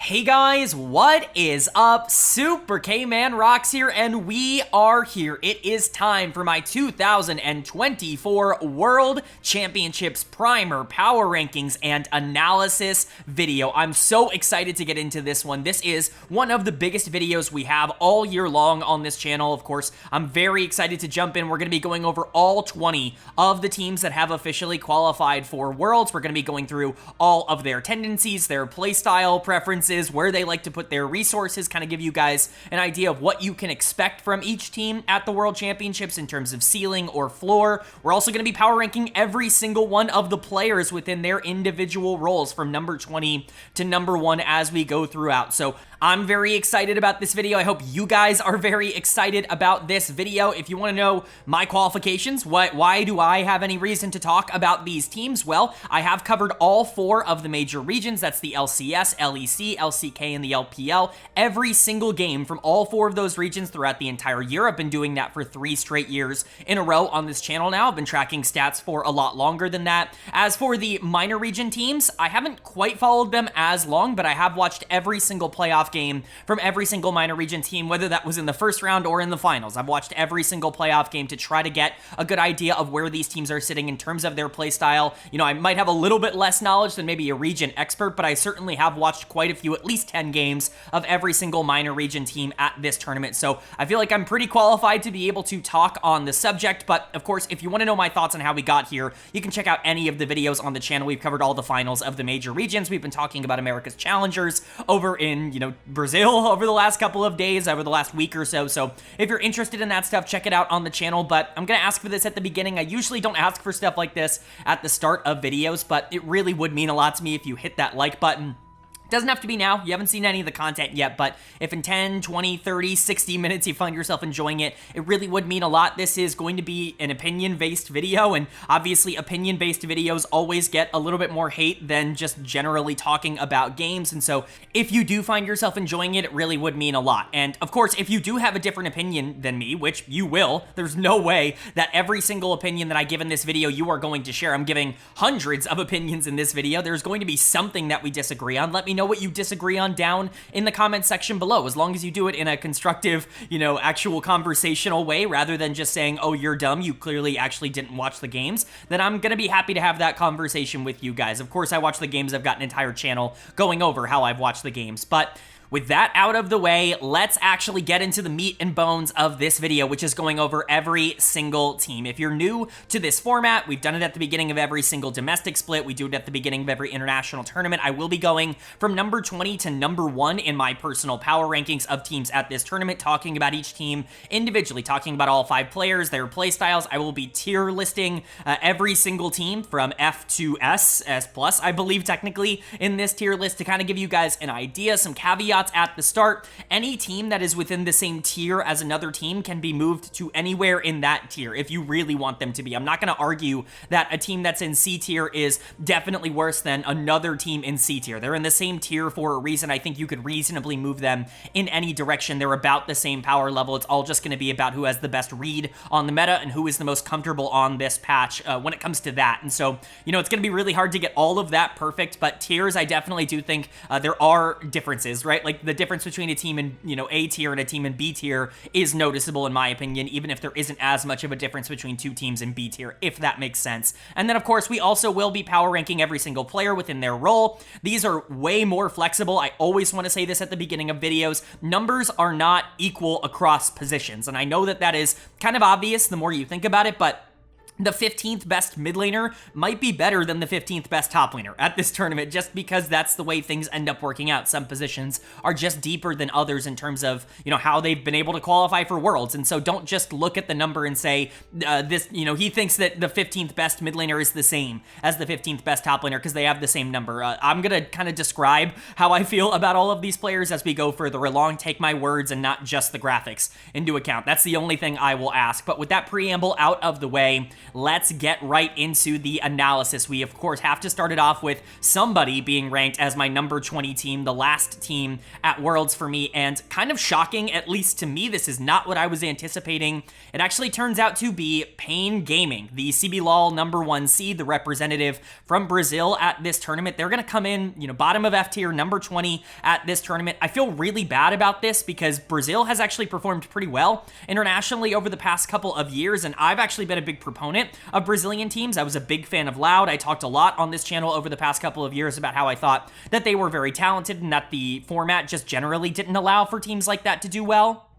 Hey guys, what is up? Super K-Man Rocks here, and we are here. It is time for my 2024 World Championships Primer, Power Rankings, and Analysis video. I'm so excited to get into this one. This is one of the biggest videos we have all year long on this channel, of course. I'm very excited to jump in. We're going to be going over all 20 of the teams that have officially qualified for Worlds. We're going to be going through all of their tendencies, their playstyle preferences, where they like to put their resources, kind of give you guys an idea of what you can expect from each team at the World Championships in terms of ceiling or floor. We're also going to be power ranking every single one of the players within their individual roles from number 20 to number 1 as we go throughout. So I'm very excited about this video. I hope you guys are very excited about this video. If you want to know my qualifications, why do I have any reason to talk about these teams? Well, I have covered all 4 of the major regions. That's the LCS, LEC, LCK, and the LPL. Every single game from all 4 of those regions throughout the entire year. I've been doing that for 3 straight years in a row on this channel now. I've been tracking stats for a lot longer than that. As for the minor region teams, I haven't quite followed them as long, but I have watched every single playoff game from every single minor region team, whether that was in the first round or in the finals. I've watched every single playoff game to try to get a good idea of where these teams are sitting in terms of their play style. You know, I might have a little bit less knowledge than maybe a region expert, but I certainly have watched quite a few, at least 10 games of every single minor region team at this tournament. So I feel like I'm pretty qualified to be able to talk on the subject. But of course, if you want to know my thoughts on how we got here, you can check out any of the videos on the channel. We've covered all the finals of the major regions. We've been talking about America's Challengers over in, Brazil over the last couple of days, over the last week or so. So if you're interested in that stuff, check it out on the channel. But I'm going to ask for this at the beginning. I usually don't ask for stuff like this at the start of videos, but it really would mean a lot to me if you hit that like button. Doesn't have to be now. You haven't seen any of the content yet, but if in 10, 20, 30, 60 minutes you find yourself enjoying it, it really would mean a lot. This is going to be an opinion-based video, and obviously opinion-based videos always get a little bit more hate than just generally talking about games, and so if you do find yourself enjoying it, it really would mean a lot. And of course, if you do have a different opinion than me, which you will, there's no way that every single opinion that I give in this video you are going to share. I'm giving hundreds of opinions in this video. There's going to be something that we disagree on. Let me know what you disagree on down in the comment section below, as long as you do it in a constructive, actual conversational way, rather than just saying, oh, you're dumb, you clearly actually didn't watch the games, then I'm gonna be happy to have that conversation with you guys. Of course, I watch the games. I've got an entire channel going over how I've watched the games, but with that out of the way, let's actually get into the meat and bones of this video, which is going over every single team. If you're new to this format, we've done it at the beginning of every single domestic split. We do it at the beginning of every international tournament. I will be going from number 20 to number 1 in my personal power rankings of teams at this tournament, talking about each team individually, talking about all 5 players, their play styles. I will be tier listing every single team from F to S, S+, I believe technically, in this tier list to kind of give you guys an idea, some caveats at the start. Any team that is within the same tier as another team can be moved to anywhere in that tier if you really want them to be. I'm not going to argue that a team that's in C tier is definitely worse than another team in C tier. They're in the same tier for a reason. I think you could reasonably move them in any direction. They're about the same power level. It's all just going to be about who has the best read on the meta and who is the most comfortable on this patch when it comes to that. And so, it's going to be really hard to get all of that perfect, but tiers, I definitely do think there are differences, right? Like the difference between a team in, A tier and a team in B tier is noticeable in my opinion, even if there isn't as much of a difference between 2 teams in B tier, if that makes sense. And then of course, we also will be power ranking every single player within their role. These are way more flexible. I always want to say this at the beginning of videos. Numbers are not equal across positions. And I know that that is kind of obvious the more you think about it, but the 15th best mid laner might be better than the 15th best top laner at this tournament, just because that's the way things end up working out. Some positions are just deeper than others in terms of, how they've been able to qualify for Worlds. And so don't just look at the number and say, he thinks that the 15th best mid laner is the same as the 15th best top laner because they have the same number. I'm going to kind of describe how I feel about all of these players as we go further along. Take my words and not just the graphics into account. That's the only thing I will ask. But with that preamble out of the way, let's get right into the analysis. We, of course, have to start it off with somebody being ranked as my number 20 team, the last team at Worlds for me, and kind of shocking, at least to me, this is not what I was anticipating. It actually turns out to be Pain Gaming, the CBLOL number 1 seed, the representative from Brazil at this tournament. They're going to come in, bottom of F tier, number 20 at this tournament. I feel really bad about this because Brazil has actually performed pretty well internationally over the past couple of years, and I've actually been a big proponent of Brazilian teams. I was a big fan of Loud. I talked a lot on this channel over the past couple of years about how I thought that they were very talented and that the format just generally didn't allow for teams like that to do well.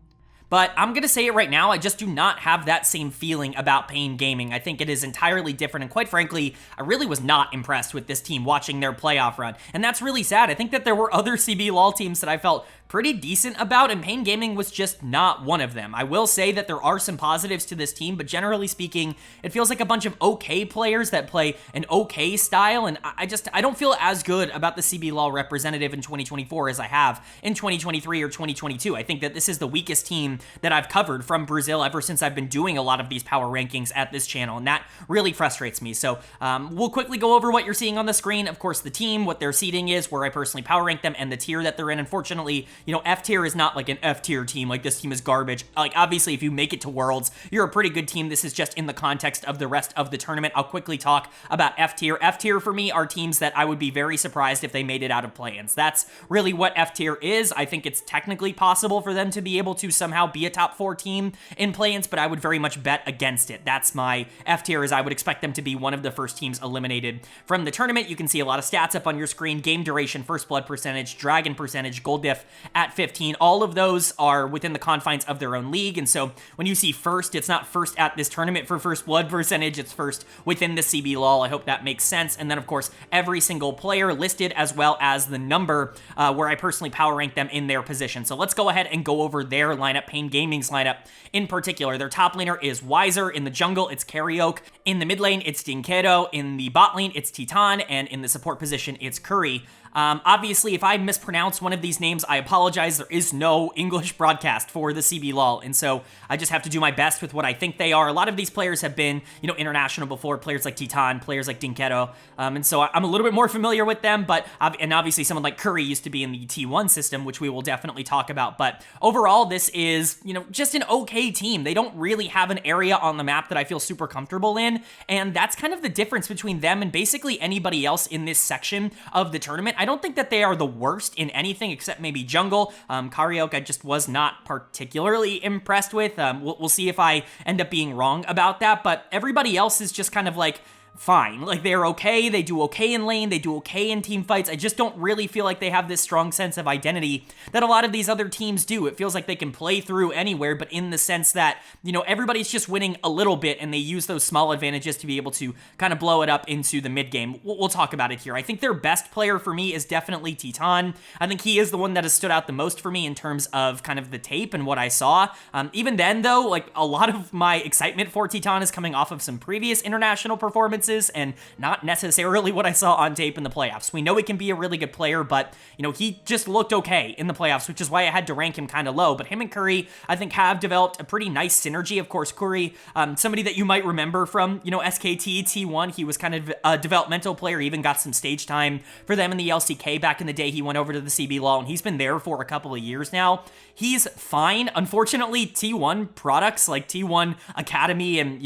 But I'm going to say it right now, I just do not have that same feeling about Pain Gaming. I think it is entirely different, and quite frankly, I really was not impressed with this team watching their playoff run, and that's really sad. I think that there were other CBLOL teams that I felt pretty decent about, and Pain Gaming was just not one of them. I will say that there are some positives to this team, but generally speaking, it feels like a bunch of okay players that play an okay style, and I don't feel as good about the CBLOL representative in 2024 as I have in 2023 or 2022. I think that this is the weakest team that I've covered from Brazil ever since I've been doing a lot of these power rankings at this channel, and that really frustrates me. So we'll quickly go over what you're seeing on the screen. Of course, the team, what their seeding is, where I personally power rank them, and the tier that they're in. Unfortunately, F tier is not like an F tier team. Like, this team is garbage. Like, obviously, if you make it to Worlds, you're a pretty good team. This is just in the context of the rest of the tournament. I'll quickly talk about F tier. F tier for me are teams that I would be very surprised if they made it out of play-ins. That's really what F tier is. I think it's technically possible for them to be able to somehow be a top 4 team in play-ins, but I would very much bet against it. That's my F tier, is I would expect them to be one of the first teams eliminated from the tournament. You can see a lot of stats up on your screen: game duration, first blood percentage, dragon percentage, gold diff at 15. All of those are within the confines of their own league, and so when you see first, it's not first at this tournament for first blood percentage, it's first within the CBLOL. I hope that makes sense. And then, of course, every single player listed, as well as the number where I personally power rank them in their position. So let's go ahead and go over their lineup, Pain Gaming's lineup in particular. Their top laner is Weiser. In the jungle, it's Karaoke. In the mid lane, it's Dinkedo. In the bot lane, it's Titan. And in the support position, it's Curry. Obviously, if I mispronounce one of these names, I apologize. There is no English broadcast for the CBLOL, and so I just have to do my best with what I think they are. A lot of these players have been, international before, players like Titan, players like Dinkedo, and so I'm a little bit more familiar with them, but, and obviously someone like Curry used to be in the T1 system, which we will definitely talk about, but overall, this is, just an okay team. They don't really have an area on the map that I feel super comfortable in, and that's kind of the difference between them and basically anybody else in this section of the tournament. I don't think that they are the worst in anything except maybe jungle. Karaoke I just was not particularly impressed with. We'll see if I end up being wrong about that, but everybody else is just kind of like fine. Like, they're okay, they do okay in lane, they do okay in team fights. I just don't really feel like they have this strong sense of identity that a lot of these other teams do. It feels like they can play through anywhere, but in the sense that, everybody's just winning a little bit, and they use those small advantages to be able to kind of blow it up into the mid game. We'll talk about it here. I think their best player for me is definitely Titan. I think he is the one that has stood out the most for me in terms of kind of the tape and what I saw. Even then, though, like, a lot of my excitement for Titan is coming off of some previous international performances and not necessarily what I saw on tape in the playoffs. We know he can be a really good player, but, he just looked okay in the playoffs, which is why I had to rank him kind of low. But him and Curry, I think, have developed a pretty nice synergy. Of course, Curry, somebody that you might remember from, SKT T1, he was kind of a developmental player, even got some stage time for them in the LCK back in the day. He went over to the CBLOL, and he's been there for a couple of years now. He's fine. Unfortunately, T1 products like T1 Academy and,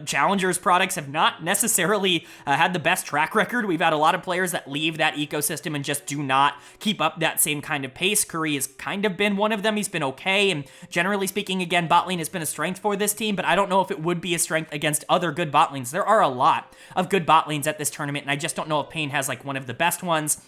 Challengers products have not necessarily had the best track record. We've had a lot of players that leave that ecosystem and just do not keep up that same kind of pace. Curry has kind of been one of them. He's been okay, and generally speaking, again, bot lane has been a strength for this team, but I don't know if it would be a strength against other good bot lanes. There are a lot of good bot lanes at this tournament, and I just don't know if Pain has like one of the best ones.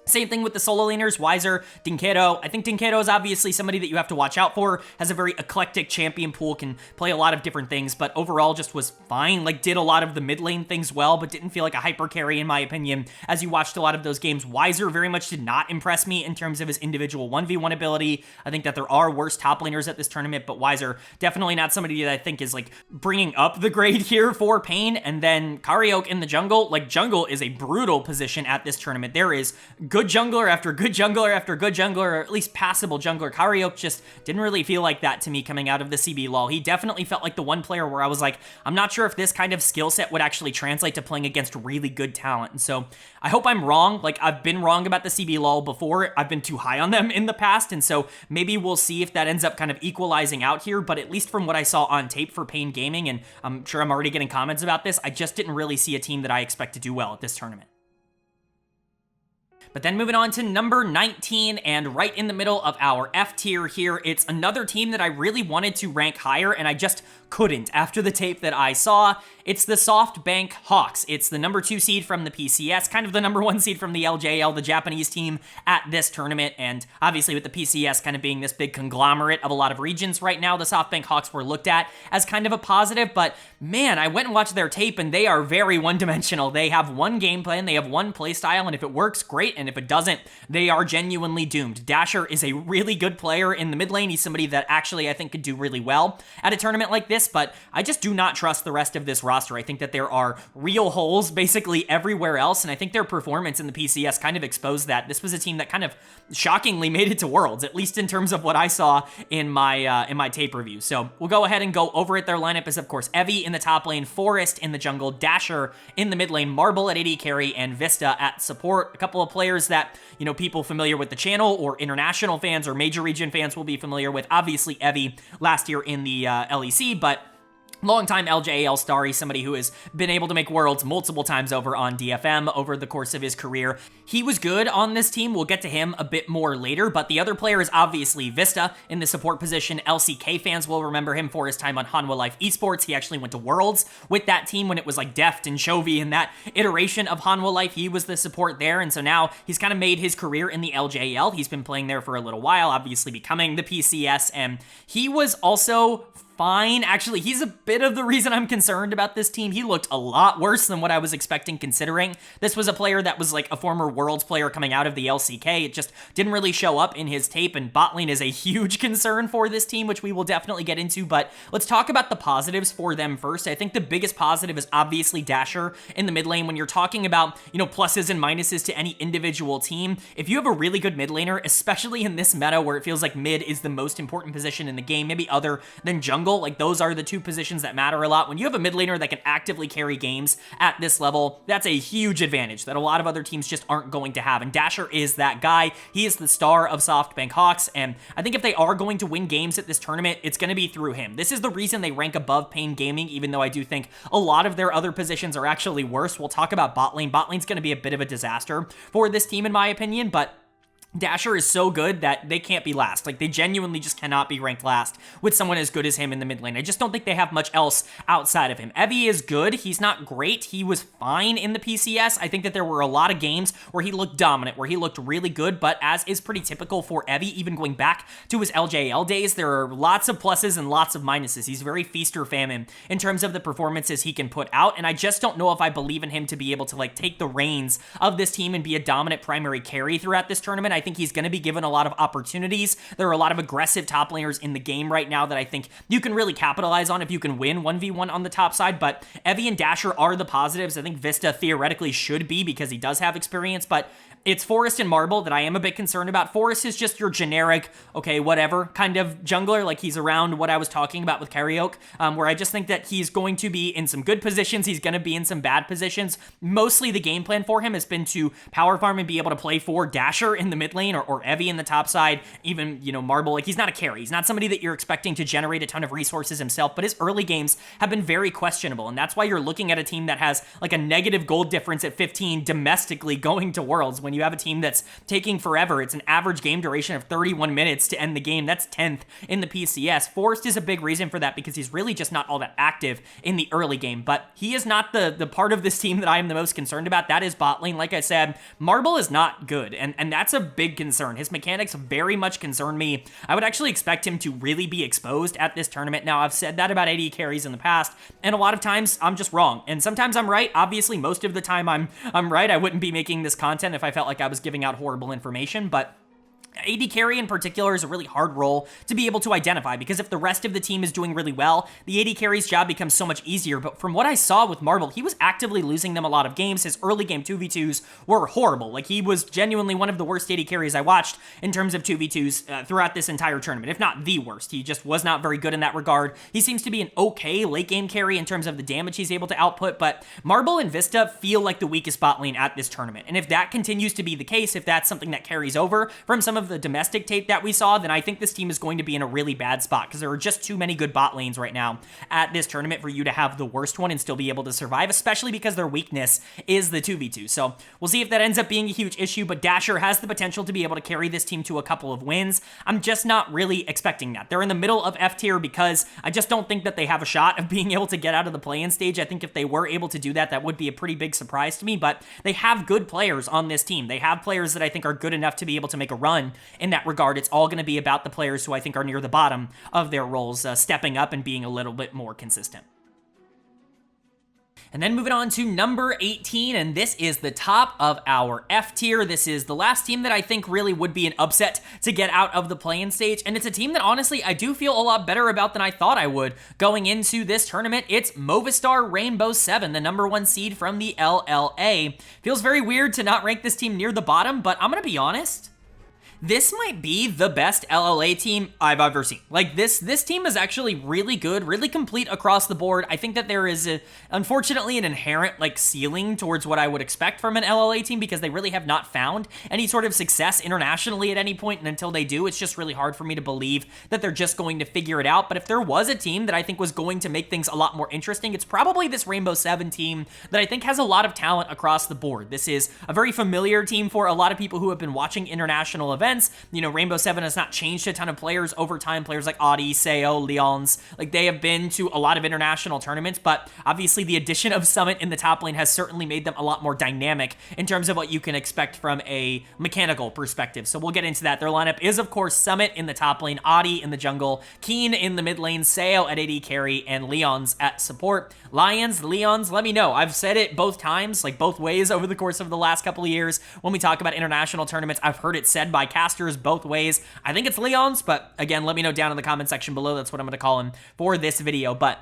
Same thing with the solo laners, Weiser, Dinkedo. I think Dinkedo is obviously somebody that you have to watch out for, has a very eclectic champion pool, can play a lot of different things, but overall just was fine, like did a lot of the mid lane things well, but didn't feel like a hyper carry in my opinion as you watched a lot of those games. Weiser very much did not impress me in terms of his individual 1v1 ability. I think that there are worse top laners at this tournament, but Weiser definitely not somebody that I think is like bringing up the grade here for Pain. And then Karaoke in the jungle, like jungle is a brutal position at this tournament. There is good good jungler after good jungler after good jungler, or at least passable jungler. Karriok just didn't really feel like that to me coming out of the CB lull. He definitely felt like the one player where I was like, I'm not sure if this kind of skill set would actually translate to playing against really good talent. And so I hope I'm wrong. Like, I've been wrong about the CB lull before. I've been too high on them in the past, and so maybe we'll see if that ends up kind of equalizing out here. But at least from what I saw on tape for Pain Gaming, and I'm sure I'm already getting comments about this, I just didn't really see a team that I expect to do well at this tournament. But then moving on to number 19, and right in the middle of our F tier here, it's another team that I really wanted to rank higher, and I just couldn't after the tape that I saw. It's the SoftBank Hawks. It's the number 2 seed from the PCS, kind of the number 1 seed from the LJL, the Japanese team at this tournament, and obviously with the PCS kind of being this big conglomerate of a lot of regions right now, the SoftBank Hawks were looked at as kind of a positive, but man, I went and watched their tape, and they are very one-dimensional. They have one game plan, they have one play style, and if it works, great, and if it doesn't, they are genuinely doomed. Dasher is a really good player in the mid lane. He's somebody that actually I think could do really well at a tournament like this, but I just do not trust the rest of this roster. I think that there are real holes basically everywhere else, and I think their performance in the PCS kind of exposed that. This was a team that kind of shockingly made it to Worlds, at least in terms of what I saw in my tape review. So we'll go ahead and go over it. Their lineup is, of course, Evie in the top lane, Forest in the jungle, Dasher in the mid lane, Marble at AD carry, and Vista at support. A couple of players that, you know, people familiar with the channel or international fans or major region fans will be familiar with. Obviously, Evie last year in the LEC, but longtime LJL star. He's somebody who has been able to make Worlds multiple times over on DFM over the course of his career. He was good on this team. We'll get to him a bit more later, but the other player is obviously Vista in the support position. LCK fans will remember him for his time on Hanwha Esports. He actually went to Worlds with that team when it was like Deft and Chovy and that iteration of Hanwha Life. He was the support there, and so now he's kind of made his career in the LJL. He's been playing there for a little while, obviously becoming the PCS, and he was also fine. Actually, he's a bit of the reason I'm concerned about this team. He looked a lot worse than what I was expecting, considering this was a player that was like a former Worlds player coming out of the LCK. It just didn't really show up in his tape, and bot lane is a huge concern for this team, which we will definitely get into, but let's talk about the positives for them first. I think the biggest positive is obviously Dasher in the mid lane. When you're talking about, you know, pluses and minuses to any individual team, if you have a really good mid laner, especially in this meta where it feels like mid is the most important position in the game, maybe other than jungle, like those are the two positions that matter a lot. When you have a mid laner that can actively carry games at this level, that's a huge advantage that a lot of other teams just aren't going to have, and Dasher is that guy. He is the star of SoftBank Hawks, and I think if they are going to win games at this tournament, it's going to be through him. This is the reason they rank above Pain Gaming, even though I do think a lot of their other positions are actually worse. We'll talk about bot lane. Bot lane's going to be a bit of a disaster for this team in my opinion, but Dasher is so good that they can't be last. Like, they genuinely just cannot be ranked last with someone as good as him in the mid lane. I just don't think they have much else outside of him. Evie is good. He's not great. He was fine in the PCS. I think that there were a lot of games where he looked dominant, where he looked really good, but as is pretty typical for Evie, even going back to his LJL days, there are lots of pluses and lots of minuses. He's very feast or famine in terms of the performances he can put out, and I just don't know if I believe in him to be able to, like, take the reins of this team and be a dominant primary carry throughout this tournament. I think he's going to be given a lot of opportunities. There are a lot of aggressive top laners in the game right now that I think you can really capitalize on if you can win 1v1 on the top side, but Evie and Dasher are the positives. I think Vista theoretically should be because he does have experience, but it's Forest and Marble that I am a bit concerned about. Forest is just your generic, okay, whatever kind of jungler. Like, he's around what I was talking about with Karriok, where I just think that he's going to be in some good positions. He's going to be in some bad positions. Mostly the game plan for him has been to power farm and be able to play for Dasher in the mid lane or Evie in the top side, even, you know, Marble. Like, he's not a carry. He's not somebody that you're expecting to generate a ton of resources himself, but his early games have been very questionable, and that's why you're looking at a team that has like a negative gold difference at 15 domestically going to Worlds. When you have a team that's taking forever, it's an average game duration of 31 minutes to end the game. That's 10th in the PCS. Forest is a big reason for that because he's really just not all that active in the early game, but he is not the part of this team that I am the most concerned about. That is bot lane. Like I said, Marble is not good, and that's a big concern. His mechanics very much concern me. I would actually expect him to really be exposed at this tournament. Now, I've said that about AD carries in the past, and a lot of times I'm just wrong, and sometimes I'm right. Obviously, most of the time I'm right. I wouldn't be making this content if I felt like I was giving out horrible information, but AD carry in particular is a really hard role to be able to identify, because if the rest of the team is doing really well, the AD carry's job becomes so much easier. But from what I saw with Marble, he was actively losing them a lot of games. His early game 2v2s were horrible. Like, he was genuinely one of the worst AD carries I watched in terms of 2v2s throughout this entire tournament, if not the worst. He just was not very good in that regard. He seems to be an okay late game carry in terms of the damage he's able to output, but Marble and Vista feel like the weakest bot lane at this tournament. And if that continues to be the case, if that's something that carries over from some of the domestic tape that we saw, then I think this team is going to be in a really bad spot, because there are just too many good bot lanes right now at this tournament for you to have the worst one and still be able to survive, especially because their weakness is the 2v2. So we'll see if that ends up being a huge issue, but Dasher has the potential to be able to carry this team to a couple of wins. I'm just not really expecting that. They're in the middle of F tier because I just don't think that they have a shot of being able to get out of the play-in stage. I think if they were able to do that, that would be a pretty big surprise to me, but they have good players on this team. They have players that I think are good enough to be able to make a run in that regard. It's all going to be about the players who I think are near the bottom of their roles, stepping up and being a little bit more consistent. And then moving on to number 18, and this is the top of our F tier. This is the last team that I think really would be an upset to get out of the play-in stage, and it's a team that honestly I do feel a lot better about than I thought I would going into this tournament. It's Movistar R7, the number 1 seed from the LLA. Feels very weird to not rank this team near the bottom, but I'm gonna be honest. This might be the best LLA team I've ever seen. Like, this team is actually really good, really complete across the board. I think that there is, unfortunately, an inherent, like, ceiling towards what I would expect from an LLA team, because they really have not found any sort of success internationally at any point, and until they do, it's just really hard for me to believe that they're just going to figure it out. But if there was a team that I think was going to make things a lot more interesting, it's probably this R7 team that I think has a lot of talent across the board. This is a very familiar team for a lot of people who have been watching international events. You know, R7 has not changed a ton of players over time. Players like Audi, Seo, Leons, like, they have been to a lot of international tournaments, but obviously the addition of Summit in the top lane has certainly made them a lot more dynamic in terms of what you can expect from a mechanical perspective. So we'll get into that. Their lineup is, of course, Summit in the top lane, Audi in the jungle, Keen in the mid lane, Seo at AD carry, and Leons at support. Lions, Leons, let me know. I've said it both times, like both ways over the course of the last couple of years. When we talk about international tournaments, I've heard it said by casters both ways. I think it's Leons, but again, let me know down in the comment section below. That's what I'm going to call him for this video. But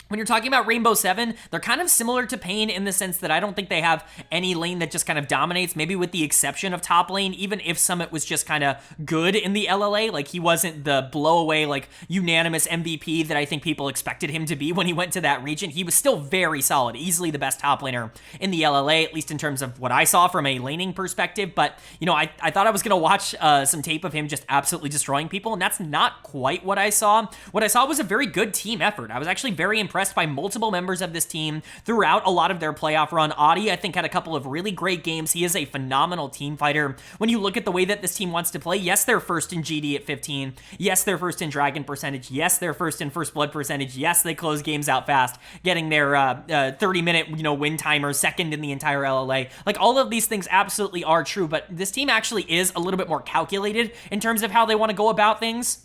when you're talking about R7, they're kind of similar to Pain in the sense that I don't think they have any lane that just kind of dominates, maybe with the exception of top lane. Even if Summit was just kind of good in the LLA, like, he wasn't the blow-away, like, unanimous MVP that I think people expected him to be when he went to that region. He was still very solid, easily the best top laner in the LLA, at least in terms of what I saw from a laning perspective. But, you know, I thought I was going to watch some tape of him just absolutely destroying people, and that's not quite what I saw. What I saw was a very good team effort. I was actually very impressed by multiple members of this team throughout a lot of their playoff run. Audi, I think, had a couple of really great games. He is a phenomenal team fighter. When you look at the way that this team wants to play, yes, they're first in GD at 15. Yes, they're first in Dragon percentage. Yes, they're first in First Blood percentage. Yes, they close games out fast, getting their 30-minute, you know, win timer, second in the entire LLA. Like, all of these things absolutely are true, but this team actually is a little bit more calculated in terms of how they want to go about things.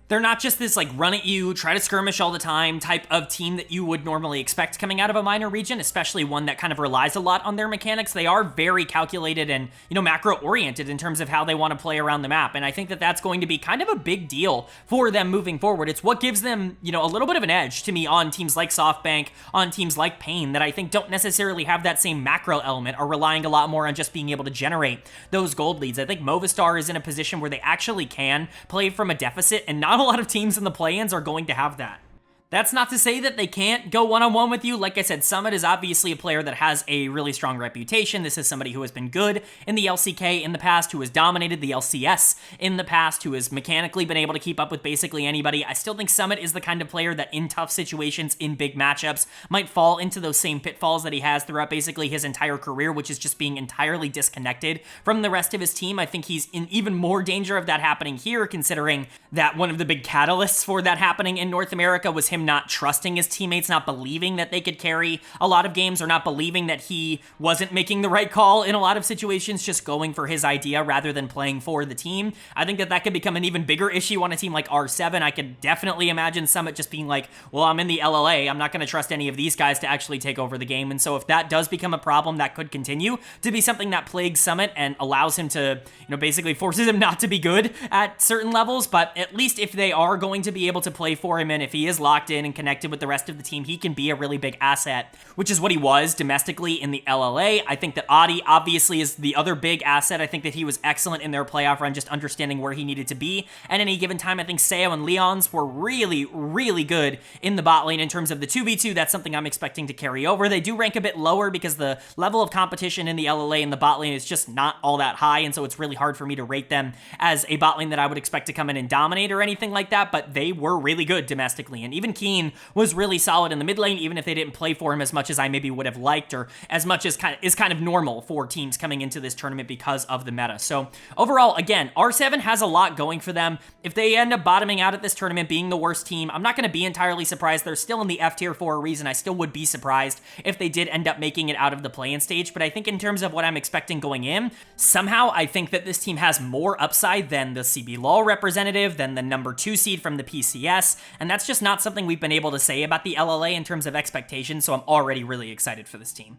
They're not just this, like, run at you, try to skirmish all the time type of team that you would normally expect coming out of a minor region, especially one that kind of relies a lot on their mechanics. They are very calculated and, you know, macro-oriented in terms of how they want to play around the map, and I think that that's going to be kind of a big deal for them moving forward. It's what gives them, you know, a little bit of an edge to me on teams like SoftBank, on teams like Pain, that I think don't necessarily have that same macro element, are relying a lot more on just being able to generate those gold leads. I think Movistar is in a position where they actually can play from a deficit, and not a lot of teams in the play-ins are going to have that. That's not to say that they can't go one-on-one with you. Like I said, Summit is obviously a player that has a really strong reputation. This is somebody who has been good in the LCK in the past, who has dominated the LCS in the past, who has mechanically been able to keep up with basically anybody. I still think Summit is the kind of player that in tough situations, in big matchups, might fall into those same pitfalls that he has throughout basically his entire career, which is just being entirely disconnected from the rest of his team. I think he's in even more danger of that happening here, considering that one of the big catalysts for that happening in North America was him him not trusting his teammates, not believing that they could carry a lot of games, or not believing that he wasn't making the right call in a lot of situations, just going for his idea rather than playing for the team. I think that that could become an even bigger issue on a team like R7. I could definitely imagine Summit just being like, well, I'm in the LLA, I'm not going to trust any of these guys to actually take over the game. And so if that does become a problem, that could continue to be something that plagues Summit and allows him to, basically forces him not to be good at certain levels. But at least if they are going to be able to play for him, and if he is locked in and connected with the rest of the team, he can be a really big asset, which is what he was domestically in the LLA. I think that Adi obviously is the other big asset. I think that he was excellent in their playoff run, just understanding where he needed to be. And any given time, I think Seo and Leons were really, really good in the bot lane in terms of the 2v2. That's something I'm expecting to carry over. They do rank a bit lower because the level of competition in the LLA and the bot lane is just not all that high, and so it's really hard for me to rate them as a bot lane that I would expect to come in and dominate or anything like that, but they were really good domestically. And even Keen was really solid in the mid lane, even if they didn't play for him as much as I maybe would have liked, or as much as is kind of normal for teams coming into this tournament because of the meta. So overall, again, R7 has a lot going for them. If they end up bottoming out at this tournament, being the worst team, I'm not going to be entirely surprised. They're still in the F tier for a reason. I still would be surprised if they did end up making it out of the play-in stage, but I think in terms of what I'm expecting going in, somehow I think that this team has more upside than the CB LOL representative, than the number 2 seed from the PCS, and that's just not something we've been able to say about the LLA in terms of expectations, so I'm already really excited for this team.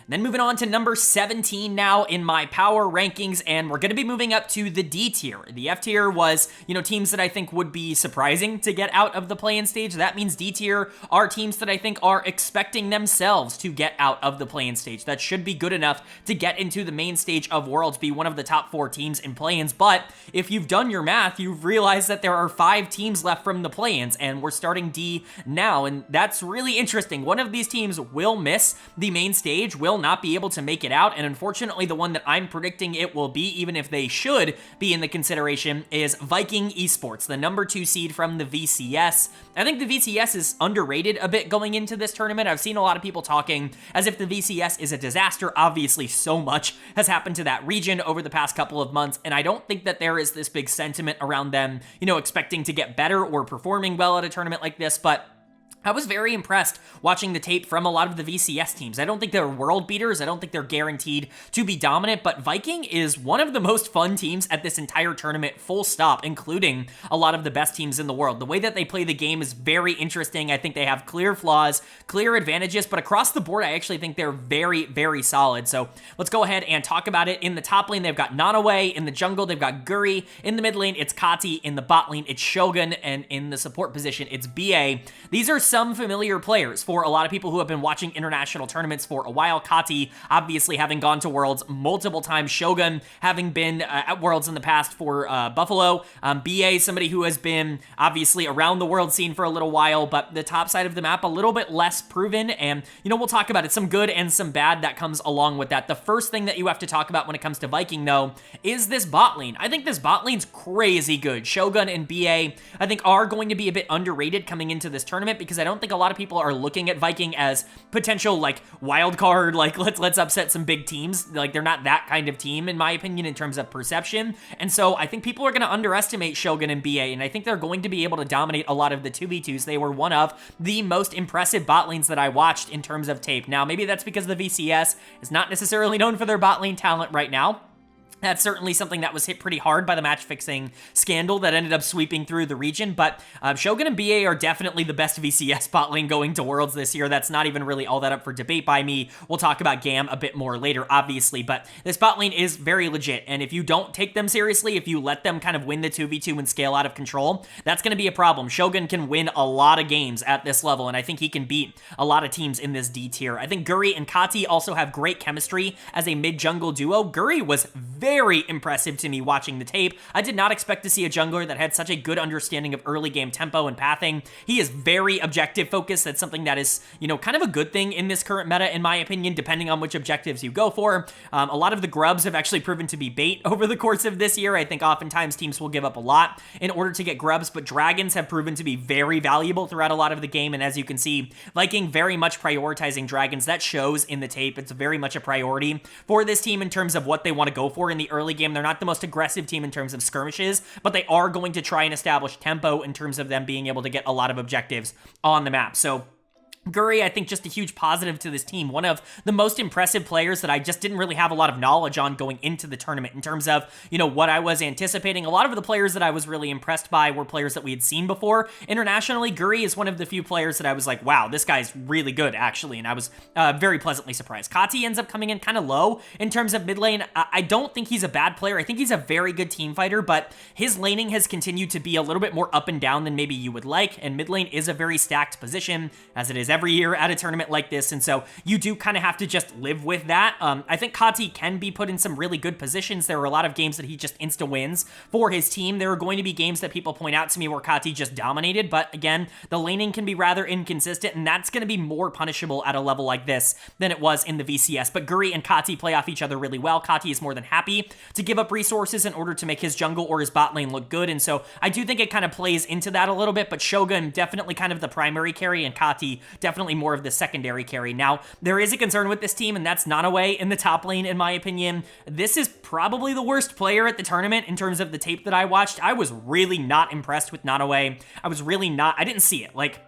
Then moving on to number 17 now in my power rankings, and we're going to be moving up to the D tier. The F tier was, teams that I think would be surprising to get out of the play-in stage. That means D tier are teams that I think are expecting themselves to get out of the play-in stage. That should be good enough to get into the main stage of Worlds, be one of the top 4 teams in play-ins. But if you've done your math, you've realized that there are 5 teams left from the play-ins, and we're starting D now, and that's really interesting. One of these teams will miss the main stage, will not be able to make it out, and unfortunately the one that I'm predicting it will be, even if they should be in the consideration, is Viking Esports, the number 2 seed from the VCS. I think the VCS is underrated a bit going into this tournament. I've seen a lot of people talking as if the VCS is a disaster. Obviously, so much has happened to that region over the past couple of months, and I don't think that there is this big sentiment around them, expecting to get better or performing well at a tournament like this, but I was very impressed watching the tape from a lot of the VCS teams. I don't think they're world beaters. I don't think they're guaranteed to be dominant, but Viking is one of the most fun teams at this entire tournament, full stop, including a lot of the best teams in the world. The way that they play the game is very interesting. I think they have clear flaws, clear advantages, but across the board, I actually think they're very, very solid. So let's go ahead and talk about it. In the top lane, they've got Nanaway. In the jungle, they've got Guri. In the mid lane, it's Kati. In the bot lane, it's Shogun. And in the support position, it's BA. These are some familiar players for a lot of people who have been watching international tournaments for a while. Kati obviously having gone to Worlds multiple times, Shogun having been at Worlds in the past for Buffalo, BA somebody who has been obviously around the world scene for a little while, but the top side of the map a little bit less proven, and we'll talk about it, some good and some bad that comes along with that. The first thing that you have to talk about when it comes to Viking though is this bot lane. I think this bot lane's crazy good. Shogun and BA I think are going to be a bit underrated coming into this tournament, because I don't think a lot of people are looking at Viking as potential like wild card, like let's upset some big teams. Like they're not that kind of team in my opinion in terms of perception. And so I think people are going to underestimate Shogun and BA, and I think they're going to be able to dominate a lot of the 2v2s. They were one of the most impressive bot lanes that I watched in terms of tape. Now maybe that's because the VCS is not necessarily known for their bot lane talent right now. That's certainly something that was hit pretty hard by the match-fixing scandal that ended up sweeping through the region, but Shogun and BA are definitely the best VCS bot lane going to Worlds this year. That's not even really all that up for debate by me. We'll talk about GAM a bit more later, obviously, but this bot lane is very legit, and if you don't take them seriously, if you let them kind of win the 2v2 and scale out of control, that's going to be a problem. Shogun can win a lot of games at this level, and I think he can beat a lot of teams in this D tier. I think Guri and Kati also have great chemistry as a mid-jungle duo. Guri was very impressive to me watching the tape. I did not expect to see a jungler that had such a good understanding of early game tempo and pathing. He is very objective focused. That's something that is, kind of a good thing in this current meta, in my opinion, depending on which objectives you go for. A lot of the grubs have actually proven to be bait over the course of this year. I think oftentimes teams will give up a lot in order to get grubs, but dragons have proven to be very valuable throughout a lot of the game, and as you can see, Viking very much prioritizing dragons. That shows in the tape. It's very much a priority for this team in terms of what they want to go for in the early game. They're not the most aggressive team in terms of skirmishes, but they are going to try and establish tempo in terms of them being able to get a lot of objectives on the map. So Guri, I think, just a huge positive to this team. One of the most impressive players that I just didn't really have a lot of knowledge on going into the tournament in terms of, what I was anticipating. A lot of the players that I was really impressed by were players that we had seen before. Internationally, Guri is one of the few players that I was like, wow, this guy's really good, actually, and I was very pleasantly surprised. Kati ends up coming in kind of low in terms of mid lane. I don't think he's a bad player. I think he's a very good team fighter, but his laning has continued to be a little bit more up and down than maybe you would like, and mid lane is a very stacked position, as it is every year at a tournament like this, and so you do kind of have to just live with that. I think Kati can be put in some really good positions. There are a lot of games that he just insta wins for his team. There are going to be games that people point out to me where Kati just dominated, but again, the laning can be rather inconsistent, and that's going to be more punishable at a level like this than it was in the VCS. But Guri and Kati play off each other really well. Kati is more than happy to give up resources in order to make his jungle or his bot lane look good, and so I do think it kind of plays into that a little bit, but Shogun definitely kind of the primary carry, and Kati definitely more of the secondary carry. Now, there is a concern with this team, and that's Nanaue in the top lane, in my opinion. This is probably the worst player at the tournament in terms of the tape that I watched. I was really not impressed with Nanaue. I didn't see it. Like,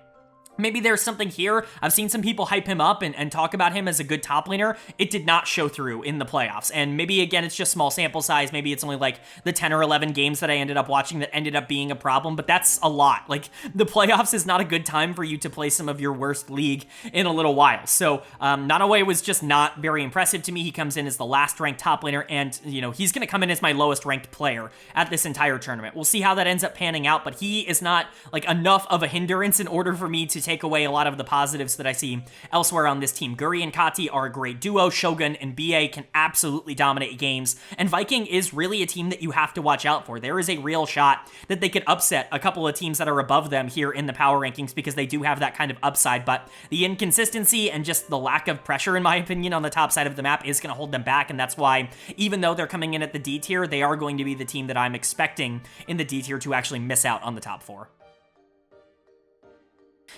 maybe there's something here. I've seen some people hype him up and talk about him as a good top laner. It did not show through in the playoffs. And maybe, again, it's just small sample size. Maybe it's only like the 10 or 11 games that I ended up watching that ended up being a problem, but that's a lot. Like, the playoffs is not a good time for you to play some of your worst league in a little while. So, Nanaue was just not very impressive to me. He comes in as the last ranked top laner, and, he's going to come in as my lowest ranked player at this entire tournament. We'll see how that ends up panning out, but he is not, like, enough of a hindrance in order for me to take away a lot of the positives that I see elsewhere on this team. Guri and Kati are a great duo. Shogun and BA can absolutely dominate games, and Viking is really a team that you have to watch out for. There is a real shot that they could upset a couple of teams that are above them here in the power rankings because they do have that kind of upside, but the inconsistency and just the lack of pressure, in my opinion, on the top side of the map is going to hold them back, and that's why, even though they're coming in at the D tier, they are going to be the team that I'm expecting in the D tier to actually miss out on the top 4.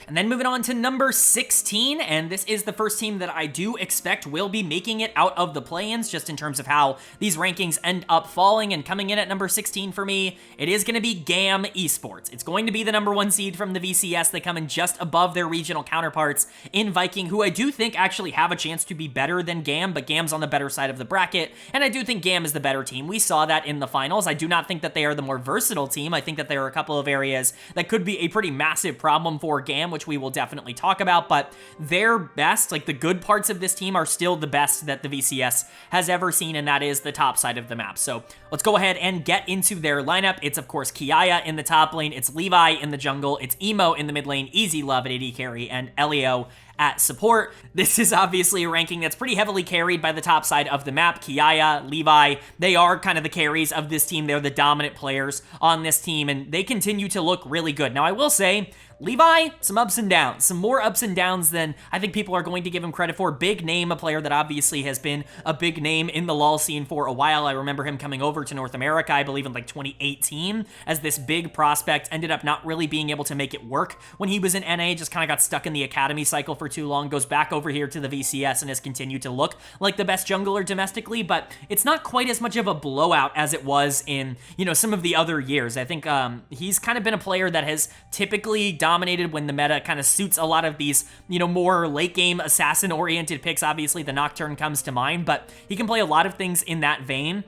And then moving on to number 16, and this is the first team that I do expect will be making it out of the play-ins, just in terms of how these rankings end up falling. And coming in at number 16 for me, it is going to be GAM Esports. It's going to be the number 1 seed from the VCS. They come in just above their regional counterparts in Viking, who I do think actually have a chance to be better than GAM, but GAM's on the better side of the bracket, and I do think GAM is the better team. We saw that in the finals. I do not think that they are the more versatile team. I think that there are a couple of areas that could be a pretty massive problem for GAM, which we will definitely talk about, but their best, like the good parts of this team, are still the best that the VCS has ever seen, and that is the top side of the map. So let's go ahead and get into their lineup. It's, of course, KIA in the top lane, it's Levi in the jungle, it's Emo in the mid lane, Easy Love at AD carry, and Elio at support. This is obviously a ranking that's pretty heavily carried by the top side of the map. KIA, Levi, they are kind of the carries of this team. They're the dominant players on this team, and they continue to look really good. Now, I will say, Levi, some ups and downs, some more ups and downs than I think people are going to give him credit for. Big name, a player that obviously has been a big name in the LoL scene for a while. I remember him coming over to North America, I believe in like 2018, as this big prospect, ended up not really being able to make it work when he was in NA, just kind of got stuck in the academy cycle for too long, goes back over here to the VCS and has continued to look like the best jungler domestically, but it's not quite as much of a blowout as it was in, some of the other years. I think he's kind of been a player that has typically dominated when the meta kind of suits a lot of these, more late game assassin oriented picks. Obviously the Nocturne comes to mind, but he can play a lot of things in that vein.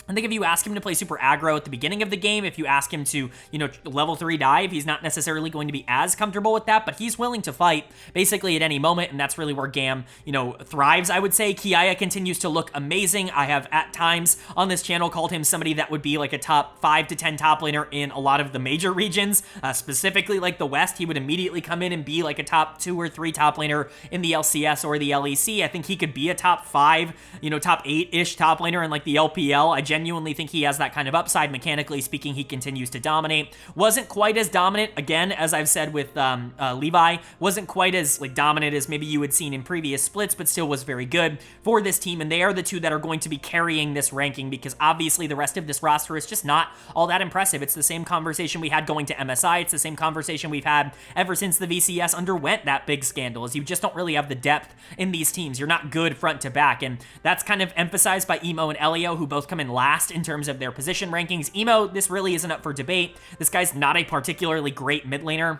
I think if you ask him to play super aggro at the beginning of the game, if you ask him to, level 3 dive, he's not necessarily going to be as comfortable with that, but he's willing to fight basically at any moment, and that's really where GAM, thrives, I would say. KIA continues to look amazing. I have at times on this channel called him somebody that would be like a top 5 to 10 top laner in a lot of the major regions, specifically like the West. He would immediately come in and be like a top 2 or 3 top laner in the LCS or the LEC. I think he could be a top 5, top 8-ish top laner in like the LPL. I genuinely think he has that kind of upside. Mechanically speaking, he continues to dominate. Wasn't quite as dominant, again, as I've said with Levi, wasn't quite as dominant as maybe you had seen in previous splits, but still was very good for this team, and they are the two that are going to be carrying this ranking, because obviously the rest of this roster is just not all that impressive. It's the same conversation we had going to MSI. It's the same conversation we've had ever since the VCS underwent that big scandal, is you just don't really have the depth in these teams. You're not good front to back, and that's kind of emphasized by Emo and Elio, who both come in last last in terms of their position rankings. Emo, this really isn't up for debate. This guy's not a particularly great mid laner.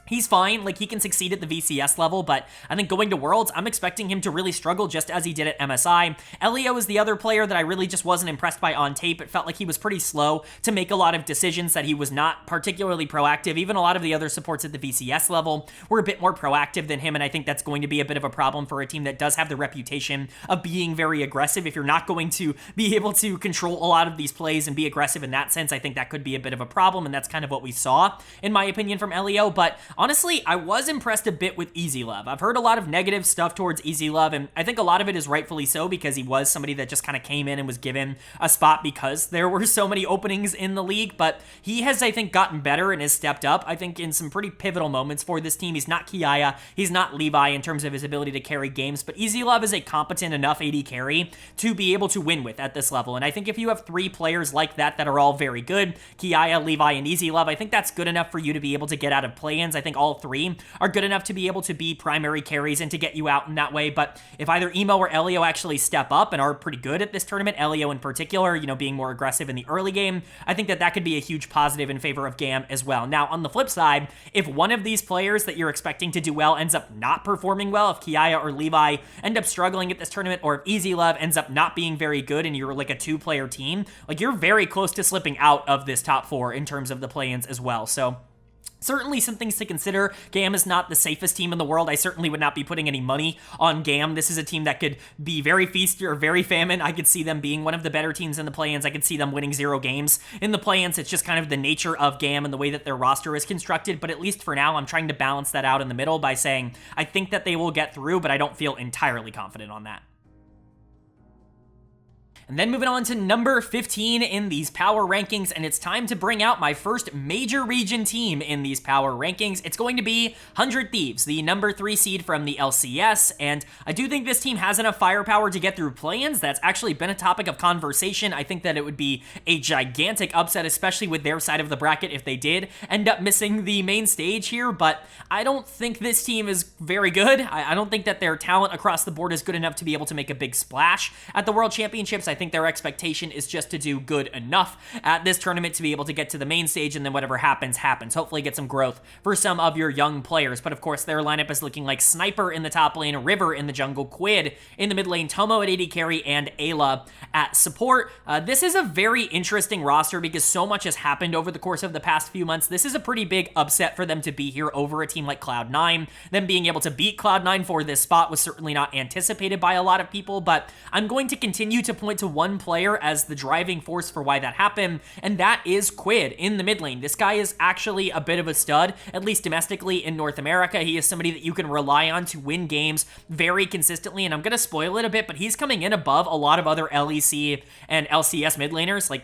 He's fine, like he can succeed at the VCS level, but I think going to Worlds, I'm expecting him to really struggle just as he did at MSI. Elio is the other player that I really just wasn't impressed by on tape. It felt like he was pretty slow to make a lot of decisions, that he was not particularly proactive. Even a lot of the other supports at the VCS level were a bit more proactive than him, and I think that's going to be a bit of a problem for a team that does have the reputation of being very aggressive. If you're not going to be able to control a lot of these plays and be aggressive in that sense, I think that could be a bit of a problem, and that's kind of what we saw, in my opinion, from Elio. But honestly, I was impressed a bit with Easy Love. I've heard a lot of negative stuff towards Easy Love, and I think a lot of it is rightfully so, because he was somebody that just kind of came in and was given a spot because there were so many openings in the league. But he has, I think, gotten better and has stepped up, I think, in some pretty pivotal moments for this team. He's not KIA, he's not Levi in terms of his ability to carry games, but Easy Love is a competent enough AD carry to be able to win with at this level. And I think if you have three players like that that are all very good, KIA, Levi, and Easy Love, I think that's good enough for you to be able to get out of play-ins. I think all three are good enough to be able to be primary carries and to get you out in that way. But if either Emo or Elio actually step up and are pretty good at this tournament, Elio in particular, you know, being more aggressive in the early game, I think that that could be a huge positive in favor of GAM as well. Now, on the flip side, if one of these players that you're expecting to do well ends up not performing well, if KIA or Levi end up struggling at this tournament, or if Easy Love ends up not being very good and you're like a two-player team, like you're very close to slipping out of this top four in terms of the play-ins as well. So certainly some things to consider. GAM is not the safest team in the world. I certainly would not be putting any money on GAM. This is a team that could be very feast or very famine. I could see them being one of the better teams in the play-ins. I could see them winning 0 games in the play-ins. It's just kind of the nature of GAM and the way that their roster is constructed. But at least for now, I'm trying to balance that out in the middle by saying I think that they will get through, but I don't feel entirely confident on that. And then moving on to number 15 in these power rankings, and it's time to bring out my first major region team in these power rankings. It's going to be 100 Thieves, the number 3 seed from the LCS, and I do think this team has enough firepower to get through play-ins. That's actually been a topic of conversation. I think that it would be a gigantic upset, especially with their side of the bracket, if they did end up missing the main stage here, but I don't think this team is very good. I don't think that their talent across the board is good enough to be able to make a big splash at the World Championships. I think their expectation is just to do good enough at this tournament to be able to get to the main stage, and then whatever happens, happens. Hopefully get some growth for some of your young players. But of course, their lineup is looking like Sniper in the top lane, River in the jungle, Quid in the mid lane, Tomo at AD carry, and Ayla at support. This is a very interesting roster because so much has happened over the course of the past few months. This is a pretty big upset for them to be here over a team like Cloud9. Them being able to beat Cloud9 for this spot was certainly not anticipated by a lot of people, but I'm going to continue to point to one player as the driving force for why that happened, and that is Quid in the mid lane. This guy is actually a bit of a stud, at least domestically in North America. He is somebody that you can rely on to win games very consistently, and I'm going to spoil it a bit, but he's coming in above a lot of other LEC and LCS mid laners. Like,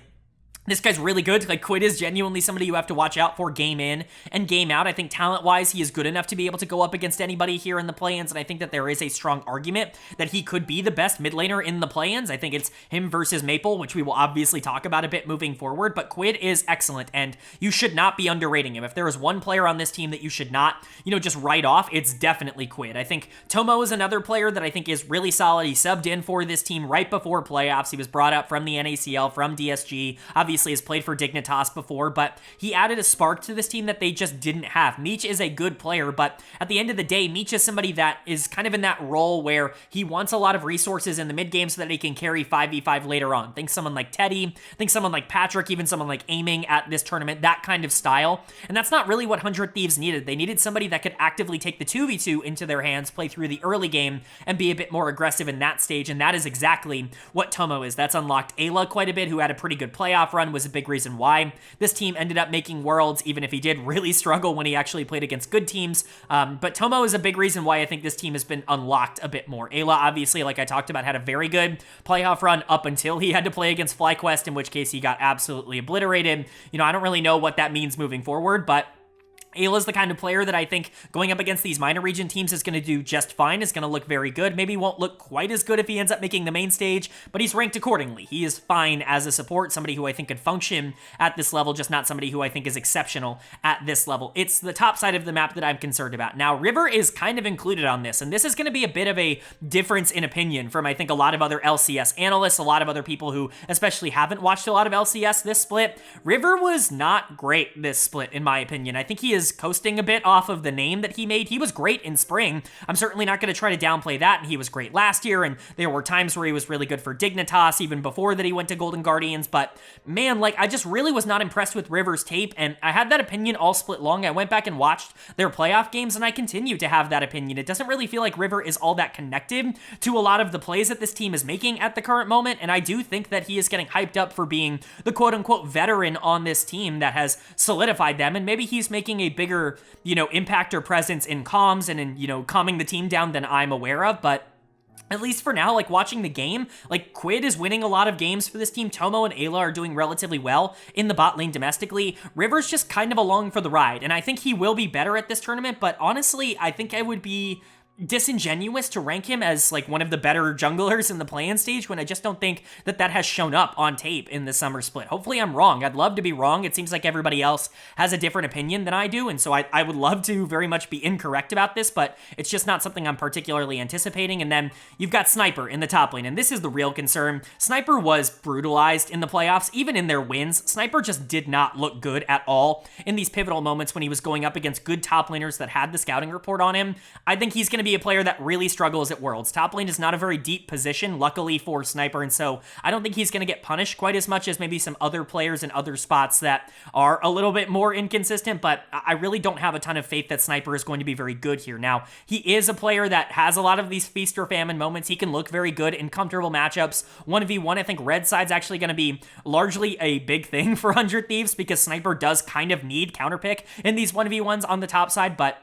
this guy's really good. Like, Quid is genuinely somebody you have to watch out for game in and game out. I think talent-wise, he is good enough to be able to go up against anybody here in the play-ins, and I think that there is a strong argument that he could be the best mid laner in the play-ins. I think it's him versus Maple, which we will obviously talk about a bit moving forward, but Quid is excellent, and you should not be underrating him. If there is one player on this team that you should not, just write off, it's definitely Quid. I think Tomo is another player that I think is really solid. He subbed in for this team right before playoffs. He was brought up from the NACL, from DSG, obviously has played for Dignitas before, but he added a spark to this team that they just didn't have. Meech is a good player, but at the end of the day, Meech is somebody that is kind of in that role where he wants a lot of resources in the mid game so that he can carry 5v5 later on. Think someone like Teddy, think someone like Patrick, even someone like Aiming at this tournament, that kind of style. And that's not really what 100 Thieves needed. They needed somebody that could actively take the 2v2 into their hands, play through the early game, and be a bit more aggressive in that stage, and that is exactly what Tomo is. That's unlocked Ayla quite a bit, who had a pretty good playoff run, was a big reason why this team ended up making Worlds, even if he did really struggle when he actually played against good teams. But Tomo is a big reason why I think this team has been unlocked a bit more. Ayla, obviously, like I talked about, had a very good playoff run up until he had to play against FlyQuest, in which case he got absolutely obliterated. I don't really know what that means moving forward, but Ayla's the kind of player that I think going up against these minor region teams is going to do just fine, is going to look very good. Maybe won't look quite as good if he ends up making the main stage, but he's ranked accordingly. He is fine as a support, somebody who I think could function at this level, just not somebody who I think is exceptional at this level. It's the top side of the map that I'm concerned about. Now, River is kind of included on this, and this is going to be a bit of a difference in opinion from, I think, a lot of other LCS analysts, a lot of other people who especially haven't watched a lot of LCS this split. River was not great this split, in my opinion. I think he is coasting a bit off of the name that he made. He was great in spring. I'm certainly not going to try to downplay that, and he was great last year, and there were times where he was really good for Dignitas, even before that he went to Golden Guardians, but man, like, I just really was not impressed with River's tape, and I had that opinion all split long. I went back and watched their playoff games, and I continue to have that opinion. It doesn't really feel like River is all that connected to a lot of the plays that this team is making at the current moment, and I do think that he is getting hyped up for being the quote-unquote veteran on this team that has solidified them, and maybe he's making a bigger, impact or presence in comms and in, calming the team down than I'm aware of, but at least for now, like, watching the game, like, Quid is winning a lot of games for this team. Tomo and Ayla are doing relatively well in the bot lane domestically. River's just kind of along for the ride, and I think he will be better at this tournament, but honestly, I think I would be disingenuous to rank him as like one of the better junglers in the play-in stage when I just don't think that that has shown up on tape in the summer split. Hopefully I'm wrong. I'd love to be wrong. It seems like everybody else has a different opinion than I do, and so I would love to very much be incorrect about this, but it's just not something I'm particularly anticipating. And then you've got Sniper in the top lane, and this is the real concern. Sniper was brutalized in the playoffs, even in their wins. Sniper just did not look good at all in these pivotal moments when he was going up against good top laners that had the scouting report on him. I think he's going to be a player that really struggles at Worlds. Top lane is not a very deep position, luckily for Sniper, and so I don't think he's going to get punished quite as much as maybe some other players in other spots that are a little bit more inconsistent, but I really don't have a ton of faith that Sniper is going to be very good here. Now, he is a player that has a lot of these feast or famine moments. He can look very good in comfortable matchups. 1v1, I think red side's actually going to be largely a big thing for 100 Thieves because Sniper does kind of need counterpick in these 1v1s on the top side, but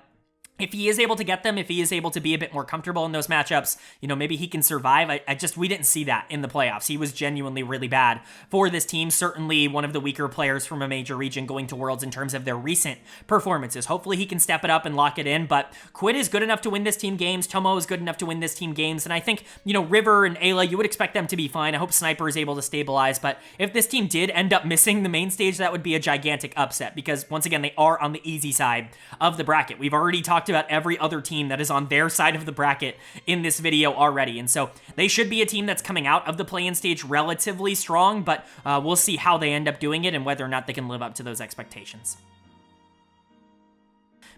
if he is able to get them, if he is able to be a bit more comfortable in those matchups, maybe he can survive. We didn't see that in the playoffs. He was genuinely really bad for this team. Certainly one of the weaker players from a major region going to Worlds in terms of their recent performances. Hopefully he can step it up and lock it in, but Quid is good enough to win this team games. Tomo is good enough to win this team games, and I think, River and Ayla, you would expect them to be fine. I hope Sniper is able to stabilize, but if this team did end up missing the main stage, that would be a gigantic upset because, once again, they are on the easy side of the bracket. We've already talked about every other team that is on their side of the bracket in this video already, and so they should be a team that's coming out of the play-in stage relatively strong, but we'll see how they end up doing it and whether or not they can live up to those expectations.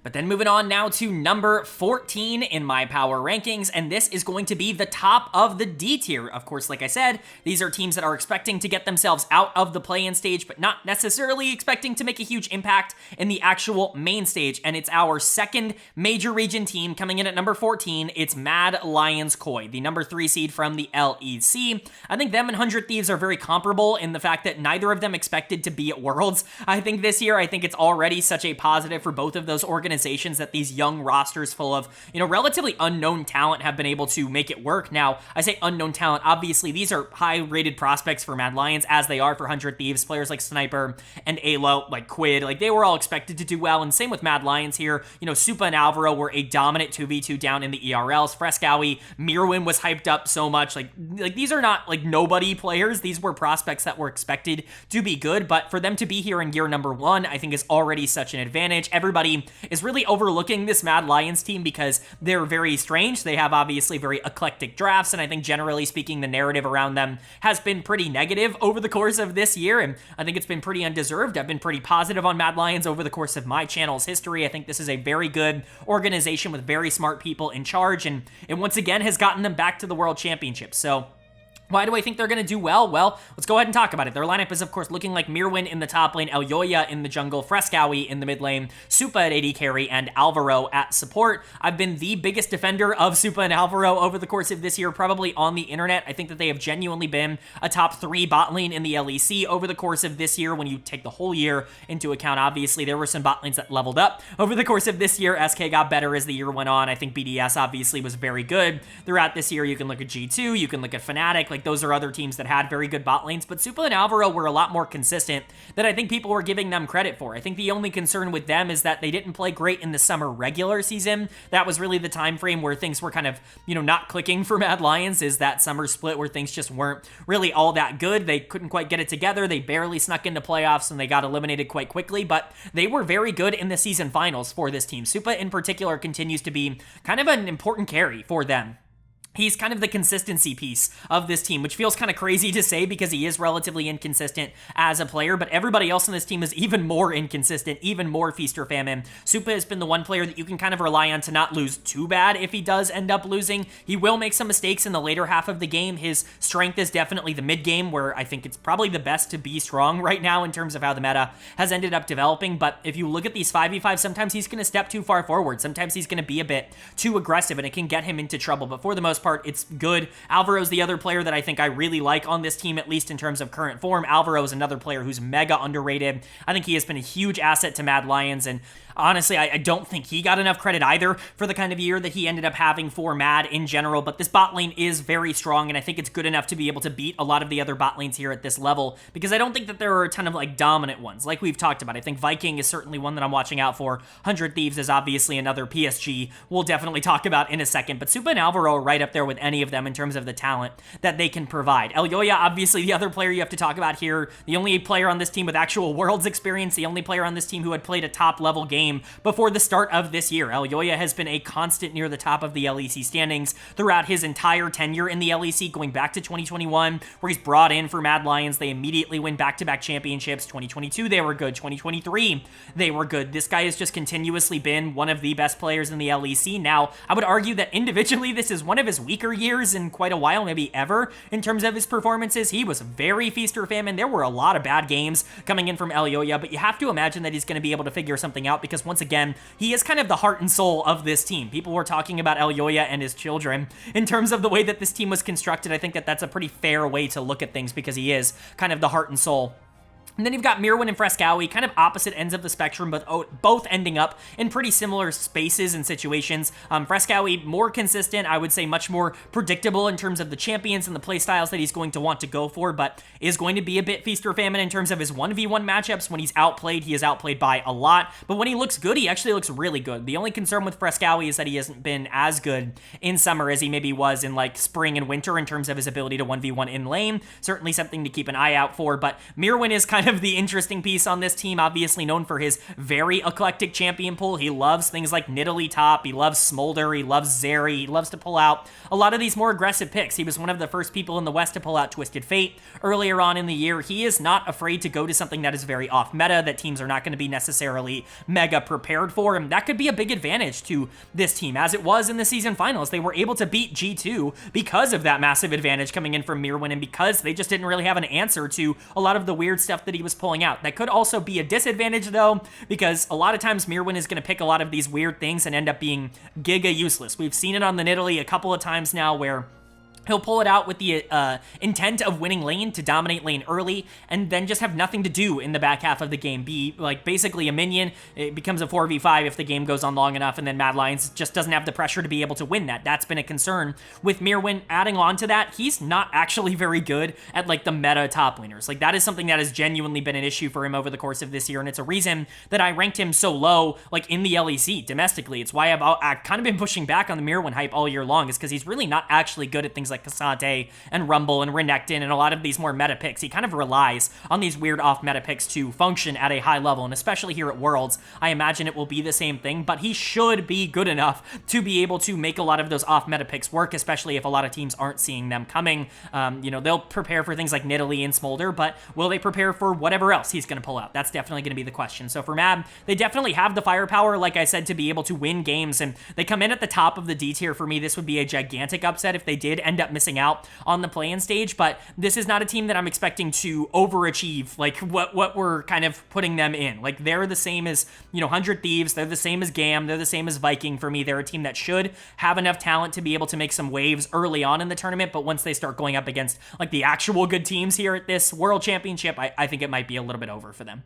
But then moving on now to number 14 in my power rankings, and this is going to be the top of the D tier. Of course, like I said, these are teams that are expecting to get themselves out of the play-in stage, but not necessarily expecting to make a huge impact in the actual main stage, and it's our second major region team coming in at number 14. It's Mad Lions Koi, the number 3 seed from the LEC. I think them and 100 Thieves are very comparable in the fact that neither of them expected to be at Worlds. I think this year, I think it's already such a positive for both of those organizations that these young rosters full of, relatively unknown talent have been able to make it work. Now, I say unknown talent, obviously these are high-rated prospects for Mad Lions, as they are for 100 Thieves. Players like Sniper and Ayla, like Quid, like they were all expected to do well, and same with Mad Lions here. Supa and Alvaro were a dominant 2v2 down in the ERLs. Frescowie, Mirwin was hyped up so much. Like these are not like nobody players. These were prospects that were expected to be good, but for them to be here in year number 1, I think is already such an advantage. Everybody is really overlooking this Mad Lions team because they're very strange. They have obviously very eclectic drafts, and I think generally speaking, the narrative around them has been pretty negative over the course of this year, and I think it's been pretty undeserved. I've been pretty positive on Mad Lions over the course of my channel's history. I think this is a very good organization with very smart people in charge, and it once again has gotten them back to the World Championships. So why do I think they're going to do well? Well, let's go ahead and talk about it. Their lineup is, of course, looking like Mirwin in the top lane, Elyoya in the jungle, Frescowie in the mid lane, Supa at AD carry, and Alvaro at support. I've been the biggest defender of Supa and Alvaro over the course of this year, probably on the internet. I think that they have genuinely been a top 3 bot lane in the LEC over the course of this year. When you take the whole year into account, obviously, there were some bot lanes that leveled up over the course of this year. SK got better as the year went on. I think BDS obviously was very good throughout this year. You can look at G2, you can look at Fnatic. Like, think those are other teams that had very good bot lanes, but Supa and Alvaro were a lot more consistent than I think people were giving them credit for. I think the only concern with them is that they didn't play great in the summer regular season. That was really the time frame where things were kind of, not clicking for Mad Lions, is that summer split where things just weren't really all that good. They couldn't quite get it together. They barely snuck into playoffs and they got eliminated quite quickly, but they were very good in the season finals for this team. Supa in particular continues to be kind of an important carry for them. He's kind of the consistency piece of this team, which feels kind of crazy to say because he is relatively inconsistent as a player, but everybody else on this team is even more inconsistent, even more feast or famine. Supa has been the one player that you can kind of rely on to not lose too bad if he does end up losing. He will make some mistakes in the later half of the game. His strength is definitely the mid game, where I think it's probably the best to be strong right now in terms of how the meta has ended up developing, but if you look at these 5v5, sometimes he's going to step too far forward. Sometimes he's going to be a bit too aggressive, and it can get him into trouble, but for the most part, it's good. Alvaro's the other player that I think I really like on this team, at least in terms of current form. Alvaro is another player who's mega underrated. I think he has been a huge asset to Mad Lions, and honestly, I don't think he got enough credit either for the kind of year that he ended up having for Mad in general, but this bot lane is very strong, and I think it's good enough to be able to beat a lot of the other bot lanes here at this level, because I don't think that there are a ton of dominant ones, like we've talked about. I think Viking is certainly one that I'm watching out for. 100 Thieves is obviously another. PSG we'll definitely talk about in a second, but Supa and Alvaro are right up there with any of them in terms of the talent that they can provide. Elyoya, obviously the other player you have to talk about here, the only player on this team with actual Worlds experience, the only player on this team who had played a top level game before the start of this year. Elyoya has been a constant near the top of the LEC standings throughout his entire tenure in the LEC, going back to 2021, where he's brought in for Mad Lions. They immediately win back-to-back championships. 2022, they were good. 2023, they were good. This guy has just continuously been one of the best players in the LEC. Now, I would argue that individually, this is one of his weaker years in quite a while, maybe ever, in terms of his performances. He was very feast or famine. There were a lot of bad games coming in from Elyoya, but you have to imagine that he's going to be able to figure something out, because once again, he is kind of the heart and soul of this team. People were talking about Elyoya and his children in terms of the way that this team was constructed. I think that that's a pretty fair way to look at things, because he is kind of the heart and soul. And then you've got Mirwin and Frescowy, kind of opposite ends of the spectrum, but both ending up in pretty similar spaces and situations. Frescowy, more consistent, I would say much more predictable in terms of the champions and the playstyles that he's going to want to go for, but is going to be a bit feast or famine in terms of his 1v1 matchups. When he's outplayed, he is outplayed by a lot, but when he looks good, he actually looks really good. The only concern with Frescowy is that he hasn't been as good in summer as he maybe was in spring and winter in terms of his ability to 1v1 in lane. Certainly something to keep an eye out for, but Mirwin is kind of the interesting piece on this team, obviously known for his very eclectic champion pool. He loves things like Nidalee top, he loves Smolder, he loves Zeri, he loves to pull out a lot of these more aggressive picks. He was one of the first people in the West to pull out Twisted Fate earlier on in the year. He is not afraid to go to something that is very off meta, that teams are not going to be necessarily mega prepared for, and that could be a big advantage to this team, as it was in the season finals. They were able to beat G2 because of that massive advantage coming in from Mirwin, and because they just didn't really have an answer to a lot of the weird stuff that he was pulling out. That could also be a disadvantage, though, because a lot of times Mirwin is going to pick a lot of these weird things and end up being giga useless. We've seen it on the Nidalee a couple of times now, where he'll pull it out with the intent of winning lane to dominate lane early, and then just have nothing to do in the back half of the game. Be basically a minion. It becomes a 4v5 if the game goes on long enough, and then Mad Lions just doesn't have the pressure to be able to win that. That's been a concern with Mirwin. Adding on to that, he's not actually very good at the meta top laners. That is something that has genuinely been an issue for him over the course of this year, and it's a reason that I ranked him so low in the LEC domestically. It's why I've kind of been pushing back on the Mirwin hype all year long, is because he's really not actually good at things like Cassante and Rumble and Renekton and a lot of these more meta picks. He kind of relies on these weird off-meta picks to function at a high level, and especially here at Worlds, I imagine it will be the same thing, but he should be good enough to be able to make a lot of those off-meta picks work, especially if a lot of teams aren't seeing them coming. They'll prepare for things like Nidalee and Smolder, but will they prepare for whatever else he's going to pull out? That's definitely going to be the question. So for Mad, they definitely have the firepower, like I said, to be able to win games, and they come in at the top of the D tier. For me, this would be a gigantic upset if they did end up missing out on the play-in stage, but this is not a team that I'm expecting to overachieve what we're kind of putting them in. They're the same as 100 Thieves, they're the same as GAM, they're the same as Viking. For me, they're a team that should have enough talent to be able to make some waves early on in the tournament, but once they start going up against the actual good teams here at this World Championship, I think it might be a little bit over for them.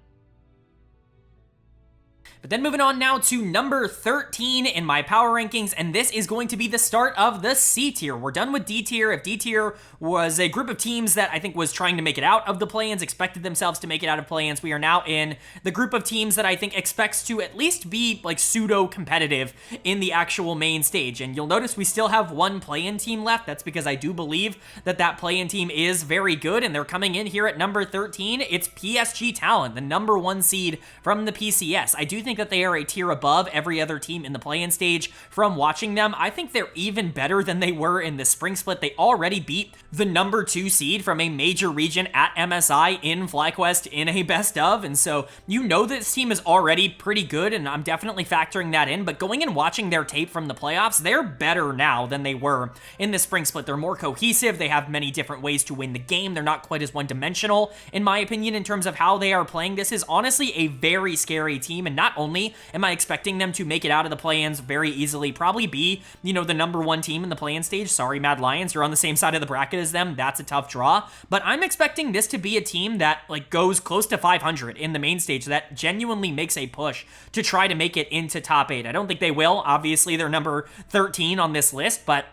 But then moving on now to number 13 in my power rankings, and this is going to be the start of the C tier. We're done with D tier. If D tier was a group of teams that I think was trying to make it out of the play-ins, expected themselves to make it out of play-ins, we are now in the group of teams that I think expects to at least be like pseudo-competitive in the actual main stage. And you'll notice we still have one play-in team left. That's because I do believe that that play-in team is very good, and they're coming in here at number 13. It's PSG Talon, the number 1 seed from the PCS. I do think that they are a tier above every other team in the play-in stage. From watching them, I think they're even better than they were in the spring split. They already beat the number 2 seed from a major region at MSI in FlyQuest in a best of, and so you know this team is already pretty good, and I'm definitely factoring that in. But going and watching their tape from the playoffs, they're better now than they were in the spring split. They're more cohesive. They have many different ways to win the game. They're not quite as one-dimensional, in my opinion, in terms of how they are playing. This is honestly a very scary team, and not only am I expecting them to make it out of the play-ins very easily, probably be, you know, the number 1 team in the play-in stage. Sorry, Mad Lions, you're on the same side of the bracket as them. That's a tough draw, but I'm expecting this to be a team that like goes close to 500 in the main stage, that genuinely makes a push to try to make it into top 8. I don't think they will. Obviously, they're number 13 on this list, but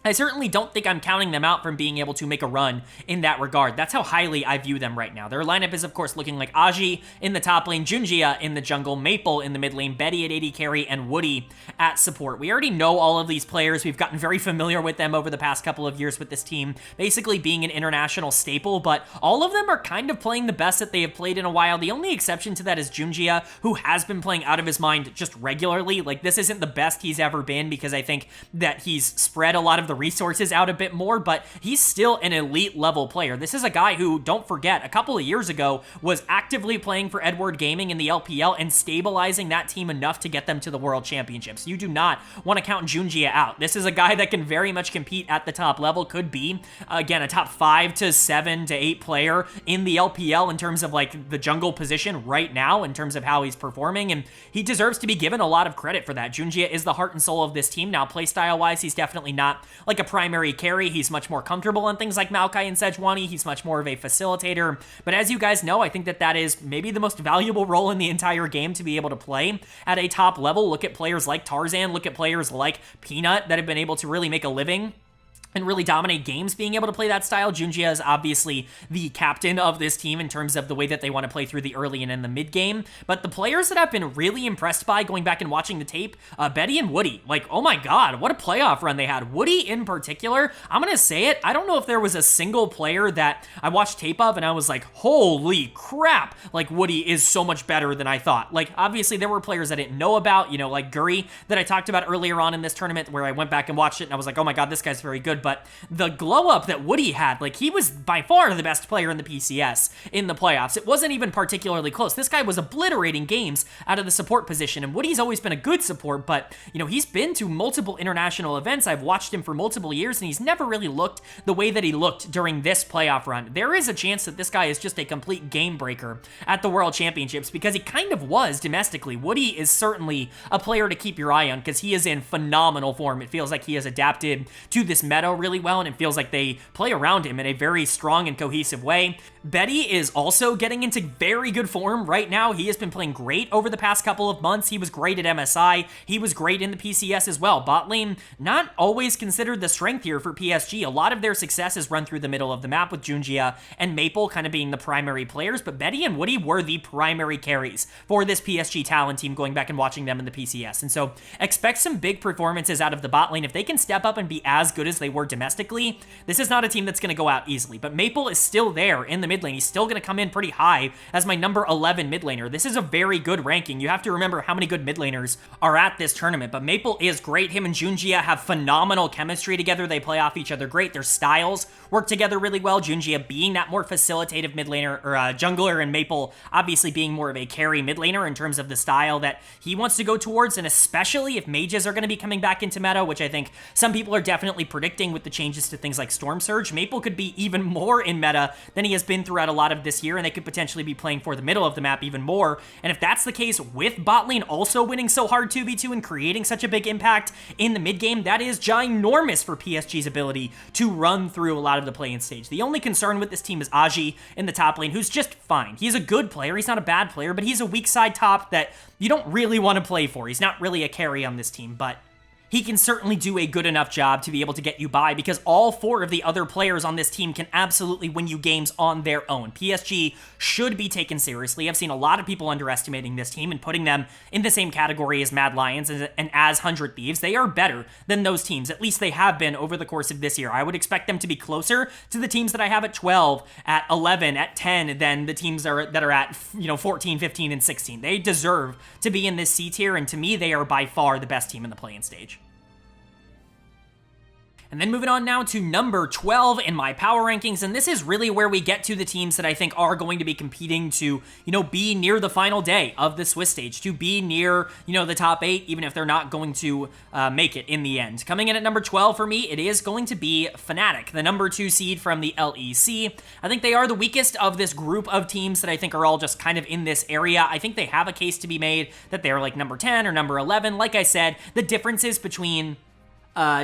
I certainly don't think I'm counting them out from being able to make a run in that regard. That's how highly I view them right now. Their lineup is, of course, looking like Aji in the top lane, Gen.G in the jungle, Maple in the mid lane, Betty at AD carry, and Woody at support. We already know all of these players. We've gotten very familiar with them over the past couple of years with this team basically being an international staple, but all of them are kind of playing the best that they have played in a while. The only exception to that is Gen.G, who has been playing out of his mind just regularly. Like, this isn't the best he's ever been because I think that he's spread a lot of the resources out a bit more, but he's still an elite level player. This is a guy who, don't forget, a couple of years ago was actively playing for Edward Gaming in the LPL and stabilizing that team enough to get them to the World Championships. You do not want to count Gen.G out. This is a guy that can very much compete at the top level, could be, again, a top 5 to 7 to 8 player in the LPL in terms of like the jungle position right now, in terms of how he's performing, and he deserves to be given a lot of credit for that. Gen.G is the heart and soul of this team. Now, playstyle wise, he's definitely not like a primary carry. He's much more comfortable on things like Maokai and Sejuani. He's much more of a facilitator. But as you guys know, I think that that is maybe the most valuable role in the entire game to be able to play at a top level. Look at players like Tarzan. Look at players like Peanut that have been able to really make a living and really dominate games being able to play that style. Gen.G is obviously the captain of this team in terms of the way that they want to play through the early and in the mid game. But the players that I've been really impressed by going back and watching the tape, Betty and Woody, like, oh my god, what a playoff run they had. Woody in particular, I'm going to say it, I don't know if there was a single player that I watched tape of and I was like, holy crap, like Woody is so much better than I thought. Like, obviously there were players I didn't know about, you know, like Guri that I talked about earlier on in this tournament where I went back and watched it and I was like, oh my god, this guy's very good. But the glow up that Woody had, like, he was by far the best player in the PCS in the playoffs. It wasn't even particularly close. This guy was obliterating games out of the support position, and Woody's always been a good support, but, you know, he's been to multiple international events. I've watched him for multiple years, and he's never really looked the way that he looked during this playoff run. There is a chance that this guy is just a complete game breaker at the World Championships, because he kind of was domestically. Woody is certainly a player to keep your eye on, because he is in phenomenal form. It feels like he has adapted to this meta really well, and it feels like they play around him in a very strong and cohesive way. Betty is also getting into very good form right now. He has been playing great over the past couple of months. He was great at MSI. He was great in the PCS as well. Bot lane, not always considered the strength here for PSG. A lot of their success is run through the middle of the map with Gen.G and Maple kind of being the primary players, but Betty and Woody were the primary carries for this PSG Talon team going back and watching them in the PCS. And so expect some big performances out of the bot lane. If they can step up and be as good as they were domestically, this is not a team that's going to go out easily. But Maple is still there in the mid lane. He's still going to come in pretty high as my number 11 mid laner. This is a very good ranking. You have to remember how many good mid laners are at this tournament, but Maple is great. Him and Gen.G have phenomenal chemistry together. They play off each other great. Their styles work together really well. Gen.G being that more facilitative mid laner, or jungler, and Maple obviously being more of a carry mid laner in terms of the style that he wants to go towards, and especially if mages are going to be coming back into meta, which I think some people are definitely predicting anything with the changes to things like Storm Surge, Maple could be even more in meta than he has been throughout a lot of this year, and they could potentially be playing for the middle of the map even more. And if that's the case with bot lane also winning so hard 2v2 and creating such a big impact in the mid game, that is ginormous for PSG's ability to run through a lot of the play-in stage. The only concern with this team is Aji in the top lane, who's just fine. He's a good player, he's not a bad player, but he's a weak side top that you don't really want to play for. He's not really a carry on this team, but he can certainly do a good enough job to be able to get you by, because all 4 of the other players on this team can absolutely win you games on their own. PSG should be taken seriously. I've seen a lot of people underestimating this team and putting them in the same category as Mad Lions and as 100 Thieves. They are better than those teams. At least they have been over the course of this year. I would expect them to be closer to the teams that I have at 12, at 11, at 10 than the teams that are at 14, 15, and 16. They deserve to be in this C tier, and to me, they are by far the best team in the play-in stage. And then moving on now to number 12 in my power rankings, and this is really where we get to the teams that I think are going to be competing to, be near the final day of the Swiss stage, to be near, the top 8, even if they're not going to make it in the end. Coming in at number 12 for me, it is going to be Fnatic, the number 2 seed from the LEC. I think they are the weakest of this group of teams that I think are all just kind of in this area. I think they have a case to be made that they're like number 10 or number 11. Like I said, the differences between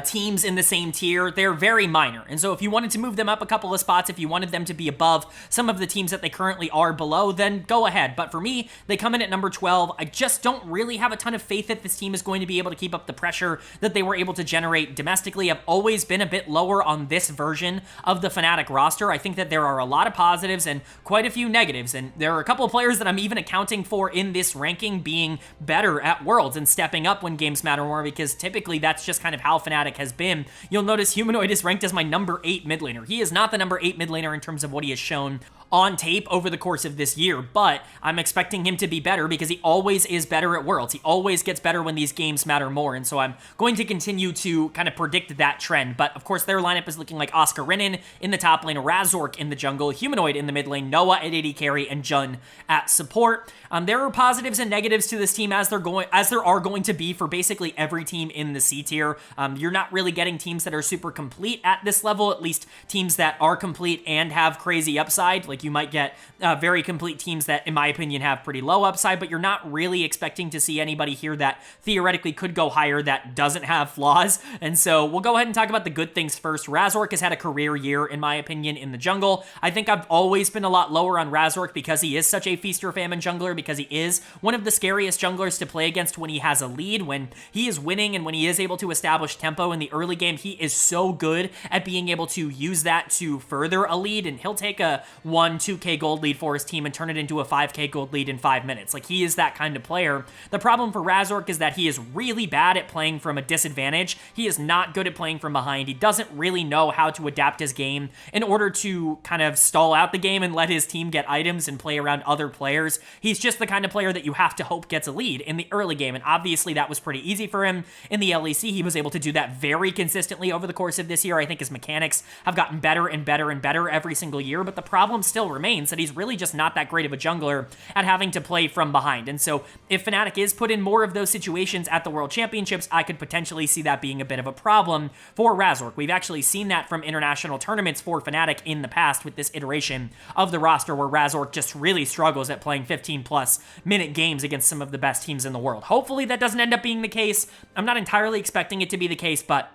teams in the same tier, they're very minor. And so if you wanted to move them up a couple of spots, if you wanted them to be above some of the teams that they currently are below, then go ahead. But for me, they come in at number 12. I just don't really have a ton of faith that this team is going to be able to keep up the pressure that they were able to generate domestically. I've always been a bit lower on this version of the Fnatic roster. I think that there are a lot of positives and quite a few negatives. And there are a couple of players that I'm even accounting for in this ranking being better at Worlds and stepping up when games matter more, because typically that's just kind of how Fnatic has been. You'll notice Humanoid is ranked as my number 8 mid laner. He is not the number 8 mid laner in terms of what he has shown on tape over the course of this year, but I'm expecting him to be better because he always is better at Worlds. He always gets better when these games matter more, and so I'm going to continue to kind of predict that trend. But of course, their lineup is looking like Oscar Renin in the top lane, Razork in the jungle, Humanoid in the mid lane, Noah at AD carry, and Jun at support. There are positives and negatives to this team as there are going to be for basically every team in the C tier. You're not really getting teams that are super complete at this level, at least teams that are complete and have crazy upside. Like you might get very complete teams that, in my opinion, have pretty low upside, but you're not really expecting to see anybody here that theoretically could go higher that doesn't have flaws. And so we'll go ahead and talk about the good things first. Razork has had a career year, in my opinion, in the jungle. I think I've always been a lot lower on Razork because he is such a feast or famine jungler, because he is one of the scariest junglers to play against when he has a lead, when he is winning and when he is able to establish tempo in the early game. He is so good at being able to use that to further a lead, and he'll take a 2k gold lead for his team and turn it into a 5k gold lead in 5 minutes. Like, he is that kind of player. The problem for Razork is that he is really bad at playing from a disadvantage. He is not good at playing from behind. He doesn't really know how to adapt his game in order to kind of stall out the game and let his team get items and play around other players. He's just the kind of player that you have to hope gets a lead in the early game, and obviously that was pretty easy for him in the LEC. He was able to do that very consistently over the course of this year. I think his mechanics have gotten better and better and better every single year, but the problem still remains that he's really just not that great of a jungler at having to play from behind. And so if Fnatic is put in more of those situations at the World Championships, I could potentially see that being a bit of a problem for Razork. We've actually seen that from international tournaments for Fnatic in the past with this iteration of the roster, where Razork just really struggles at playing 15+ minute games against some of the best teams in the world. Hopefully that doesn't end up being the case. I'm not entirely expecting it to be the case, but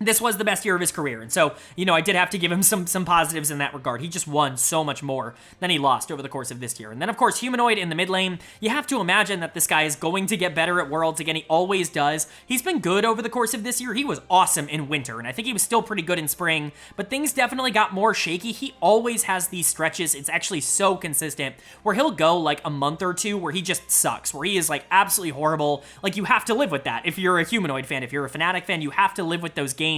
this was the best year of his career, and so, I did have to give him some positives in that regard. He just won so much more than he lost over the course of this year. And then, of course, Humanoid in the mid lane, you have to imagine that this guy is going to get better at Worlds. Again, he always does. He's been good over the course of this year. He was awesome in winter, and I think he was still pretty good in spring, but things definitely got more shaky. He always has these stretches. It's actually so consistent, where he'll go like a month or two where he just sucks, where he is like absolutely horrible. Like, you have to live with that. If you're a Humanoid fan, if you're a Fnatic fan, you have to live with those games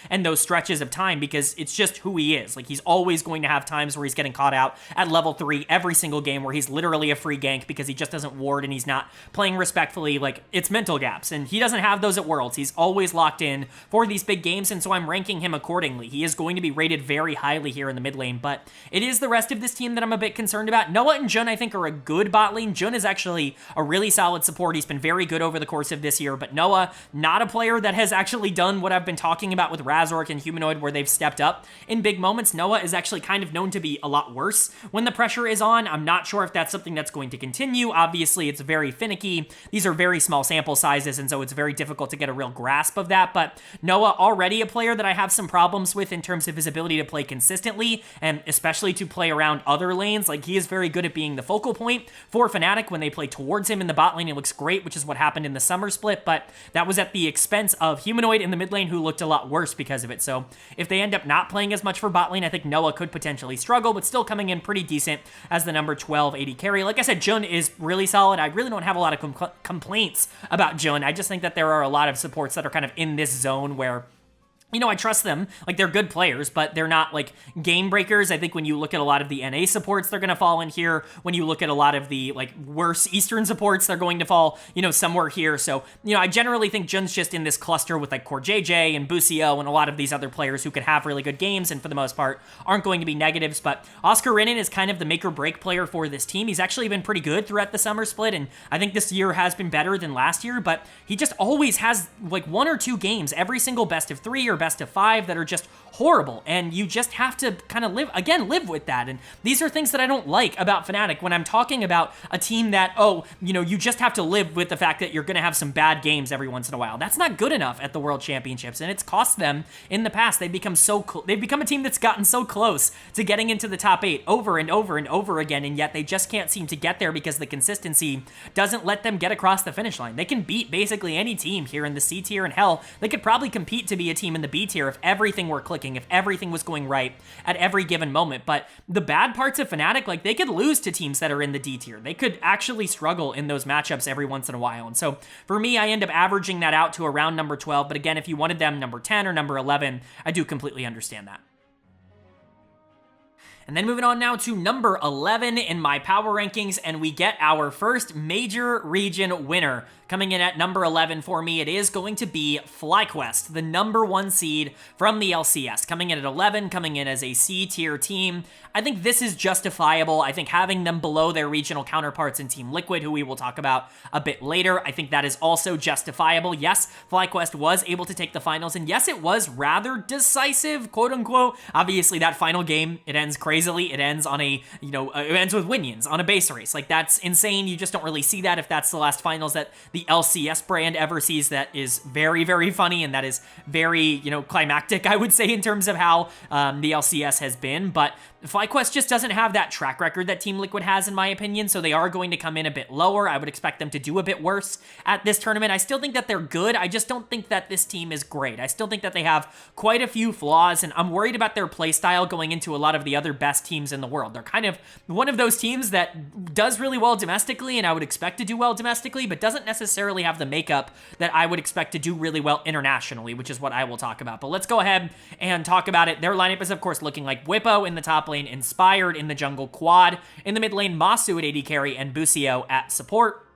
and those stretches of time, because it's just who he is. Like, he's always going to have times where he's getting caught out at level 3 every single game, where he's literally a free gank because he just doesn't ward and he's not playing respectfully. Like, it's mental gaps, and he doesn't have those at Worlds. He's always locked in for these big games, and so I'm ranking him accordingly. He is going to be rated very highly here in the mid lane, but it is the rest of this team that I'm a bit concerned about. Noah and Jun, I think, are a good bot lane. Jun is actually a really solid support. He's been very good over the course of this year, but Noah, not a player that has actually done what I've been talking speaking about with Razork and Humanoid where they've stepped up in big moments, Noah is actually kind of known to be a lot worse when the pressure is on. I'm not sure if that's something that's going to continue. Obviously, it's very finicky. These are very small sample sizes, and so it's very difficult to get a real grasp of that. But Noah, already a player that I have some problems with in terms of his ability to play consistently, and especially to play around other lanes. Like, he is very good at being the focal point for Fnatic when they play towards him in the bot lane. It looks great, which is what happened in the summer split, but that was at the expense of Humanoid in the mid lane, who looked a lot worse because of it. So if they end up not playing as much for bot lane, I think Noah could potentially struggle, but still coming in pretty decent as the number 12 AD carry. Like I said, Jun is really solid. I really don't have a lot of complaints about Jun. I just think that there are a lot of supports that are kind of in this zone where, you know, I trust them. Like, they're good players, but they're not, like, game breakers. I think when you look at a lot of the NA supports, they're going to fall in here. When you look at a lot of the, like, worse Eastern supports, they're going to fall, you know, somewhere here. So, you know, I generally think Jun's just in this cluster with, like, Core JJ and Busio and a lot of these other players who could have really good games and, for the most part, aren't going to be negatives. But Oscar Rinnan is kind of the make-or-break player for this team. He's actually been pretty good throughout the summer split, and I think this year has been better than last year, but he just always has, like, 1 or 2 games every single best of 3 or best of 5 that are just horrible, and you just have to kind of live with that. And these are things that I don't like about Fnatic when I'm talking about a team that, oh, you know, you just have to live with the fact that you're going to have some bad games every once in a while. That's not good enough at the World Championships, and it's cost them in the past. They've become a team that's gotten so close to getting into the top 8 over and over and over again, and yet they just can't seem to get there because the consistency doesn't let them get across the finish line. They can beat basically any team here in the C tier, and hell, they could probably compete to be a team in the B tier if everything were clicking, if everything was going right at every given moment. But the bad parts of Fnatic, like, they could lose to teams that are in the D tier. They could actually struggle in those matchups every once in a while. And so for me, I end up averaging that out to around number 12. But again, if you wanted them number 10 or number 11, I do completely understand that. And then moving on now to number 11 in my power rankings, and we get our first major region winner. Coming in at number 11 for me, it is going to be FlyQuest, the number 1 seed from the LCS. Coming in at 11, coming in as a C-tier team. I think this is justifiable. I think having them below their regional counterparts in Team Liquid, who we will talk about a bit later, I think that is also justifiable. Yes, FlyQuest was able to take the finals, and yes, it was rather decisive, quote-unquote. Obviously, that final game, it ends crazily. It ends on a, you know, it ends with Winions on a base race. Like, that's insane. You just don't really see that if that's the last finals that the LCS brand ever sees. That is very, very funny, and that is very, you know, climactic, I would say, in terms of how the LCS has been. But FlyQuest just doesn't have that track record that Team Liquid has, in my opinion, so they are going to come in a bit lower. I would expect them to do a bit worse at this tournament. I still think that they're good. I just don't think that this team is great. I still think that they have quite a few flaws, and I'm worried about their playstyle going into a lot of the other best teams in the world. They're kind of one of those teams that does really well domestically, and I would expect to do well domestically, but doesn't necessarily have the makeup that I would expect to do really well internationally, which is what I will talk about. But let's go ahead and talk about it. Their lineup is, of course, looking like Whippo in the top lane, Inspired in the jungle, Quad in the mid lane, Masu at AD carry, and Busio at support.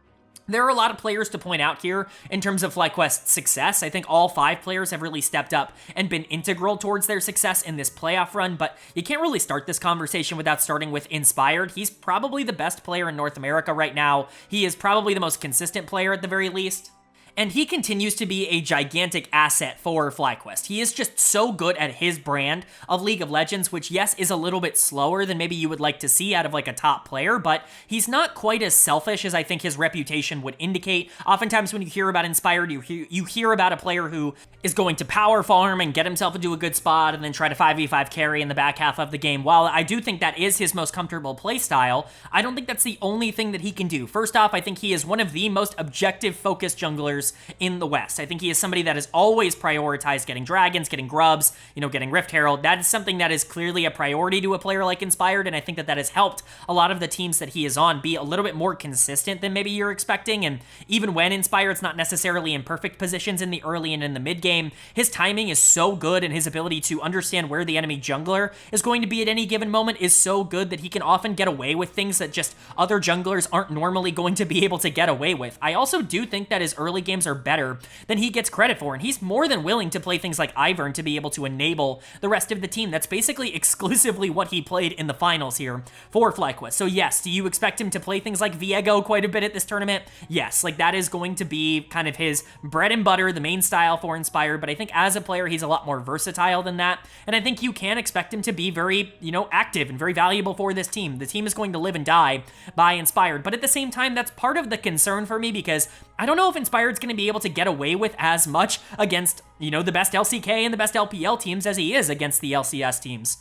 There are a lot of players to point out here in terms of FlyQuest's success. I think all 5 players have really stepped up and been integral towards their success in this playoff run, but you can't really start this conversation without starting with Inspired. He's probably the best player in North America right now. He is probably the most consistent player at the very least. And he continues to be a gigantic asset for FlyQuest. He is just so good at his brand of League of Legends, which, yes, is a little bit slower than maybe you would like to see out of, like, a top player, but he's not quite as selfish as I think his reputation would indicate. Oftentimes when you hear about Inspired, you hear about a player who is going to power farm and get himself into a good spot and then try to 5v5 carry in the back half of the game. While I do think that is his most comfortable playstyle, I don't think that's the only thing that he can do. First off, I think he is one of the most objective-focused junglers in the West. I think he is somebody that has always prioritized getting dragons, getting grubs, you know, getting Rift Herald. That is something that is clearly a priority to a player like Inspired, and I think that that has helped a lot of the teams that he is on be a little bit more consistent than maybe you're expecting. And even when Inspired's not necessarily in perfect positions in the early and in the mid game, his timing is so good, and his ability to understand where the enemy jungler is going to be at any given moment is so good that he can often get away with things that just other junglers aren't normally going to be able to get away with. I also do think that his early game games are better than he gets credit for, and he's more than willing to play things like Ivern to be able to enable the rest of the team. That's basically exclusively what he played in the finals here for FlyQuest. So yes, do you expect him to play things like Viego quite a bit at this tournament? Yes, like that is going to be kind of his bread and butter, the main style for Inspired, but I think as a player, he's a lot more versatile than that, and I think you can expect him to be very, active and very valuable for this team. The team is going to live and die by Inspired, but at the same time, that's part of the concern for me because I don't know if Inspired's going to be able to get away with as much against, the best LCK and the best LPL teams as he is against the LCS teams.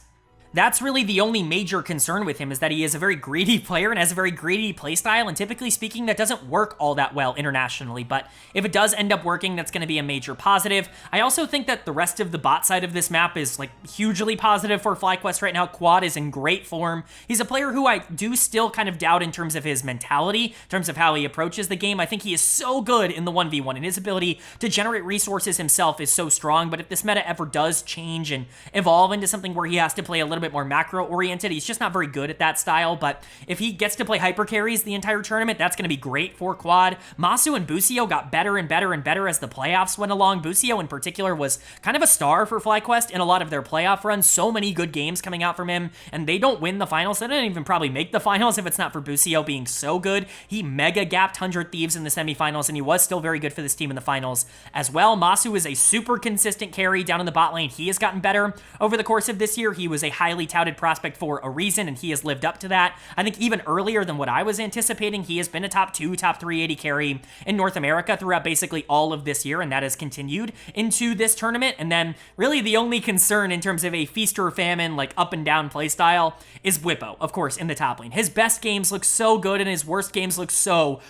That's really the only major concern with him, is that he is a very greedy player and has a very greedy playstyle, and typically speaking, that doesn't work all that well internationally, but if it does end up working, that's going to be a major positive. I also think that the rest of the bot side of this map is hugely positive for FlyQuest right now. Quad is in great form. He's a player who I do still kind of doubt in terms of his mentality, in terms of how he approaches the game. I think he is so good in the 1v1, and his ability to generate resources himself is so strong, but if this meta ever does change and evolve into something where he has to play a little bit more macro oriented, he's just not very good at that style, but if he gets to play hyper carries the entire tournament, that's going to be great for Quad. Masu and Busio got better and better and better as the playoffs went along. Busio in particular was kind of a star for FlyQuest in a lot of their playoff runs. So many good games coming out from him, and they don't win the finals. They don't even probably make the finals if it's not for Busio being so good. He mega gapped 100 Thieves in the semifinals, and he was still very good for this team in the finals as well. Masu is a super consistent carry down in the bot lane. He has gotten better over the course of this year. He was a highly touted prospect for a reason, and he has lived up to that. I think even earlier than what I was anticipating. He has been a top 2, top 3 AD carry in North America throughout basically all of this year, and that has continued into this tournament. And then really the only concern in terms of a feast or famine, up and down playstyle, is Whippo, of course, in the top lane. His best games look so good, and his worst games look so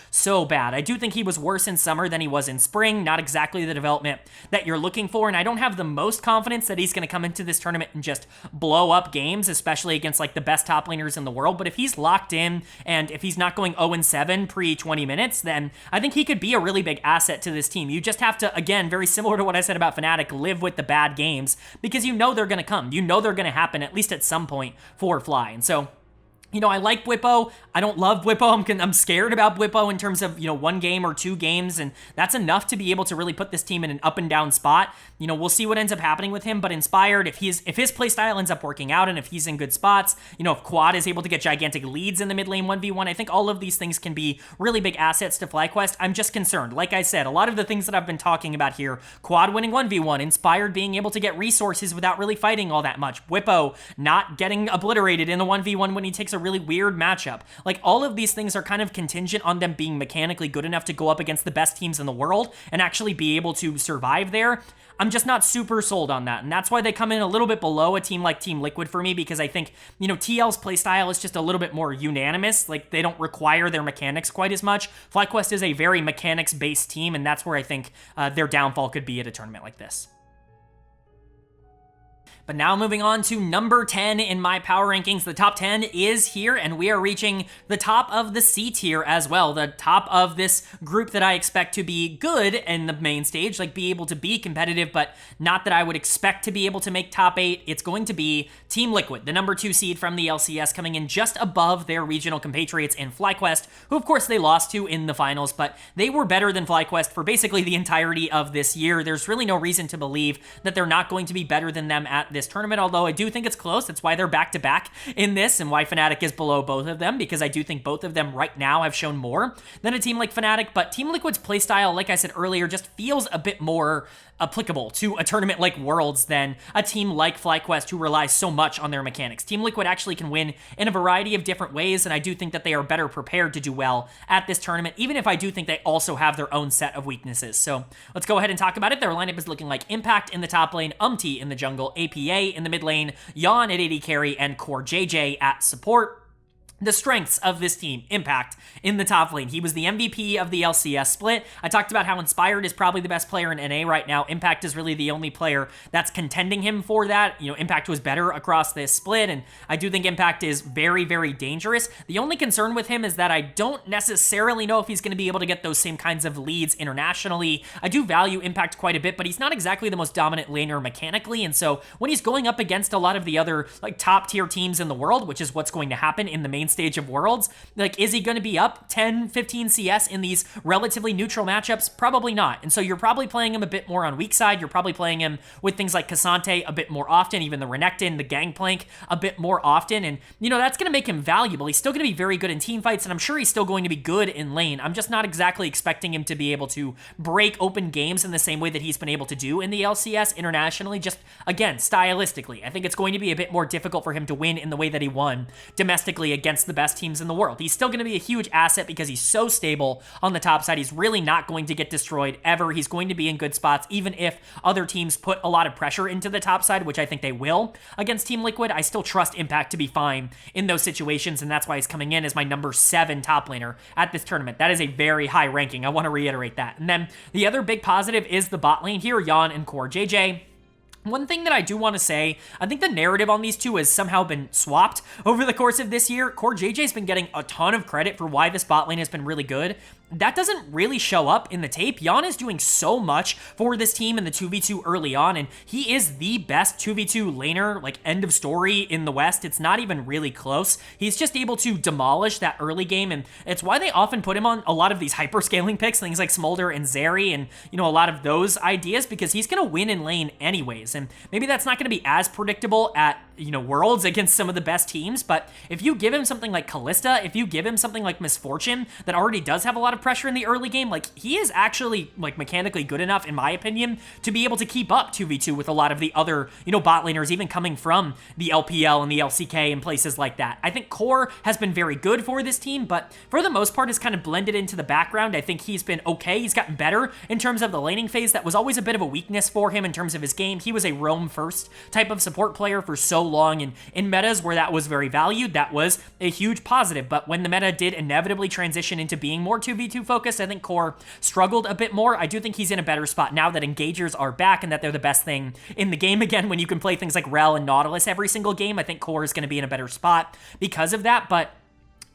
bad. I do think he was worse in summer than he was in spring. Not exactly the development that you're looking for, and I don't have the most confidence that he's going to come into this tournament and just blow up games, especially against the best top laners in the world. But if he's locked in, and if he's not going 0-7 pre-20 minutes, then I think he could be a really big asset to this team. You just have to, again, very similar to what I said about Fnatic, live with the bad games, because they're going to come. They're going to happen at least at some point for Fly. And so, I like Whippo. I don't love Whippo. I'm scared about Whippo in terms of, 1 game or 2 games, and that's enough to be able to really put this team in an up and down spot. We'll see what ends up happening with him, but Inspired, if his playstyle ends up working out and if he's in good spots, if Quad is able to get gigantic leads in the mid lane 1v1, I think all of these things can be really big assets to FlyQuest. I'm just concerned. Like I said, a lot of the things that I've been talking about here, Quad winning 1v1, Inspired being able to get resources without really fighting all that much, Whippo not getting obliterated in the 1v1 when he takes a really weird matchup. All of these things are kind of contingent on them being mechanically good enough to go up against the best teams in the world and actually be able to survive there. I'm just not super sold on that, and that's why they come in a little bit below a team like Team Liquid for me, because I think, TL's playstyle is just a little bit more unanimous. They don't require their mechanics quite as much. FlyQuest is a very mechanics-based team, and that's where I think their downfall could be at a tournament like this. But now moving on to number 10 in my power rankings. The top 10 is here, and we are reaching the top of the C tier as well. The top of this group that I expect to be good in the main stage, be able to be competitive, but not that I would expect to be able to make top 8. It's going to be Team Liquid, the number 2 seed from the LCS, coming in just above their regional compatriots in FlyQuest, who of course they lost to in the finals, but they were better than FlyQuest for basically the entirety of this year. There's really no reason to believe that they're not going to be better than them at this tournament, although I do think it's close. That's why they're back-to-back in this, and why Fnatic is below both of them, because I do think both of them right now have shown more than a team like Fnatic. But Team Liquid's playstyle, like I said earlier, just feels a bit more applicable to a tournament like Worlds than a team like FlyQuest, who relies so much on their mechanics. Team Liquid actually can win in a variety of different ways, and I do think that they are better prepared to do well at this tournament, even if I do think they also have their own set of weaknesses. So let's go ahead and talk about it. Their lineup is looking like Impact in the top lane, Umti in the jungle, APA in the mid lane, Yon at AD carry, and Core JJ at support. The strengths of this team: Impact in the top lane. He was the MVP of the LCS split. I talked about how Inspired is probably the best player in NA right now. Impact is really the only player that's contending him for that. Impact was better across this split, and I do think Impact is very, very dangerous. The only concern with him is that I don't necessarily know if he's going to be able to get those same kinds of leads internationally. I do value Impact quite a bit, but he's not exactly the most dominant laner mechanically, and so when he's going up against a lot of the other top tier teams in the world, which is what's going to happen in the main stage of Worlds. Like, is he going to be up 10, 15 CS in these relatively neutral matchups? Probably not. And so you're probably playing him a bit more on weak side. You're probably playing him with things like Cassante a bit more often, even the Renekton, the Gangplank a bit more often. And, you know, that's going to make him valuable. He's still going to be very good in team fights, and I'm sure he's still going to be good in lane. I'm just not exactly expecting him to be able to break open games in the same way that he's been able to do in the LCS internationally. Just, again, stylistically, I think it's going to be a bit more difficult for him to win in the way that he won domestically against the best teams in the world. He's still going to be a huge asset because he's so stable on the top side. He's really not going to get destroyed ever. He's going to be in good spots, even if other teams put a lot of pressure into the top side, which I think they will against Team Liquid. I still trust Impact to be fine in those situations, and that's why he's coming in as my number 7 top laner at this tournament. That is a very high ranking. I want to reiterate that. And then the other big positive is the bot lane here, Yan and Core JJ. One thing that I do want to say, I think the narrative on these two has somehow been swapped over the course of this year. Core JJ's been getting a ton of credit for why this bot lane has been really good. That doesn't really show up in the tape. Yan is doing so much for this team in the 2v2 early on, and he is the best 2v2 laner, like, end of story in the West. It's not even really close. He's just able to demolish that early game, and it's why they often put him on a lot of these hyper-scaling picks, things like Smolder and Zeri, and, you know, a lot of those ideas, because he's going to win in lane anyways. And maybe that's not going to be as predictable at, you know, Worlds against some of the best teams, but if you give him something like Kalista, if you give him something like Misfortune that already does have a lot of pressure in the early game, like, he is actually, like, mechanically good enough, in my opinion, to be able to keep up 2v2 with a lot of the other, you know, bot laners, even coming from the LPL and the LCK and places like that. I think Core has been very good for this team, but for the most part has kind of blended into the background. I think he's been okay. He's gotten better in terms of the laning phase. That was always a bit of a weakness for him in terms of his game. He was a roam first type of support player for so long, and in metas where that was very valued, that was a huge positive. But when the meta did inevitably transition into being more 2v2 focused, I think Core struggled a bit more. I do think he's in a better spot now that engagers are back and that they're the best thing in the game again. When you can play things like Rel and Nautilus every single game, I think Core is going to be in a better spot because of that. But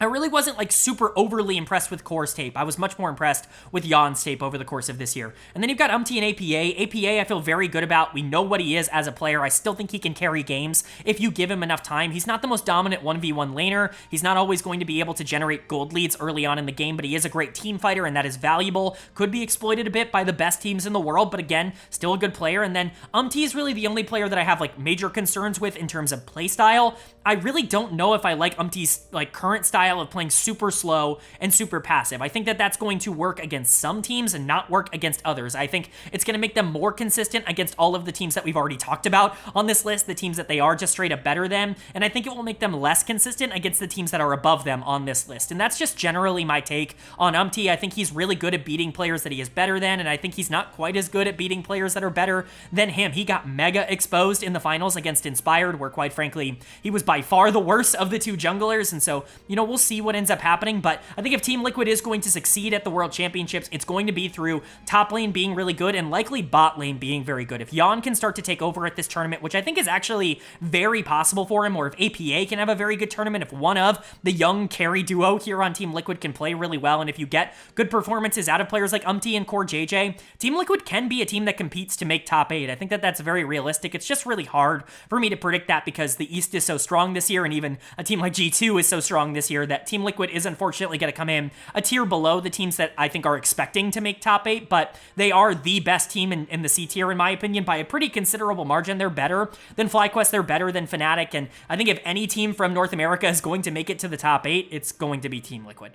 I really wasn't, like, super overly impressed with Core's tape. I was much more impressed with Yan's tape over the course of this year. And then you've got and APA. APA I feel very good about. We know what he is as a player. I still think he can carry games if you give him enough time. He's not the most dominant 1v1 laner. He's not always going to be able to generate gold leads early on in the game, but he is a great team fighter, and that is valuable. Could be exploited a bit by the best teams in the world, but again, still a good player. And then is really the only player that I have, like, major concerns with in terms of playstyle. I really don't know if I like Umti's, like, current style of playing super slow and super passive. I think that that's going to work against some teams and not work against others. I think it's going to make them more consistent against all of the teams that we've already talked about on this list, the teams that they are just straight up better than, and I think it will make them less consistent against the teams that are above them on this list. And that's just generally my take on I think he's really good at beating players that he is better than, and I think he's not quite as good at beating players that are better than him. He got mega exposed in the finals against Inspired, where, quite frankly, he was by far the worst of the two junglers, and so, you know, we'll see what ends up happening. But I think if Team Liquid is going to succeed at the World Championships, it's going to be through top lane being really good and likely bot lane being very good. If Yan can start to take over at this tournament, which I think is actually very possible for him, or if APA can have a very good tournament, if one of the young carry duo here on Team Liquid can play really well, and if you get good performances out of players like and Core JJ, Team Liquid can be a team that competes to make top 8. I think that that's very realistic. It's just really hard for me to predict that because the East is so strong this year, and even a team like G2 is so strong this year, that Team Liquid is unfortunately going to come in a tier below the teams that I think are expecting to make top 8, but they are the best team in the C tier, in my opinion, by a pretty considerable margin. They're better than FlyQuest, they're better than Fnatic, and I think if any team from North America is going to make it to the top 8, it's going to be Team Liquid.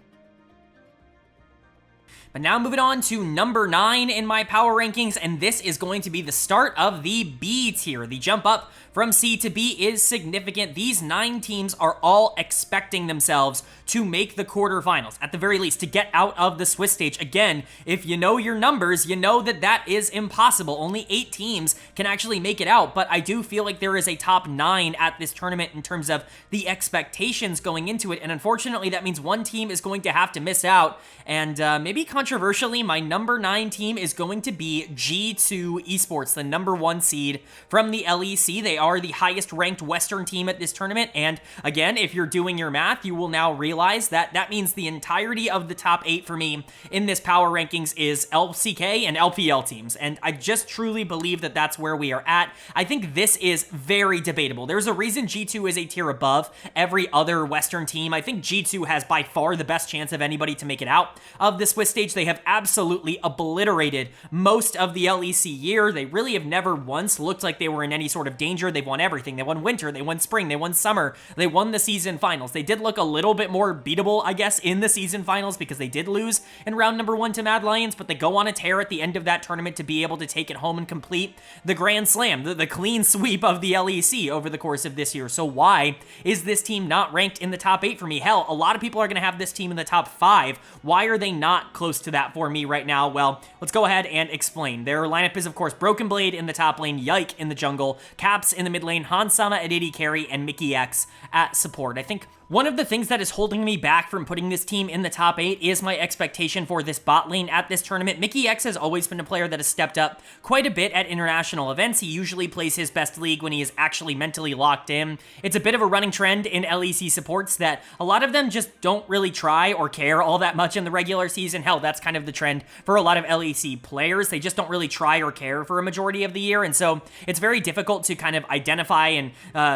But now moving on to number 9 in my power rankings, and this is going to be the start of the B tier. The jump up from C to B is significant. These 9 teams are all expecting themselves to make the quarterfinals, at the very least, to get out of the Swiss stage. Again, if you know your numbers, you know that that is impossible. Only 8 teams can actually make it out, but I do feel like there is a top 9 at this tournament in terms of the expectations going into it, and unfortunately, that means one team is going to have to miss out, and maybe controversially, my number 9 team is going to be G2 Esports, the number 1 seed from the LEC. They are the highest ranked Western team at this tournament, and again, if you're doing your math, you will now realize that that means the entirety of the top 8 for me in this power rankings is LCK and LPL teams, and I just truly believe that that's where we are at. I think this is very debatable. There's a reason G2 is a tier above every other Western team. I think G2 has by far the best chance of anybody to make it out of the Swiss stage. They have absolutely obliterated most of the LEC year. They really have never once looked like they were in any sort of danger. They've won everything. They won winter, they won spring, they won summer, they won the season finals. They did look a little bit more beatable, I guess, in the season finals because they did lose in round number 1 to Mad Lions, but they go on a tear at the end of that tournament to be able to take it home and complete the Grand Slam, the clean sweep of the LEC over the course of this year. So why is this team not ranked in the top 8 for me? Hell, a lot of people are going to have this team in the top 5. Why are they not close to that for me right now? Well, let's go ahead and explain. Their lineup is, of course, Broken Blade in the top lane, Yike in the jungle, Caps in the mid lane, Hansama at AD carry, and Mickey X at support. I think one of the things that is holding me back from putting this team in the top 8 is my expectation for this bot lane at this tournament. Mickey X has always been a player that has stepped up quite a bit at international events. He usually plays his best league when he is actually mentally locked in. It's a bit of a running trend in LEC supports that a lot of them just don't really try or care all that much in the regular season. Hell, that's kind of the trend for a lot of LEC players. They just don't really try or care for a majority of the year, and so it's very difficult to kind of identify and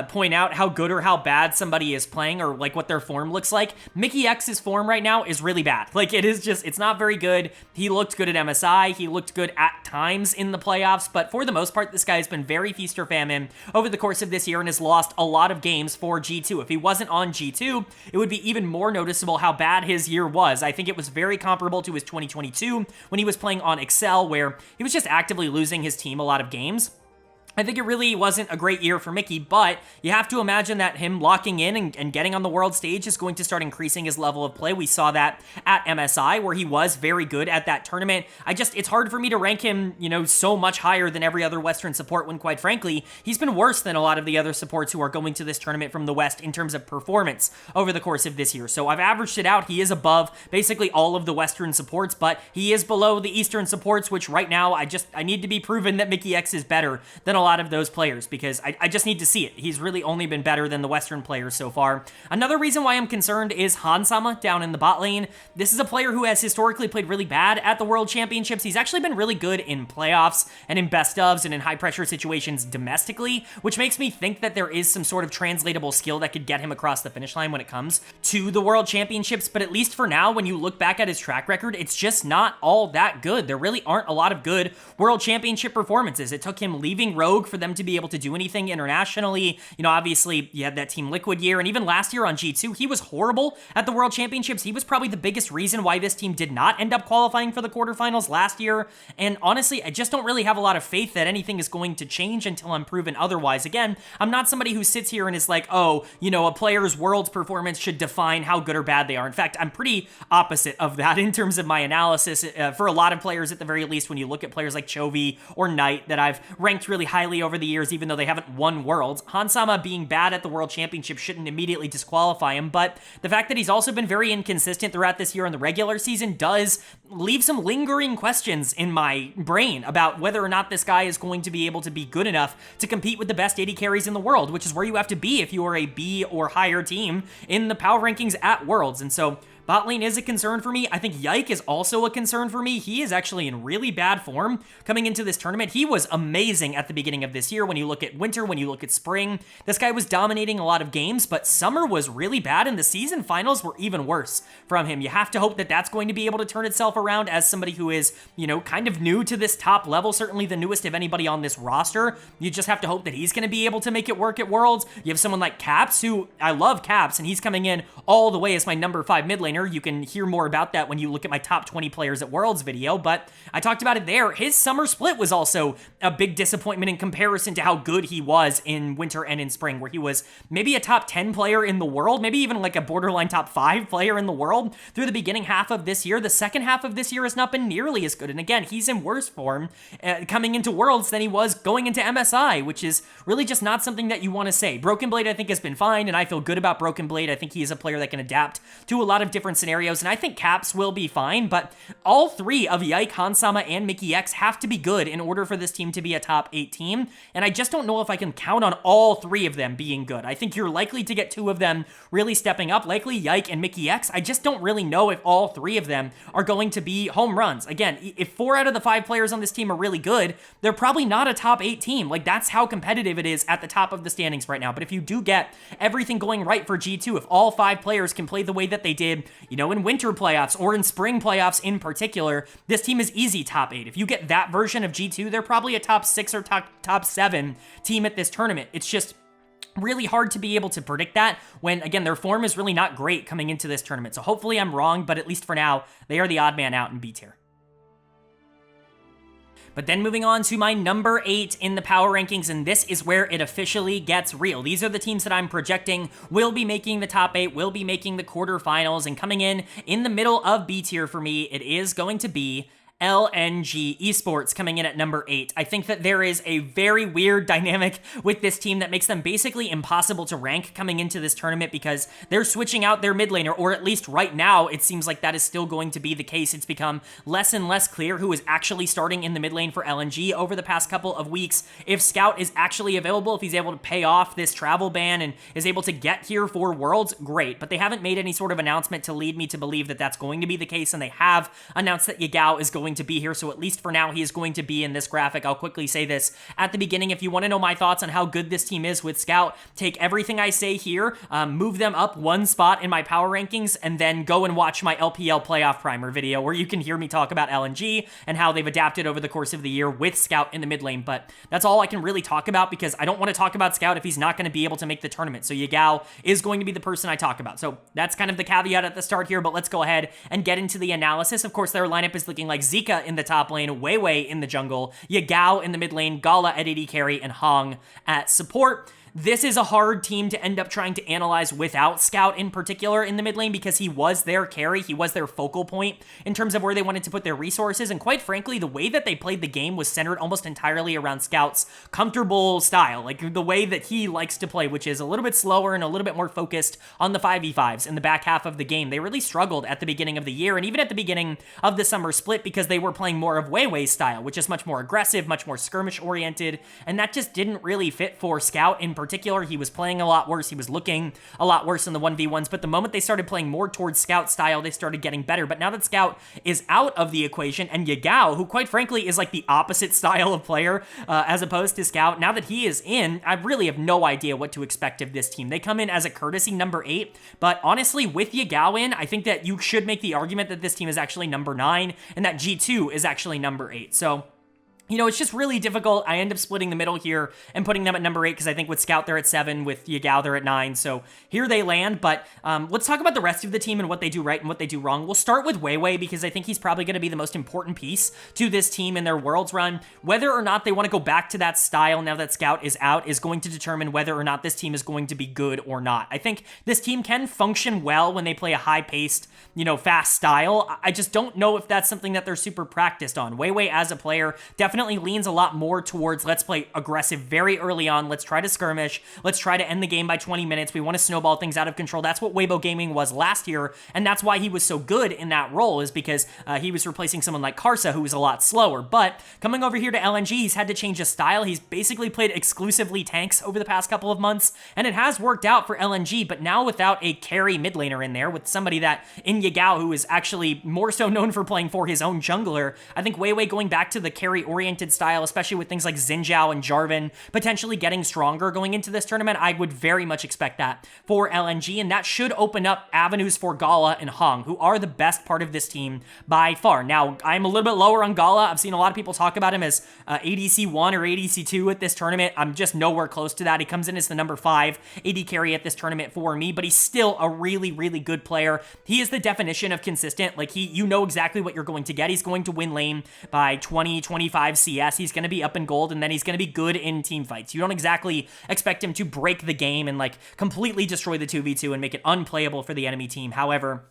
point out how good or how bad somebody is playing or like what their form looks like. Mickey X's form right now is really bad. Like, it is just, it's not very good. He looked good at MSI. He looked good at times in the playoffs, but for the most part, this guy has been very feast or famine over the course of this year and has lost a lot of games for G2. If he wasn't on G2, it would be even more noticeable how bad his year was. I think it was very comparable to his 2022 when he was playing on Excel, where he was just actively losing his team a lot of games. I think it really wasn't a great year for Mickey, but you have to imagine that him locking in and getting on the world stage is going to start increasing his level of play. We saw that at MSI, where he was very good at that tournament. It's hard for me to rank him, so much higher than every other Western support when, quite frankly, he's been worse than a lot of the other supports who are going to this tournament from the West in terms of performance over the course of this year. So I've averaged it out. He is above basically all of the Western supports, but he is below the Eastern supports, which right now I need to be proven that Mickey X is better than a lot of those players because I just need to see it. He's really only been better than the Western players so far. Another reason why I'm concerned is Hansama down in the bot lane. This is a player who has historically played really bad at the World Championships. He's actually been really good in playoffs and in best ofs and in high pressure situations domestically, which makes me think that there is some sort of translatable skill that could get him across the finish line when it comes to the World Championships. But at least for now, when you look back at his track record, it's just not all that good. There really aren't a lot of good World Championship performances. It took him leaving Rogue for them to be able to do anything internationally. Obviously, you had that Team Liquid year, and even last year on G2, he was horrible at the World Championships. He was probably the biggest reason why this team did not end up qualifying for the quarterfinals last year, and honestly, I just don't really have a lot of faith that anything is going to change until I'm proven otherwise. Again, I'm not somebody who sits here and is like, oh, a player's Worlds performance should define how good or bad they are. In fact, I'm pretty opposite of that in terms of my analysis. For a lot of players, at the very least, when you look at players like Chovy or Knight that I've ranked really highly over the years, even though they haven't won Worlds, Hansama being bad at the World Championship shouldn't immediately disqualify him, but the fact that he's also been very inconsistent throughout this year in the regular season does leave some lingering questions in my brain about whether or not this guy is going to be able to be good enough to compete with the best AD carries in the world, which is where you have to be if you are a B or higher team in the power rankings at Worlds. And so bot lane is a concern for me. I think Yike is also a concern for me. He is actually in really bad form coming into this tournament. He was amazing at the beginning of this year. When you look at winter, when you look at spring, this guy was dominating a lot of games, but summer was really bad, and the season finals were even worse from him. You have to hope that that's going to be able to turn itself around as somebody who is, kind of new to this top level, certainly the newest of anybody on this roster. You just have to hope that he's going to be able to make it work at Worlds. You have someone like Caps, who I love Caps, and he's coming in all the way as my number 5 mid laner. You can hear more about that when you look at my top 20 players at Worlds video, but I talked about it there. His summer split was also a big disappointment in comparison to how good he was in winter and in spring, where he was maybe a top 10 player in the world, maybe even like a borderline top 5 player in the world through the beginning half of this year. The second half of this year has not been nearly as good, and again, he's in worse form coming into Worlds than he was going into MSI, which is really just not something that you want to say. Broken Blade, I think, has been fine, and I feel good about Broken Blade. I think he is a player that can adapt to a lot of different different scenarios, and I think Caps will be fine, but all three of Yike, Hansama, and Mickey X have to be good in order for this team to be a top 8 team, and I just don't know if I can count on all three of them being good. I think you're likely to get 2 of them really stepping up, likely Yike and Mickey X. I just don't really know if all 3 of them are going to be home runs. Again, if 4 out of the 5 players on this team are really good, they're probably not a top 8 team. Like, that's how competitive it is at the top of the standings right now. But if you do get everything going right for G2, if all 5 players can play the way that they did, you know, in winter playoffs or in spring playoffs in particular, this team is easy top 8. If you get that version of G2, they're probably a top 6 or top 7 team at this tournament. It's just really hard to be able to predict that when, again, their form is really not great coming into this tournament. So hopefully I'm wrong, but at least for now, they are the odd man out in B tier. But then moving on to my number 8 in the power rankings, and this is where it officially gets real. These are the teams that I'm projecting will be making the top 8, will be making the quarterfinals, and coming in the middle of B tier for me, it is going to be LNG Esports coming in at number 8. I think that there is a very weird dynamic with this team that makes them basically impossible to rank coming into this tournament because they're switching out their mid laner, or at least right now, it seems like that is still going to be the case. It's become less and less clear who is actually starting in the mid lane for LNG over the past couple of weeks. If Scout is actually available, if he's able to pay off this travel ban and is able to get here for Worlds, great. But they haven't made any sort of announcement to lead me to believe that that's going to be the case, and they have announced that Yagao is going to be here, so at least for now he is going to be in this graphic. I'll quickly say this at the beginning. If you want to know my thoughts on how good this team is with Scout, take everything I say here, move them up 1 spot in my power rankings, and then go and watch my LPL playoff primer video where you can hear me talk about LNG and how they've adapted over the course of the year with Scout in the mid lane. But that's all I can really talk about because I don't want to talk about Scout if he's not going to be able to make the tournament. So Yagao is going to be the person I talk about. So that's kind of the caveat at the start here, but let's go ahead and get into the analysis. Of course, their lineup is looking like Zika in the top lane, Weiwei in the jungle, Yagao in the mid lane, Gala at AD carry, and Hong at support. This is a hard team to end up trying to analyze without Scout in particular in the mid lane because he was their carry, he was their focal point in terms of where they wanted to put their resources, and quite frankly, the way that they played the game was centered almost entirely around Scout's comfortable style, like the way that he likes to play, which is a little bit slower and a little bit more focused on the 5v5s in the back half of the game. They really struggled at the beginning of the year and even at the beginning of the summer split because they were playing more of Weiwei's style, which is much more aggressive, much more skirmish oriented, and that just didn't really fit for Scout in particular. He was playing a lot worse. He was looking a lot worse in the 1v1s, but the moment they started playing more towards Scout style, they started getting better. But now that Scout is out of the equation, and Yagao, who quite frankly is like the opposite style of player as opposed to Scout, now that he is in, I really have no idea what to expect of this team. They come in as a courtesy number 8, but honestly, with Yagao in, I think that you should make the argument that this team is actually number 9, and that G2 is actually number 8. So, you know, it's just really difficult. I end up splitting the middle here and putting them at number 8 because I think with Scout they're at 7, with Yagao they're at 9, so here they land. But let's talk about the rest of the team and what they do right and what they do wrong. We'll start with Weiwei because I think he's probably going to be the most important piece to this team in their Worlds run. Whether or not they want to go back to that style now that Scout is out is going to determine whether or not this team is going to be good or not. I think this team can function well when they play a high-paced, you know, fast style. I just don't know if that's something that they're super practiced on. Weiwei as a player definitely leans a lot more towards let's play aggressive very early on, let's try to skirmish, let's try to end the game by 20 minutes, we want to snowball things out of control. That's what Weibo Gaming was last year, and that's why he was so good in that role, is because he was replacing someone like Karsa, who was a lot slower. But coming over here to LNG, he's had to change his style. He's basically played exclusively tanks over the past couple of months, and it has worked out for LNG, but now without a carry mid laner in there, with somebody that in Yagao, who is actually more so known for playing for his own jungler, I think Weiwei going back to the carry-oriented style, especially with things like Xinjiao and Jarvan potentially getting stronger going into this tournament, I would very much expect that for LNG, and that should open up avenues for Gala and Hong, who are the best part of this team by far. Now, I'm a little bit lower on Gala. I've seen a lot of people talk about him as ADC 1 or ADC 2 at this tournament. I'm just nowhere close to that. He comes in as the number 5 AD carry at this tournament for me, but he's still a really, really good player. He is the definition of consistent. Like, you know exactly what you're going to get. He's going to win lane by 20, 25 CS. He's going to be up in gold, and then he's going to be good in team fights. You don't exactly expect him to break the game and like completely destroy the 2v2 and make it unplayable for the enemy team. However,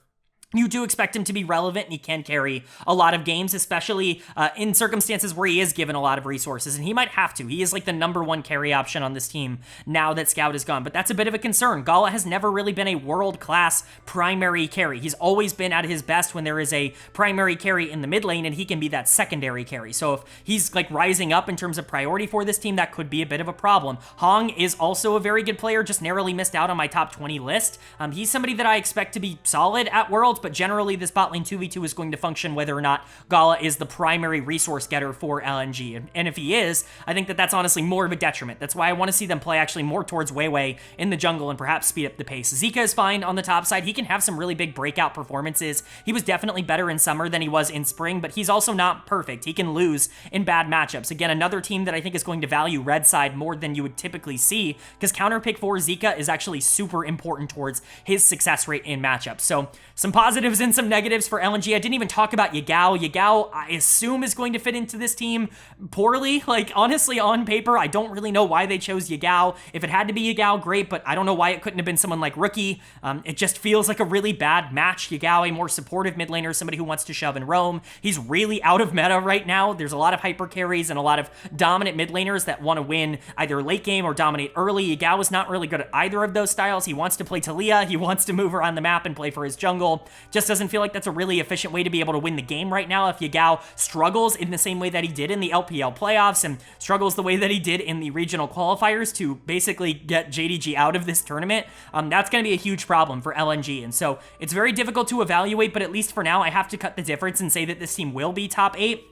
you do expect him to be relevant, and he can carry a lot of games, especially in circumstances where he is given a lot of resources, and he might have to. He is like the #1 carry option on this team now that Scout is gone, but that's a bit of a concern. Gala has never really been a world-class primary carry. He's always been at his best when there is a primary carry in the mid lane, and he can be that secondary carry. So if he's like rising up in terms of priority for this team, that could be a bit of a problem. Hong is also a very good player, just narrowly missed out on my top 20 list. He's somebody that I expect to be solid at Worlds, but generally this bot lane 2v2 is going to function whether or not Gala is the primary resource getter for LNG. And if he is, I think that that's honestly more of a detriment. That's why I want to see them play actually more towards Weiwei in the jungle and perhaps speed up the pace. Zika is fine on the top side. He can have some really big breakout performances. He was definitely better in summer than he was in spring, but he's also not perfect. He can lose in bad matchups. Again, another team that I think is going to value red side more than you would typically see, because counter pick for Zika is actually super important towards his success rate in matchups. So some positives and some negatives for LNG. I didn't even talk about Yagao. Yagao, I assume, is going to fit into this team poorly. Like, honestly, on paper, I don't really know why they chose Yagao. If it had to be Yagao, great, but I don't know why it couldn't have been someone like Rookie. It just feels like a really bad match. Yagao, a more supportive mid laner, somebody who wants to shove and roam. He's really out of meta right now. There's a lot of hyper carries and a lot of dominant mid laners that want to win either late game or dominate early. Yagao is not really good at either of those styles. He wants to play Talia. He wants to move around the map and play for his jungle. Just doesn't feel like that's a really efficient way to be able to win the game right now. If Yagao struggles in the same way that he did in the LPL playoffs and struggles the way that he did in the regional qualifiers to basically get JDG out of this tournament, that's going to be a huge problem for LNG. And so it's very difficult to evaluate, but at least for now, I have to cut the difference and say that this team will be top 8.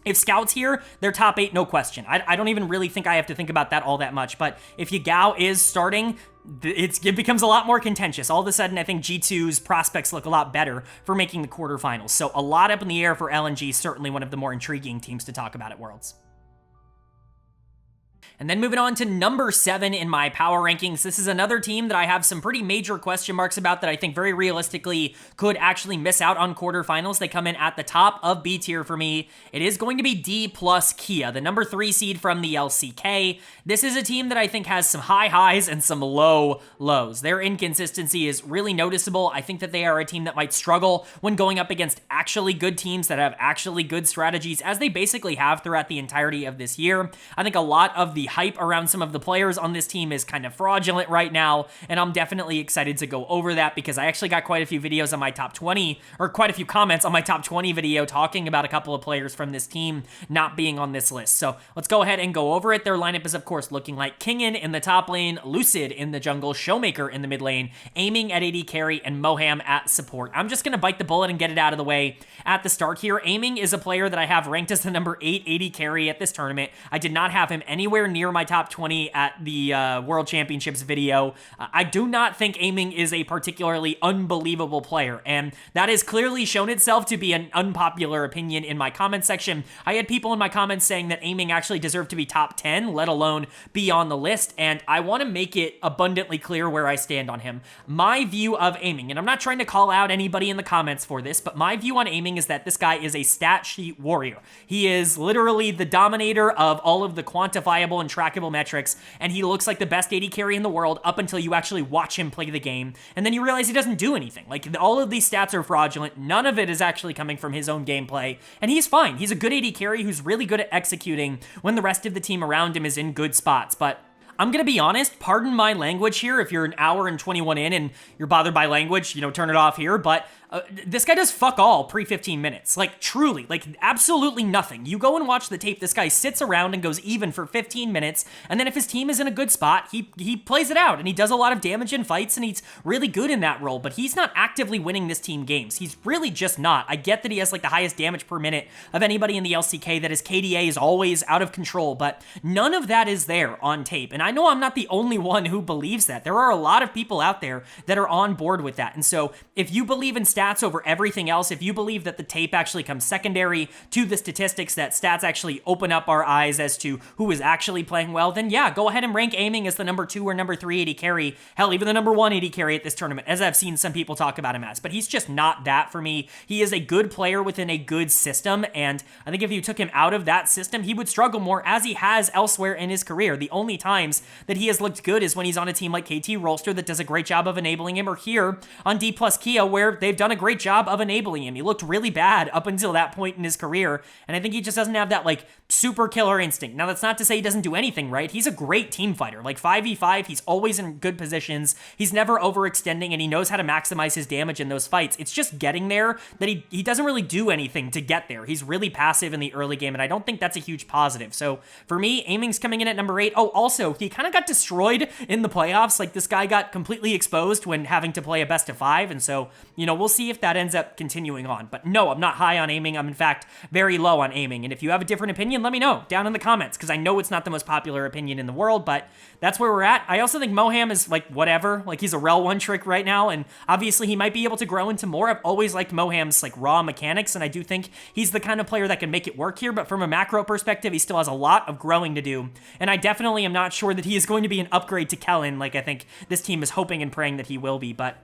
If Scout's here, they're top 8, no question. I don't even really think I have to think about that all that much. But if Yagao is starting, it becomes a lot more contentious. All of a sudden, I think G2's prospects look a lot better for making the quarterfinals. So a lot up in the air for LNG, certainly one of the more intriguing teams to talk about at Worlds. And then moving on to number 7 in my power rankings. This is another team that I have some pretty major question marks about that I think very realistically could actually miss out on quarterfinals. They come in at the top of B tier for me. It is going to be Dplus KIA, the number 3 seed from the LCK. This is a team that I think has some high highs and some low lows. Their inconsistency is really noticeable. I think that they are a team that might struggle when going up against actually good teams that have actually good strategies, as they basically have throughout the entirety of this year. I think a lot of the hype around some of the players on this team is kind of fraudulent right now, and I'm definitely excited to go over that because I actually got quite a few videos on my top 20, or quite a few comments on my top 20 video talking about a couple of players from this team not being on this list. So let's go ahead and go over it. Their lineup is, of course, looking like Kingen in the top lane, Lucid in the jungle, Showmaker in the mid lane, Aiming at AD carry, and Moham at support. I'm just going to bite the bullet and get it out of the way at the start here. Aiming is a player that I have ranked as the number 8 AD carry at this tournament. I did not have him anywhere near my top 20 at the World Championships video. I do not think Aiming is a particularly unbelievable player, and that has clearly shown itself to be an unpopular opinion in my comment section. I had people in my comments saying that Aiming actually deserved to be top 10, let alone be on the list, and I want to make it abundantly clear where I stand on him. My view of Aiming, and I'm not trying to call out anybody in the comments for this, but my view on Aiming is that this guy is a stat sheet warrior. He is literally the dominator of all of the quantifiable and trackable metrics, and he looks like the best AD carry in the world up until you actually watch him play the game, and then you realize he doesn't do anything. Like, all of these stats are fraudulent. None of it is actually coming from his own gameplay, and he's fine. He's a good AD carry who's really good at executing when the rest of the team around him is in good spots, but I'm gonna be honest, pardon my language here if you're an hour and 21 in and you're bothered by language, turn it off here, but this guy does fuck all pre-15 minutes. Like, truly, like, absolutely nothing. You go and watch the tape, this guy sits around and goes even for 15 minutes, and then if his team is in a good spot, he plays it out, and he does a lot of damage in fights, and he's really good in that role, but he's not actively winning this team games. He's really just not. I get that he has, like, the highest damage per minute of anybody in the LCK, that his KDA is always out of control, but none of that is there on tape, and I know I'm not the only one who believes that. There are a lot of people out there that are on board with that, and so if you believe in stats over everything else, if you believe that the tape actually comes secondary to the statistics, that stats actually open up our eyes as to who is actually playing well, then yeah, go ahead and rank Aiming as the number 2 or number 3 AD carry, hell, even the number 1 AD carry at this tournament, as I've seen some people talk about him as, but he's just not that for me. He is a good player within a good system, and I think if you took him out of that system, he would struggle more, as he has elsewhere in his career. The only times that he has looked good is when he's on a team like KT Rolster that does a great job of enabling him, or here on Dplus KIA, where they've done done a great job of enabling him. He looked really bad up until that point in his career, and I think he just doesn't have that, like, super killer instinct. Now, that's not to say he doesn't do anything right. He's a great team fighter. Like, 5v5, he's always in good positions. He's never overextending, and he knows how to maximize his damage in those fights. It's just getting there that he doesn't really do anything to get there. He's really passive in the early game, and I don't think that's a huge positive. So, for me, aiming's coming in at number 8. Oh, also, he kind of got destroyed in the playoffs. Like, this guy got completely exposed when having to play a best of 5, and so, you know, we'll see if that ends up continuing on. But no, I'm not high on aiming. I'm, in fact, very low on aiming, and if you have a different opinion, let me know down in the comments, because I know it's not the most popular opinion in the world, but that's where we're at. I also think Moham is, like, whatever. Like, he's a rel 1 trick right now, and obviously he might be able to grow into more. I've always liked Moham's, like, raw mechanics, and I do think he's the kind of player that can make it work here, but from a macro perspective, he still has a lot of growing to do, and I definitely am not sure that he is going to be an upgrade to Kellen, like I think this team is hoping and praying that he will be, but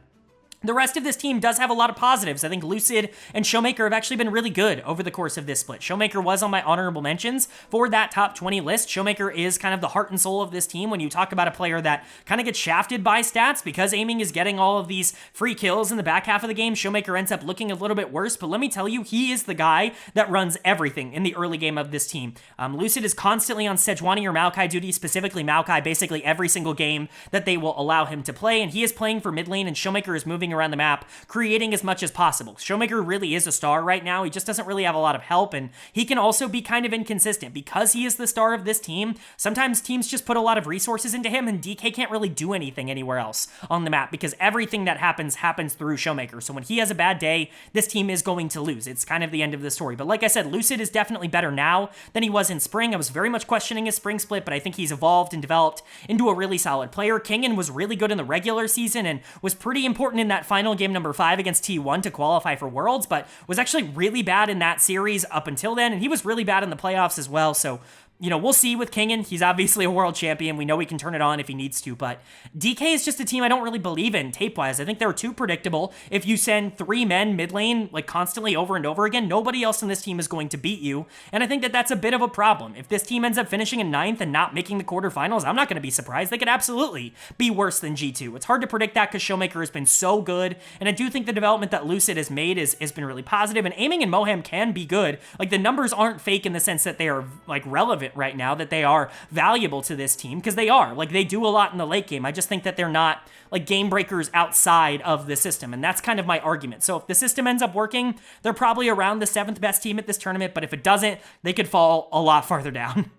the rest of this team does have a lot of positives. I think Lucid and Showmaker have actually been really good over the course of this split. Showmaker was on my honorable mentions for that top 20 list. Showmaker is kind of the heart and soul of this team when you talk about a player that kind of gets shafted by stats because aiming is getting all of these free kills in the back half of the game. Showmaker ends up looking a little bit worse, but let me tell you, he is the guy that runs everything in the early game of this team. Lucid is constantly on Sejuani or Maokai duty, specifically Maokai, basically every single game that they will allow him to play, and he is playing for mid lane, and Showmaker is moving around the map, creating as much as possible. Showmaker really is a star right now. He just doesn't really have a lot of help, and he can also be kind of inconsistent. Because he is the star of this team, sometimes teams just put a lot of resources into him, and DK can't really do anything anywhere else on the map because everything that happens through Showmaker. So when he has a bad day, this team is going to lose. It's kind of the end of the story. But like I said, Lucid is definitely better now than he was in spring. I was very much questioning his spring split, but I think he's evolved and developed into a really solid player. Kingen was really good in the regular season and was pretty important in that final game number 5 against T1 to qualify for Worlds, but was actually really bad in that series up until then, and he was really bad in the playoffs as well, so you know, we'll see with Kingen. He's obviously a world champion. We know he can turn it on if he needs to, but DK is just a team I don't really believe in tape-wise. I think they're too predictable. If you send 3 men mid lane, like constantly over and over again, nobody else in this team is going to beat you, and I think that that's a bit of a problem. If this team ends up finishing in 9th and not making the quarterfinals, I'm not going to be surprised. They could absolutely be worse than G2. It's hard to predict that because Showmaker has been so good, and I do think the development that Lucid has made has been really positive, and aiming and Moham can be good. Like, the numbers aren't fake in the sense that they are, like, relevant right now, that they are valuable to this team, because they are. Like, they do a lot in the late game. I just think that they're not, like, game breakers outside of the system, and that's kind of my argument. So if the system ends up working, they're probably around the 7th best team at this tournament, but if it doesn't, they could fall a lot farther down.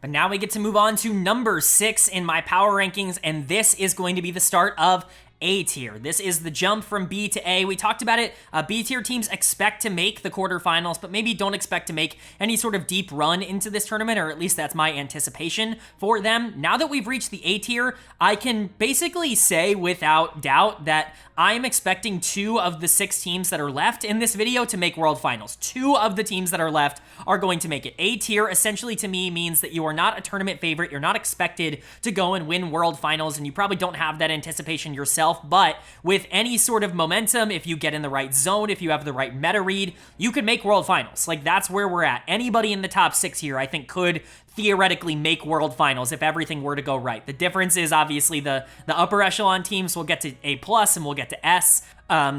But now we get to move on to number 6 in my power rankings, and this is going to be the start of A tier. This is the jump from B to A. We talked about it. B tier teams expect to make the quarterfinals, but maybe don't expect to make any sort of deep run into this tournament, or at least that's my anticipation for them. Now that we've reached the A tier, I can basically say without doubt that I'm expecting 2 of the 6 teams that are left in this video to make World Finals. 2 of the teams that are left are going to make it. A tier essentially to me means that you are not a tournament favorite. You're not expected to go and win World Finals, and you probably don't have that anticipation yourself, but with any sort of momentum, if you get in the right zone, if you have the right meta read, you could make World Finals. Like, that's where we're at. Anybody in the top 6 here, I think, could theoretically make World Finals if everything were to go right. The difference is obviously the upper echelon teams will get to A+ and we'll get to S.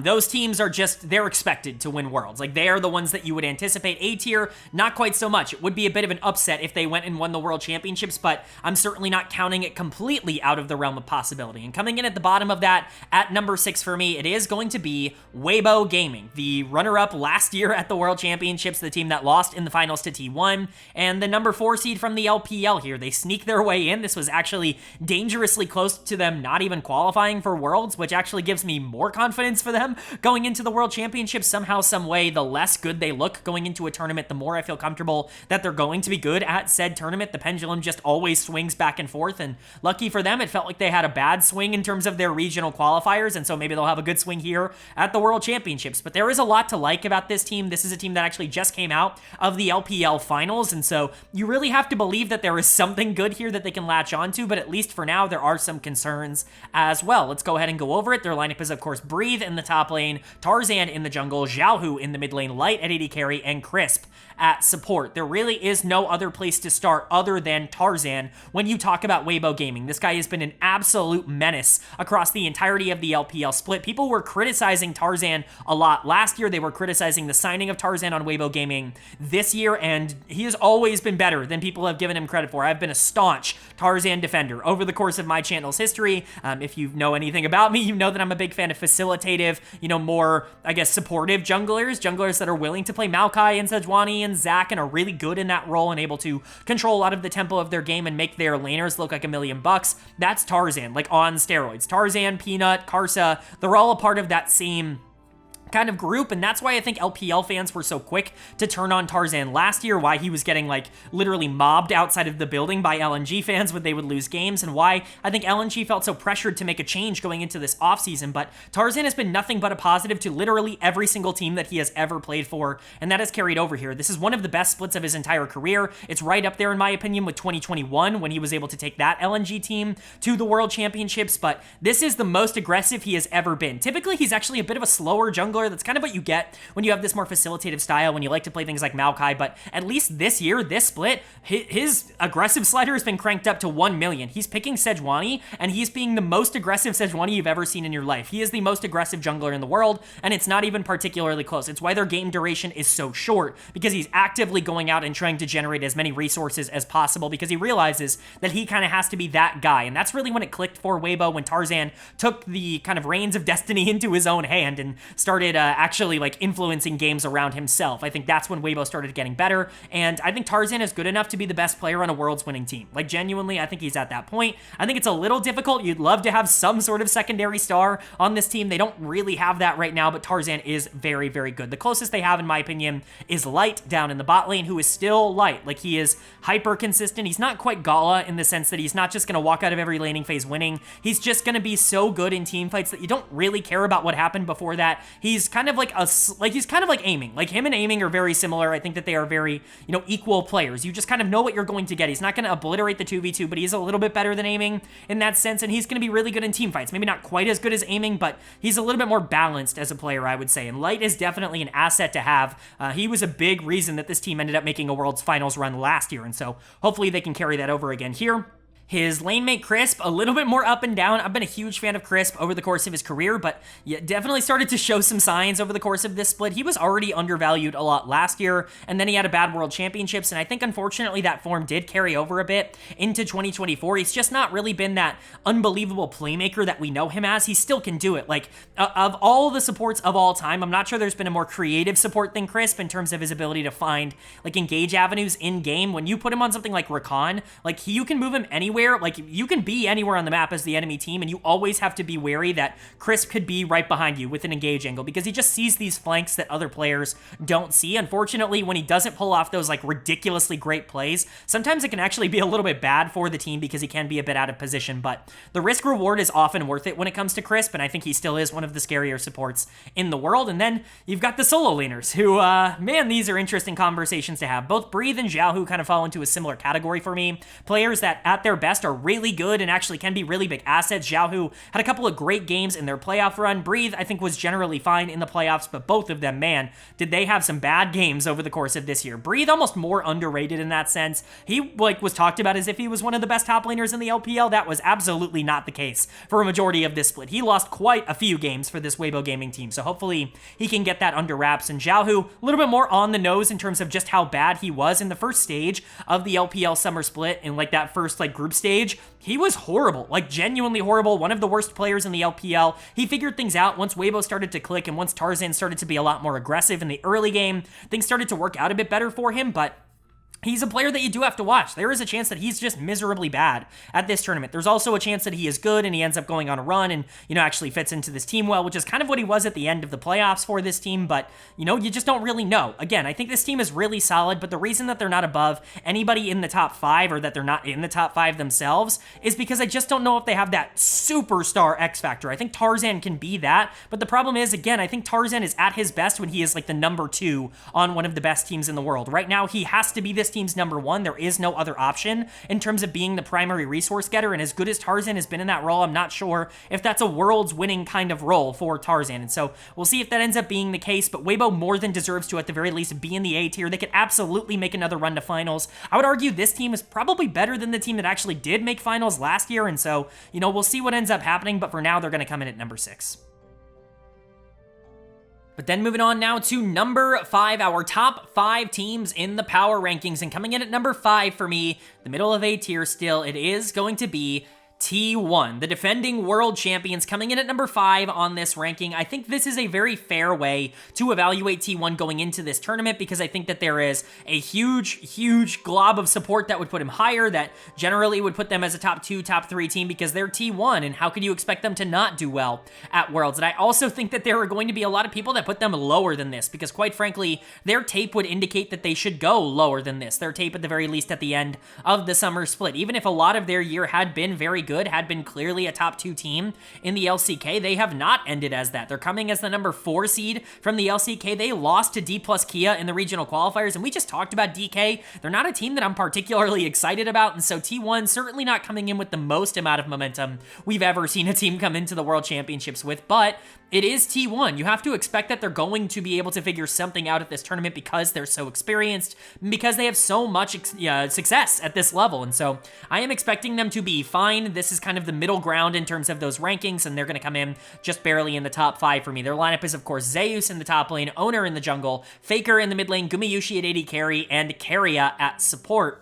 Those teams are just, they're expected to win Worlds. Like, they are the ones that you would anticipate. A tier, not quite so much. It would be a bit of an upset if they went and won the World Championships, but I'm certainly not counting it completely out of the realm of possibility. And coming in at the bottom of that, at number 6 for me, it is going to be Weibo Gaming, the runner-up last year at the World Championships, the team that lost in the finals to T1, and the number 4 seed from the LPL here. They sneak their way in. This was actually dangerously close to them not even qualifying for Worlds, which actually gives me more confidence for them going into the World Championship. Somehow, some way, the less good they look going into a tournament, the more I feel comfortable that they're going to be good at said tournament. The pendulum just always swings back and forth, and lucky for them, it felt like they had a bad swing in terms of their regional qualifiers, and so maybe they'll have a good swing here at the World Championships. But there is a lot to like about this team. This is a team that actually just came out of the LPL finals, and so you really have to to believe that there is something good here that they can latch onto, but at least for now, there are some concerns as well. Let's go ahead and go over it. Their lineup is, of course, Breathe in the top lane, Tarzan in the jungle, Xiaohu in the mid lane, Light at AD carry, and Crisp at support. There really is no other place to start other than Tarzan when you talk about Weibo Gaming. This guy has been an absolute menace across the entirety of the LPL split. People were criticizing Tarzan a lot last year. They were criticizing the signing of Tarzan on Weibo Gaming this year, and he has always been better than people have given him credit for. I've been a staunch Tarzan defender over the course of my channel's history. If you know anything about me, you know that I'm a big fan of facilitative, more, I guess, supportive junglers that are willing to play Maokai and Sejuani and Zac and are really good in that role and able to control a lot of the tempo of their game and make their laners look like $1 million. That's Tarzan, like on steroids. Tarzan, Peanut, Karsa, they're all a part of that same kind of group, and that's why I think LPL fans were so quick to turn on Tarzan last year, why he was getting like literally mobbed outside of the building by LNG fans when they would lose games, and why I think LNG felt so pressured to make a change going into this offseason. But Tarzan has been nothing but a positive to literally every single team that he has ever played for, and that has carried over here. This is one of the best splits of his entire career. It's right up there in my opinion with 2021 when he was able to take that LNG team to the World Championships, but this is the most aggressive he has ever been. Typically, he's actually a bit of a slower jungler. That's kind of what you get when you have this more facilitative style, when you like to play things like Maokai, but at least this year, this split, his aggressive slider has been cranked up to 1 million. He's picking Sejuani, and he's being the most aggressive Sejuani you've ever seen in your life. He is the most aggressive jungler in the world, and it's not even particularly close. It's why their game duration is so short, because he's actively going out and trying to generate as many resources as possible, because he realizes that he kind of has to be that guy, and that's really when it clicked for Weibo, when Tarzan took the kind of reins of destiny into his own hand and started actually like influencing games around himself. I think that's when Weibo started getting better, and I think Tarzan is good enough to be the best player on a Worlds winning team. Like, genuinely, I think he's at that point. I think it's a little difficult. You'd love to have some sort of secondary star on this team. They don't really have that right now, but Tarzan is very, very good. The closest they have, in my opinion, is Light down in the bot lane, who is still Light. Like, he is hyper consistent. He's not quite Gala in the sense that he's not just going to walk out of every laning phase winning. He's just going to be so good in team fights that you don't really care about what happened before that. He's kind of like he's kind of like aiming. Like, him and aiming are very similar. I think that they are very, equal players. You just kind of know what you're going to get. He's not going to obliterate the 2v2, but he's a little bit better than aiming in that sense, and he's going to be really good in team fights. Maybe not quite as good as aiming, but he's a little bit more balanced as a player, I would say, and Light is definitely an asset to have. He was a big reason that this team ended up making a World's Finals run last year, and so hopefully they can carry that over again here. His lane mate Crisp, a little bit more up and down. I've been a huge fan of Crisp over the course of his career, but yeah, definitely started to show some signs over the course of this split. He was already undervalued a lot last year, and then he had a bad World Championships, and I think unfortunately that form did carry over a bit into 2024. He's just not really been that unbelievable playmaker that we know him as. He still can do it. Like, of all the supports of all time, I'm not sure there's been a more creative support than Crisp in terms of his ability to find, like, engage avenues in game. When you put him on something like Rakan, like, you can move him anywhere. Like, you can be anywhere on the map as the enemy team, and you always have to be wary that Crisp could be right behind you with an engage angle, because he just sees these flanks that other players don't see. Unfortunately, when he doesn't pull off those, like, ridiculously great plays, sometimes it can actually be a little bit bad for the team because he can be a bit out of position, but the risk reward is often worth it when it comes to Crisp, and I think he still is one of the scarier supports in the world. And then you've got the solo laners who, man, these are interesting conversations to have. Both Breathe and Xiaohu kind of fall into a similar category for me. Players that at their best are really good and actually can be really big assets. Xiaohu had a couple of great games in their playoff run. Breathe, I think, was generally fine in the playoffs, but both of them, man, did they have some bad games over the course of this year. Breathe almost more underrated in that sense. He, like, was talked about as if he was one of the best top laners in the LPL. That was absolutely not the case for a majority of this split. He lost quite a few games for this Weibo Gaming team, so hopefully he can get that under wraps. And Xiaohu, a little bit more on the nose in terms of just how bad he was in the first stage of the LPL summer split, in like that first like group stage. He was horrible, like genuinely horrible, one of the worst players in the LPL. He figured things out once Weibo started to click, and once Tarzan started to be a lot more aggressive in the early game, things started to work out a bit better for him, but he's a player that you do have to watch. There is a chance that he's just miserably bad at this tournament. There's also a chance that he is good and he ends up going on a run and, actually fits into this team well, which is kind of what he was at the end of the playoffs for this team, but, you just don't really know. Again, I think this team is really solid, but the reason that they're not above anybody in the top 5, or that they're not in the top 5 themselves, is because I just don't know if they have that superstar X factor. I think Tarzan can be that, but the problem is, again, I think Tarzan is at his best when he is like the number 2 on one of the best teams in the world. Right now, he has to be this team's number one. There is no other option in terms of being the primary resource getter, and as good as Tarzan has been in that role, I'm not sure if that's a world's winning kind of role for Tarzan, and so we'll see if that ends up being the case, but Weibo more than deserves to, at the very least, be in the A tier. They could absolutely make another run to finals. I would argue this team is probably better than the team that actually did make finals last year, and so, you know, we'll see what ends up happening, but for now, they're going to come in at number 6. But then moving on now to number 5, our top 5 teams in the power rankings. And coming in at number 5 for me, the middle of A tier still, it is going to be T1, the defending world champions, coming in at number 5 on this ranking. I think this is a very fair way to evaluate T1 going into this tournament, because I think that there is a huge glob of support that would put him higher, that generally would put them as a top 2, top 3 team, because they're T1, and how could you expect them to not do well at Worlds? And I also think that there are going to be a lot of people that put them lower than this, because quite frankly, their tape would indicate that they should go lower than this. Their tape, at the very least, at the end of the summer split. Even if a lot of their year had been very good, had been clearly a top 2 team in the LCK, they have not ended as that. They're coming as the number 4 seed from the LCK. They lost to Dplus KIA in the regional qualifiers, and we just talked about DK. They're not a team that I'm particularly excited about, and so T1 certainly not coming in with the most amount of momentum we've ever seen a team come into the World Championships with, but it is T1. You have to expect that they're going to be able to figure something out at this tournament because they're so experienced, because they have so much success at this level, and so I am expecting them to be fine. This is kind of the middle ground in terms of those rankings, and they're going to come in just barely in the top 5 for me. Their lineup is, of course, Zeus in the top lane, Owner in the jungle, Faker in the mid lane, Gumayusi at AD carry, and KIA at support.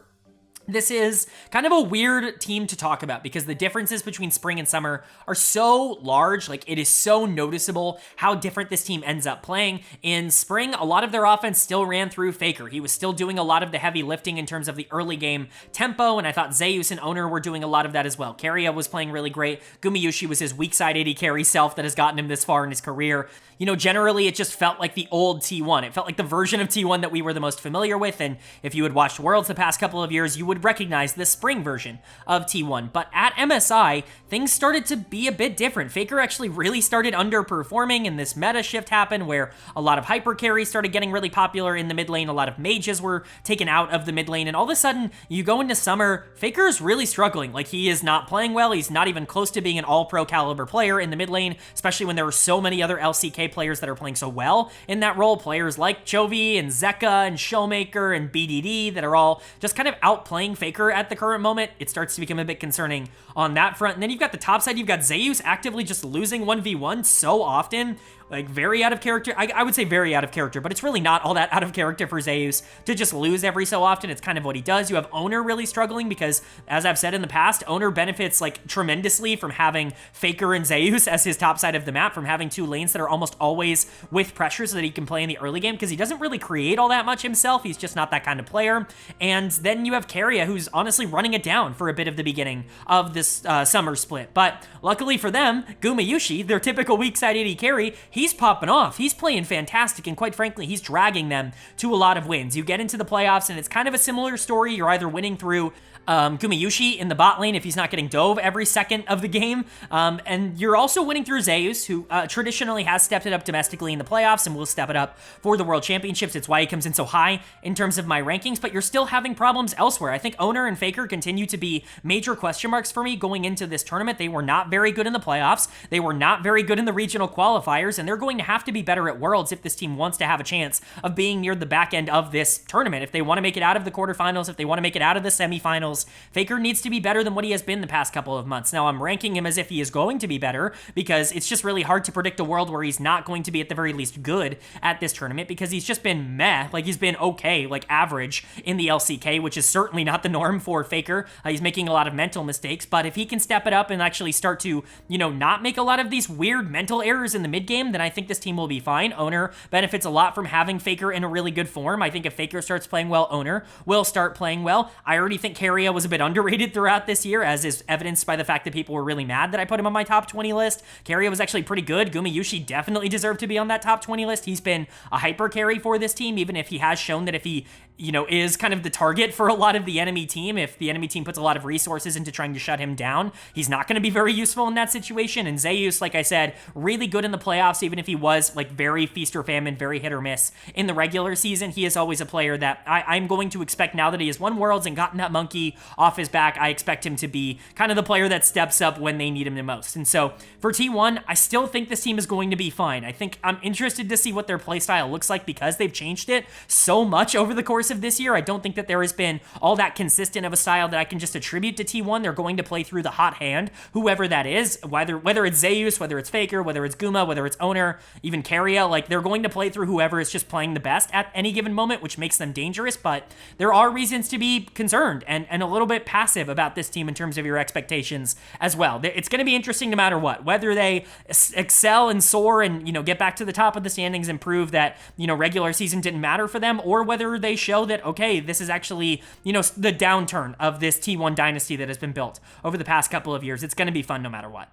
This is kind of a weird team to talk about because the differences between spring and summer are so large. Like, it is so noticeable how different this team ends up playing. In spring, a lot of their offense still ran through Faker. He was still doing a lot of the heavy lifting in terms of the early game tempo, and I thought Zeus and Owner were doing a lot of that as well. KIA was playing really great. Gumayusi was his weak side AD carry self that has gotten him this far in his career. You know, generally, it just felt like the old T1. It felt like the version of T1 that we were the most familiar with, and if you had watched Worlds the past couple of years, you would recognize the spring version of T1. But at MSI, things started to be a bit different. Faker actually really started underperforming, and this meta shift happened where a lot of hyper carries started getting really popular in the mid lane. A lot of mages were taken out of the mid lane, and all of a sudden, you go into summer, Faker is really struggling. Like, he is not playing well. He's not even close to being an all-pro caliber player in the mid lane, especially when there are so many other LCK players that are playing so well in that role. Players like Chovy and Zeka and Showmaker and BDD that are all just kind of outplaying Faker at the current moment. It starts to become a bit concerning on that front. And then you've got the top side. You've got Zeus actively just losing 1v1 so often. Like, very out of character. I would say very out of character, but it's really not all that out of character for Zeus to just lose every so often. It's kind of what he does. You have Owner really struggling because, as I've said in the past, Owner benefits, like, tremendously from having Faker and Zeus as his top side of the map, from having two lanes that are almost always with pressure so that he can play in the early game, because he doesn't really create all that much himself. He's just not that kind of player. And then you have KIA, who's honestly running it down for a bit of the beginning of this summer split. But luckily for them, Gumayusi, their typical weak side AD carry, he's popping off. He's playing fantastic, and quite frankly, he's dragging them to a lot of wins. You get into the playoffs, and it's kind of a similar story. You're either winning through Gumayusi in the bot lane if he's not getting dove every second of the game, and you're also winning through Zeus, who traditionally has stepped it up domestically in the playoffs and will step it up for the World Championships. It's why he comes in so high in terms of my rankings, but you're still having problems elsewhere. I think Owner and Faker continue to be major question marks for me going into this tournament. They were not very good in the playoffs. They were not very good in the regional qualifiers, and they're going to have to be better at Worlds if this team wants to have a chance of being near the back end of this tournament. If they want to make it out of the quarterfinals, if they want to make it out of the semifinals, Faker needs to be better than what he has been the past couple of months. Now, I'm ranking him as if he is going to be better because it's just really hard to predict a world where he's not going to be at the very least good at this tournament, because he's just been meh. Like, he's been okay, like average in the LCK, which is certainly not the norm for Faker. He's making a lot of mental mistakes, but if he can step it up and actually start to, you know, not make a lot of these weird mental errors in the mid game, then I think this team will be fine. Owner benefits a lot from having Faker in a really good form. I think if Faker starts playing well, Owner will start playing well. I already think KIA was a bit underrated throughout this year, as is evidenced by the fact that people were really mad that I put him on my top 20 list. KIA was actually pretty good. Gumayusi definitely deserved to be on that top 20 list. He's been a hyper carry for this team, even if he has shown that if he is kind of the target for a lot of the enemy team. If the enemy team puts a lot of resources into trying to shut him down, he's not going to be very useful in that situation. And Zeus, like I said, really good in the playoffs, even if he was like very feast or famine, very hit or miss in the regular season. He is always a player that I'm going to expect, now that he has won Worlds and gotten that monkey off his back, I expect him to be kind of the player that steps up when they need him the most. And so for T1, I still think this team is going to be fine. I think I'm interested to see what their playstyle looks like because they've changed it so much over the course of this year. I don't think that there has been all that consistent of a style that I can just attribute to T1. They're going to play through the hot hand, whoever that is, whether it's Zeus, whether it's Faker, whether it's Guma, whether it's Owner, even KIA, like they're going to play through whoever is just playing the best at any given moment, which makes them dangerous. But there are reasons to be concerned and a little bit passive about this team in terms of your expectations as well. It's going to be interesting no matter what, whether they excel and soar and, get back to the top of the standings and prove that, regular season didn't matter for them, or whether they show that, okay, this is actually, the downturn of this T1 dynasty that has been built over the past couple of years. It's going to be fun no matter what.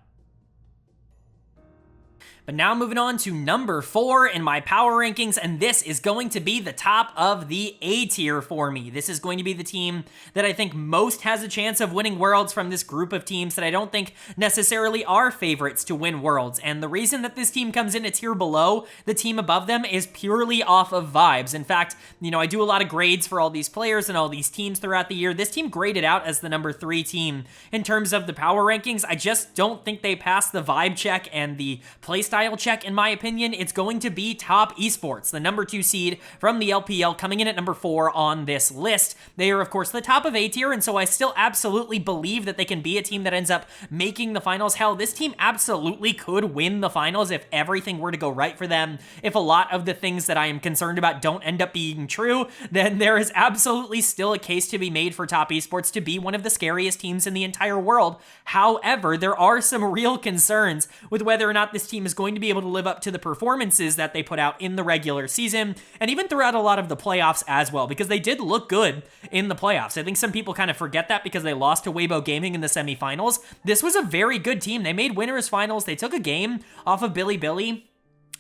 But now moving on to number 4 in my power rankings, and this is going to be the top of the A tier for me. This is going to be the team that I think most has a chance of winning Worlds from this group of teams that I don't think necessarily are favorites to win Worlds. And the reason that this team comes in a tier below the team above them is purely off of vibes. In fact, I do a lot of grades for all these players and all these teams throughout the year. This team graded out as the number 3 team in terms of the power rankings. I just don't think they pass the vibe check and the playstyle check. In my opinion, it's going to be Top Esports, the number 2 seed from the LPL, coming in at number 4 on this list. They are, of course, the top of A tier, and so I still absolutely believe that they can be a team that ends up making the finals. Hell, this team absolutely could win the finals if everything were to go right for them. If a lot of the things that I am concerned about don't end up being true, then there is absolutely still a case to be made for Top Esports to be one of the scariest teams in the entire world. However, there are some real concerns with whether or not this team is going to be able to live up to the performances that they put out in the regular season and even throughout a lot of the playoffs as well, because they did look good in the playoffs. I think some people kind of forget that because they lost to Weibo Gaming in the semifinals. This was a very good team. They made winners finals. They took a game off of Bilibili.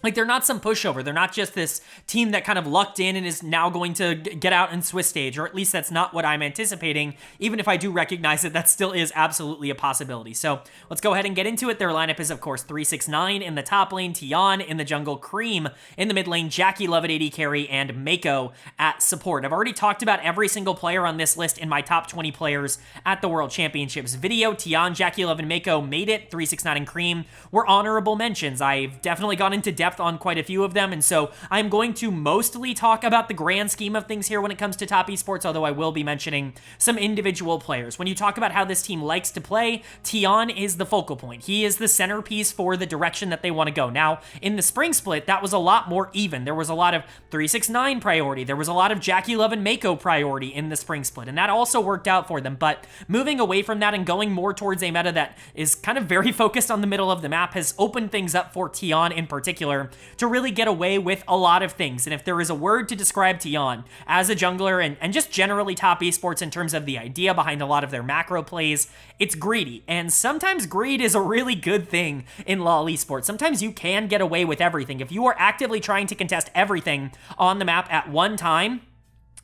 Like, they're not some pushover. They're not just this team that kind of lucked in and is now going to get out in Swiss stage, or at least that's not what I'm anticipating, even if I do recognize that that still is absolutely a possibility. So let's go ahead and get into it. Their lineup is, of course, 369 in the top lane, Tian in the jungle, Cream in the mid lane, Jackie Love at AD carry, and Mako at support. I've already talked about every single player on this list in my top 20 players at the World Championships video. Tian, Jackie Love, and Mako made it. 369 and Cream were honorable mentions. I've definitely gone into depth on quite a few of them, and so I'm going to mostly talk about the grand scheme of things here when it comes to Top Esports, although I will be mentioning some individual players. When you talk about how this team likes to play, Tian is the focal point. He is the centerpiece for the direction that they want to go. Now, in the spring split, that was a lot more even. There was a lot of 369 priority. There was a lot of Jackie Love and Mako priority in the spring split, and that also worked out for them. But moving away from that and going more towards a meta that is kind of very focused on the middle of the map has opened things up for Tian in particular to really get away with a lot of things. And if there is a word to describe Tian as a jungler and just generally Top Esports in terms of the idea behind a lot of their macro plays, it's greedy. And sometimes greed is a really good thing in LoL Esports. Sometimes you can get away with everything. If you are actively trying to contest everything on the map at one time,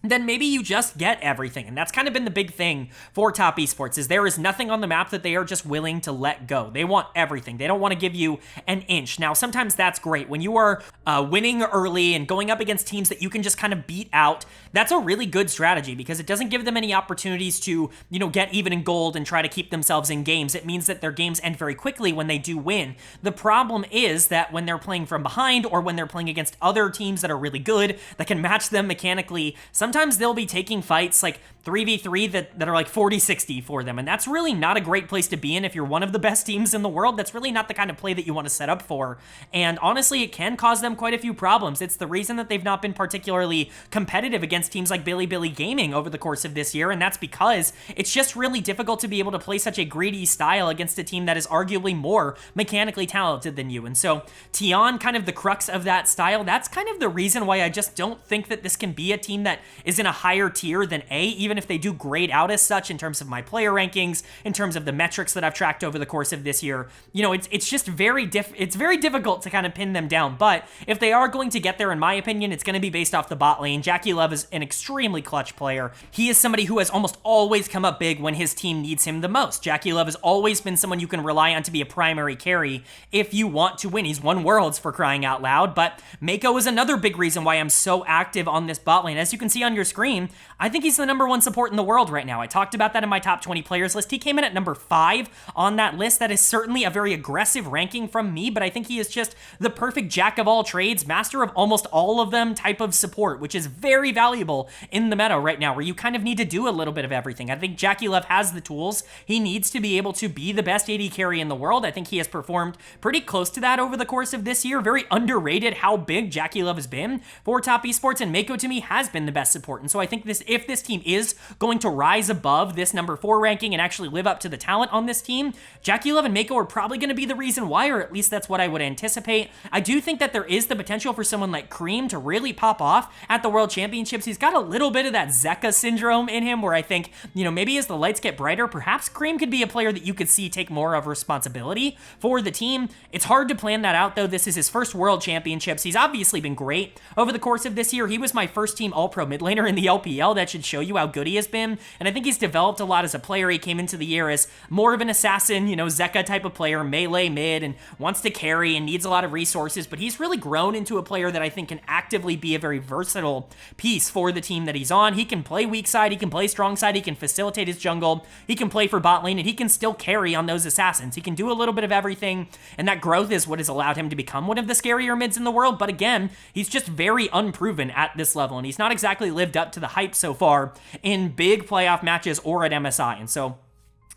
then maybe you just get everything. And that's kind of been the big thing for Top Esports, is there is nothing on the map that they are just willing to let go. They want everything. They don't want to give you an inch. Now, sometimes that's great. When you are winning early and going up against teams that you can just kind of beat out, that's a really good strategy because it doesn't give them any opportunities to, get even in gold and try to keep themselves in games. It means that their games end very quickly when they do win. The problem is that when they're playing from behind or when they're playing against other teams that are really good, that can match them mechanically, sometimes they'll be taking fights like 3v3 that are like 40-60 for them, and that's really not a great place to be in. If you're one of the best teams in the world, that's really not the kind of play that you want to set up for, and honestly, it can cause them quite a few problems. It's the reason that they've not been particularly competitive against teams like Bilibili Gaming over the course of this year, and that's because it's just really difficult to be able to play such a greedy style against a team that is arguably more mechanically talented than you. And so Tian, kind of the crux of that style, that's kind of the reason why I just don't think that this can be a team that is in a higher tier than A, even if they do grade out as such in terms of my player rankings, in terms of the metrics that I've tracked over the course of this year. You know, it's just very difficult to kind of pin them down. But if they are going to get there, in my opinion, it's going to be based off the bot lane. JackeyLove is an extremely clutch player. He is somebody who has almost always come up big when his team needs him the most. JackeyLove has always been someone you can rely on to be a primary carry if you want to win. He's won Worlds, for crying out loud, but Mako is another big reason why I'm so active on this bot lane. As you can see on your screen, I think he's the #1 support in the world right now. I talked about that in my top 20 players list. He came in at number 5 on that list. That is certainly a very aggressive ranking from me, but I think he is just the perfect jack of all trades, master of almost all of them type of support, which is very valuable in the meta right now, where you kind of need to do a little bit of everything. I think JackeyLove has the tools he needs to be able to be the best AD carry in the world. I think he has performed pretty close to that over the course of this year. Very underrated how big JackeyLove has been for top esports, and Mako to me has been the best support. And so I think if this team is going to rise above this number 4 ranking and actually live up to the talent on this team, JackeyLove and Mako are probably going to be the reason why, or at least that's what I would anticipate. I do think that there is the potential for someone like Cream to really pop off at the World Championships. He's got a little bit of that Zeka syndrome in him, where I think, you know, maybe as the lights get brighter, perhaps Cream could be a player that you could see take more of responsibility for the team. It's hard to plan that out, though. This is his first World Championships. He's obviously been great over the course of this year. He was my first team All-Pro mid laner in the LPL. That should show you how good he has been, and I think he's developed a lot as a player. He came into the year as more of an assassin, you know, Zeka type of player, melee mid, and wants to carry and needs a lot of resources, but he's really grown into a player that I think can actively be a very versatile piece for the team that he's on. He can play weak side, he can play strong side, he can facilitate his jungle, he can play for bot lane, and he can still carry on those assassins. He can do a little bit of everything, and that growth is what has allowed him to become one of the scarier mids in the world. But again, he's just very unproven at this level, and he's not exactly lived up to the hype so far in big playoff matches or at MSI. And so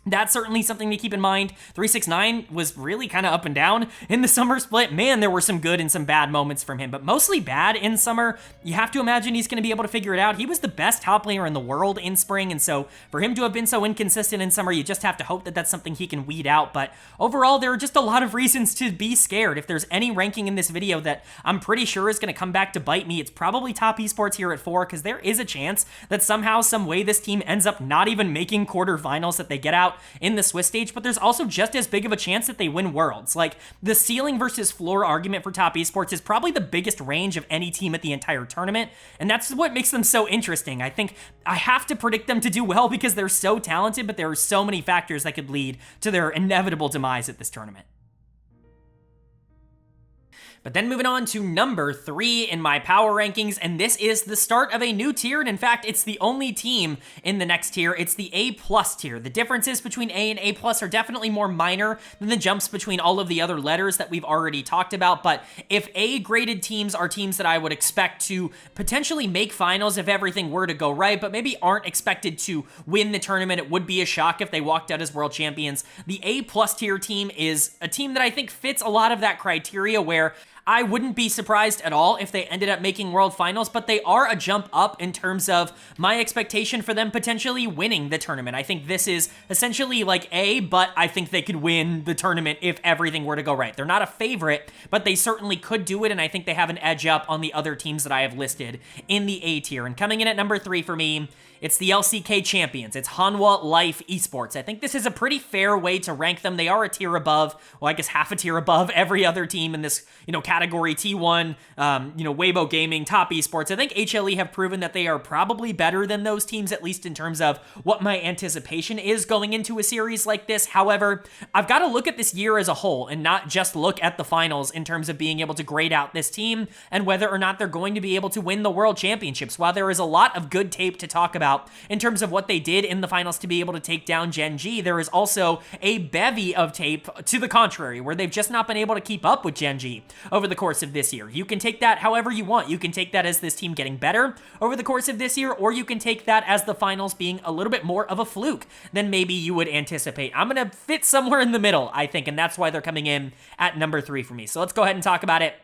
that's certainly something to keep in mind. 369 was really kind of up and down in the summer split. Man, there were some good and some bad moments from him, but mostly bad in summer. You have to imagine he's going to be able to figure it out. He was the best top laner in the world in spring, and so for him to have been so inconsistent in summer, you just have to hope that that's something he can weed out. But overall, there are just a lot of reasons to be scared. If there's any ranking in this video that I'm pretty sure is going to come back to bite me, it's probably top esports here at 4, because there is a chance that somehow, some way, this team ends up not even making quarterfinals, that they get out in the Swiss stage, but there's also just as big of a chance that they win Worlds. Like, the ceiling versus floor argument for top esports is probably the biggest range of any team at the entire tournament, and that's what makes them so interesting. I think I have to predict them to do well because they're so talented, but there are so many factors that could lead to their inevitable demise at this tournament. But then moving on to number 3 in my power rankings, and this is the start of a new tier, and in fact, it's the only team in the next tier. It's the A+ tier. The differences between A and A+ are definitely more minor than the jumps between all of the other letters that we've already talked about, but if A-graded teams are teams that I would expect to potentially make finals if everything were to go right, but maybe aren't expected to win the tournament, it would be a shock if they walked out as world champions. The A+ tier team is a team that I think fits a lot of that criteria, where I wouldn't be surprised at all if they ended up making World Finals, but they are a jump up in terms of my expectation for them potentially winning the tournament. I think this is essentially like A, but I think they could win the tournament if everything were to go right. They're not a favorite, but they certainly could do it, and I think they have an edge up on the other teams that I have listed in the A tier. And coming in at number 3 for me, it's the LCK champions. It's Hanwha Life Esports. I think this is a pretty fair way to rank them. They are a tier above, well, I guess half a tier above every other team in this, category T1, Weibo Gaming, Top Esports. I think HLE have proven that they are probably better than those teams, at least in terms of what my anticipation is going into a series like this. However, I've got to look at this year as a whole and not just look at the finals in terms of being able to grade out this team and whether or not they're going to be able to win the World Championships. While there is a lot of good tape to talk about in terms of what they did in the finals to be able to take down Gen.G, there is also a bevy of tape to the contrary, where they've just not been able to keep up with Gen.G over the course of this year. You can take that however you want. You can take that as this team getting better over the course of this year, or you can take that as the finals being a little bit more of a fluke than maybe you would anticipate. I'm going to fit somewhere in the middle, I think, and that's why they're coming in at number 3 for me. So let's go ahead and talk about it.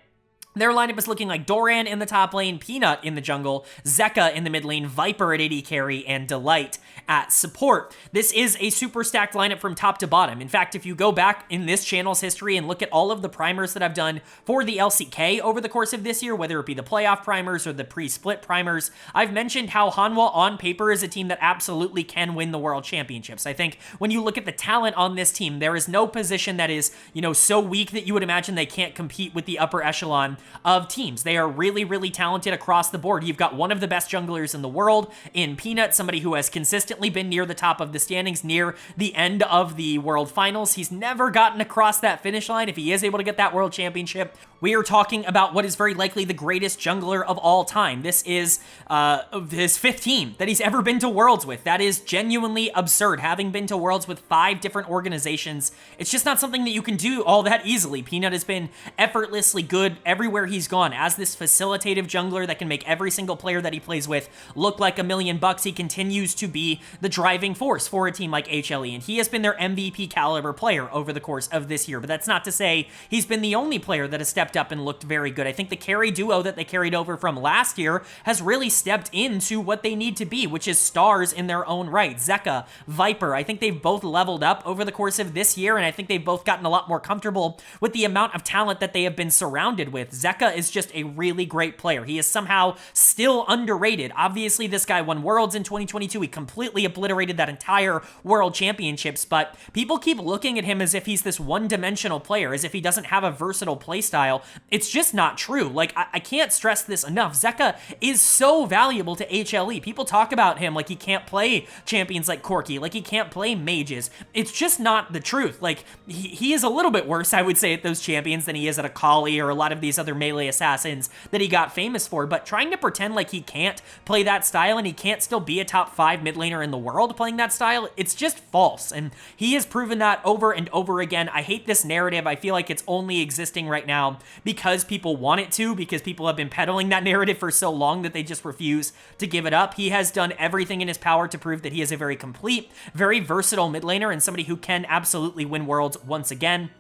Their lineup is looking like Doran in the top lane, Peanut in the jungle, Zeka in the mid lane, Viper at AD carry, and Delight at support. This is a super stacked lineup from top to bottom. In fact, if you go back in this channel's history and look at all of the primers that I've done for the LCK over the course of this year, whether it be the playoff primers or the pre-split primers, I've mentioned how Hanwha on paper is a team that absolutely can win the World Championships. I think when you look at the talent on this team, there is no position that is, so weak that you would imagine they can't compete with the upper echelon of teams. They are really, really talented across the board. You've got one of the best junglers in the world in Peanut, somebody who has consistently been near the top of the standings, near the end of the World Finals. He's never gotten across that finish line. If he is able to get that World Championship, we are talking about what is very likely the greatest jungler of all time. This is his 5th team that he's ever been to Worlds with. That is genuinely absurd. Having been to Worlds with 5 different organizations, it's just not something that you can do all that easily. Peanut has been effortlessly good everywhere he's gone. As this facilitative jungler that can make every single player that he plays with look like $1 million, he continues to be the driving force for a team like HLE, and he has been their MVP caliber player over the course of this year. But that's not to say he's been the only player that has stepped up and looked very good. I think the carry duo that they carried over from last year has really stepped into what they need to be, which is stars in their own right. Zeka, Viper, I think they've both leveled up over the course of this year, and I think they've both gotten a lot more comfortable with the amount of talent that they have been surrounded with. Zeka is just a really great player. He is somehow still underrated. Obviously, this guy won Worlds in 2022. He completely obliterated that entire World Championships, but people keep looking at him as if he's this one-dimensional player, as if he doesn't have a versatile playstyle. It's just not true. Like, I can't stress this enough. Zeka is so valuable to HLE. People talk about him like he can't play champions like Corki, like he can't play mages. It's just not the truth. Like, he is a little bit worse, I would say, at those champions than he is at Akali or a lot of these other melee assassins that he got famous for, but trying to pretend like he can't play that style and he can't still be a top 5 mid laner in the world playing that style, it's just false, and he has proven that over and over again. I hate this narrative. I feel like it's only existing right now because people want it to, because people have been peddling that narrative for so long that they just refuse to give it up. He has done everything in his power to prove that he is a very complete, very versatile mid laner and somebody who can absolutely win Worlds once again.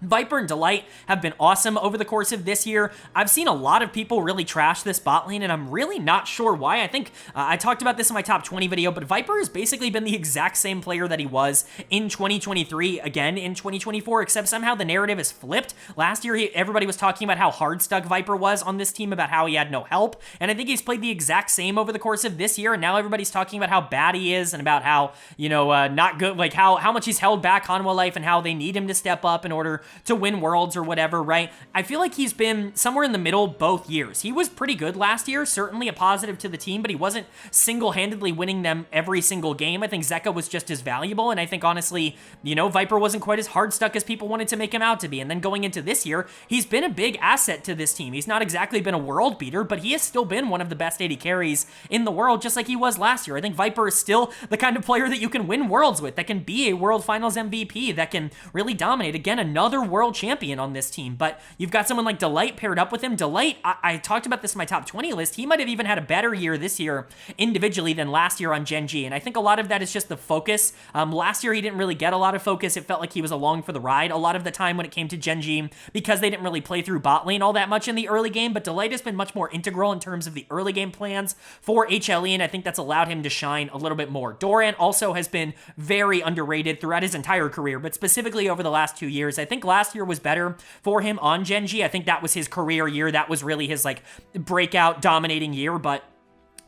Viper and Delight have been awesome over the course of this year. I've seen a lot of people really trash this bot lane, and I'm really not sure why. I think I talked about this in my top 20 video, but Viper has basically been the exact same player that he was in 2023, again in 2024, except somehow the narrative is flipped. Last year, everybody was talking about how hard stuck Viper was on this team, about how he had no help, and I think he's played the exact same over the course of this year, and now everybody's talking about how bad he is and about how, not good, like how much he's held back Hanwha life and how they need him to step up in order to win Worlds or whatever, right? I feel like he's been somewhere in the middle both years. He was pretty good last year, certainly a positive to the team, but he wasn't single-handedly winning them every single game. I think Zeka was just as valuable, and I think honestly, Viper wasn't quite as hard stuck as people wanted to make him out to be. And then going into this year, he's been a big asset to this team. He's not exactly been a world beater, but he has still been one of the best AD carries in the world, just like he was last year. I think Viper is still the kind of player that you can win Worlds with, that can be a World Finals MVP, that can really dominate. Again, another world champion on this team, but you've got someone like Delight paired up with him. Delight, I talked about this in my top 20 list. He might have even had a better year this year individually than last year on Gen.G, and I think a lot of that is just the focus. Last year, he didn't really get a lot of focus. It felt like he was along for the ride a lot of the time when it came to Gen.G because they didn't really play through bot lane all that much in the early game, but Delight has been much more integral in terms of the early game plans for HLE, and I think that's allowed him to shine a little bit more. Doran also has been very underrated throughout his entire career, but specifically over the last 2 years. I think last year was better for him on Gen.G. I think that was his career year. That was really his breakout dominating year, but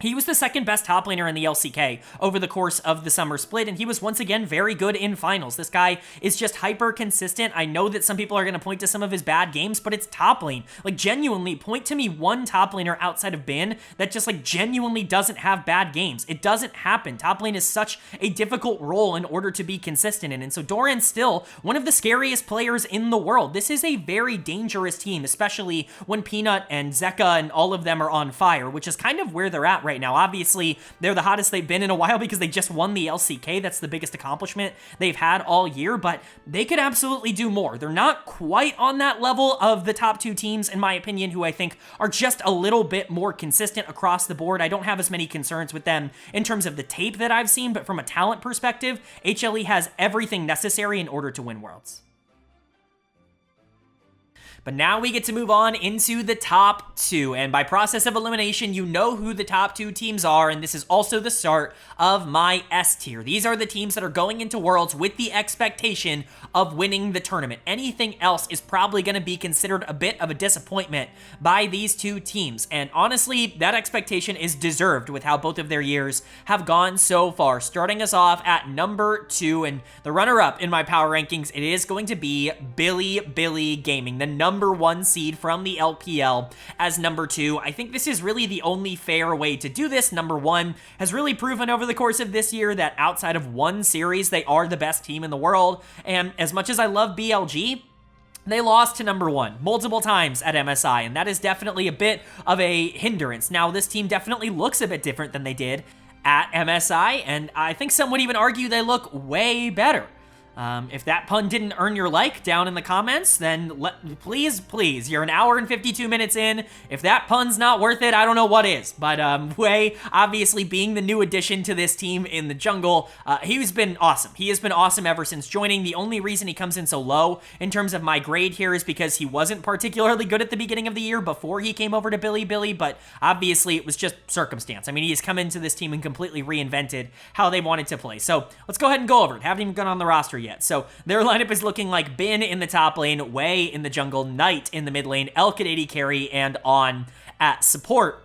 he was the second best top laner in the LCK over the course of the summer split, and he was once again very good in finals. This guy is just hyper consistent. I know that some people are going to point to some of his bad games, but it's top lane. Genuinely, point to me one top laner outside of Bin that just genuinely doesn't have bad games. It doesn't happen. Top lane is such a difficult role in order to be consistent in, and so Doran's still one of the scariest players in the world. This is a very dangerous team, especially when Peanut and Zeka and all of them are on fire, which is kind of where they're at right now. Obviously, they're the hottest they've been in a while because they just won the LCK. That's the biggest accomplishment they've had all year, but they could absolutely do more. They're not quite on that level of the top 2 teams, in my opinion, who I think are just a little bit more consistent across the board. I don't have as many concerns with them in terms of the tape that I've seen, but from a talent perspective, HLE has everything necessary in order to win Worlds. But now we get to move on into the top 2, and by process of elimination, you know who the top 2 teams are, and this is also the start of my S tier. These are the teams that are going into Worlds with the expectation of winning the tournament. Anything else is probably going to be considered a bit of a disappointment by these 2 teams, and honestly, that expectation is deserved with how both of their years have gone so far. Starting us off at number 2, and the runner-up in my power rankings, it is going to be Bilibili Gaming, the number 1 seed from the LPL as number 2. I think this is really the only fair way to do this. Number 1 has really proven over the course of this year that outside of one series, they are the best team in the world, and as much as I love BLG, they lost to number 1 multiple times at MSI, and that is definitely a bit of a hindrance. Now, this team definitely looks a bit different than they did at MSI, and I think some would even argue they look way better. If that pun didn't earn your like down in the comments, then please, you're an hour and 52 minutes in. If that pun's not worth it, I don't know what is. But Wei, obviously being the new addition to this team in the jungle, he's been awesome. He has been awesome ever since joining. The only reason he comes in so low in terms of my grade here is because he wasn't particularly good at the beginning of the year before he came over to Bilibili, but obviously it was just circumstance. I mean, he's come into this team and completely reinvented how they wanted to play. So let's go ahead and go over it. Haven't even gone on the roster yet. So their lineup is looking like Bin in the top lane, Wei in the jungle, Knight in the mid lane, Elk at AD carry, and On at support.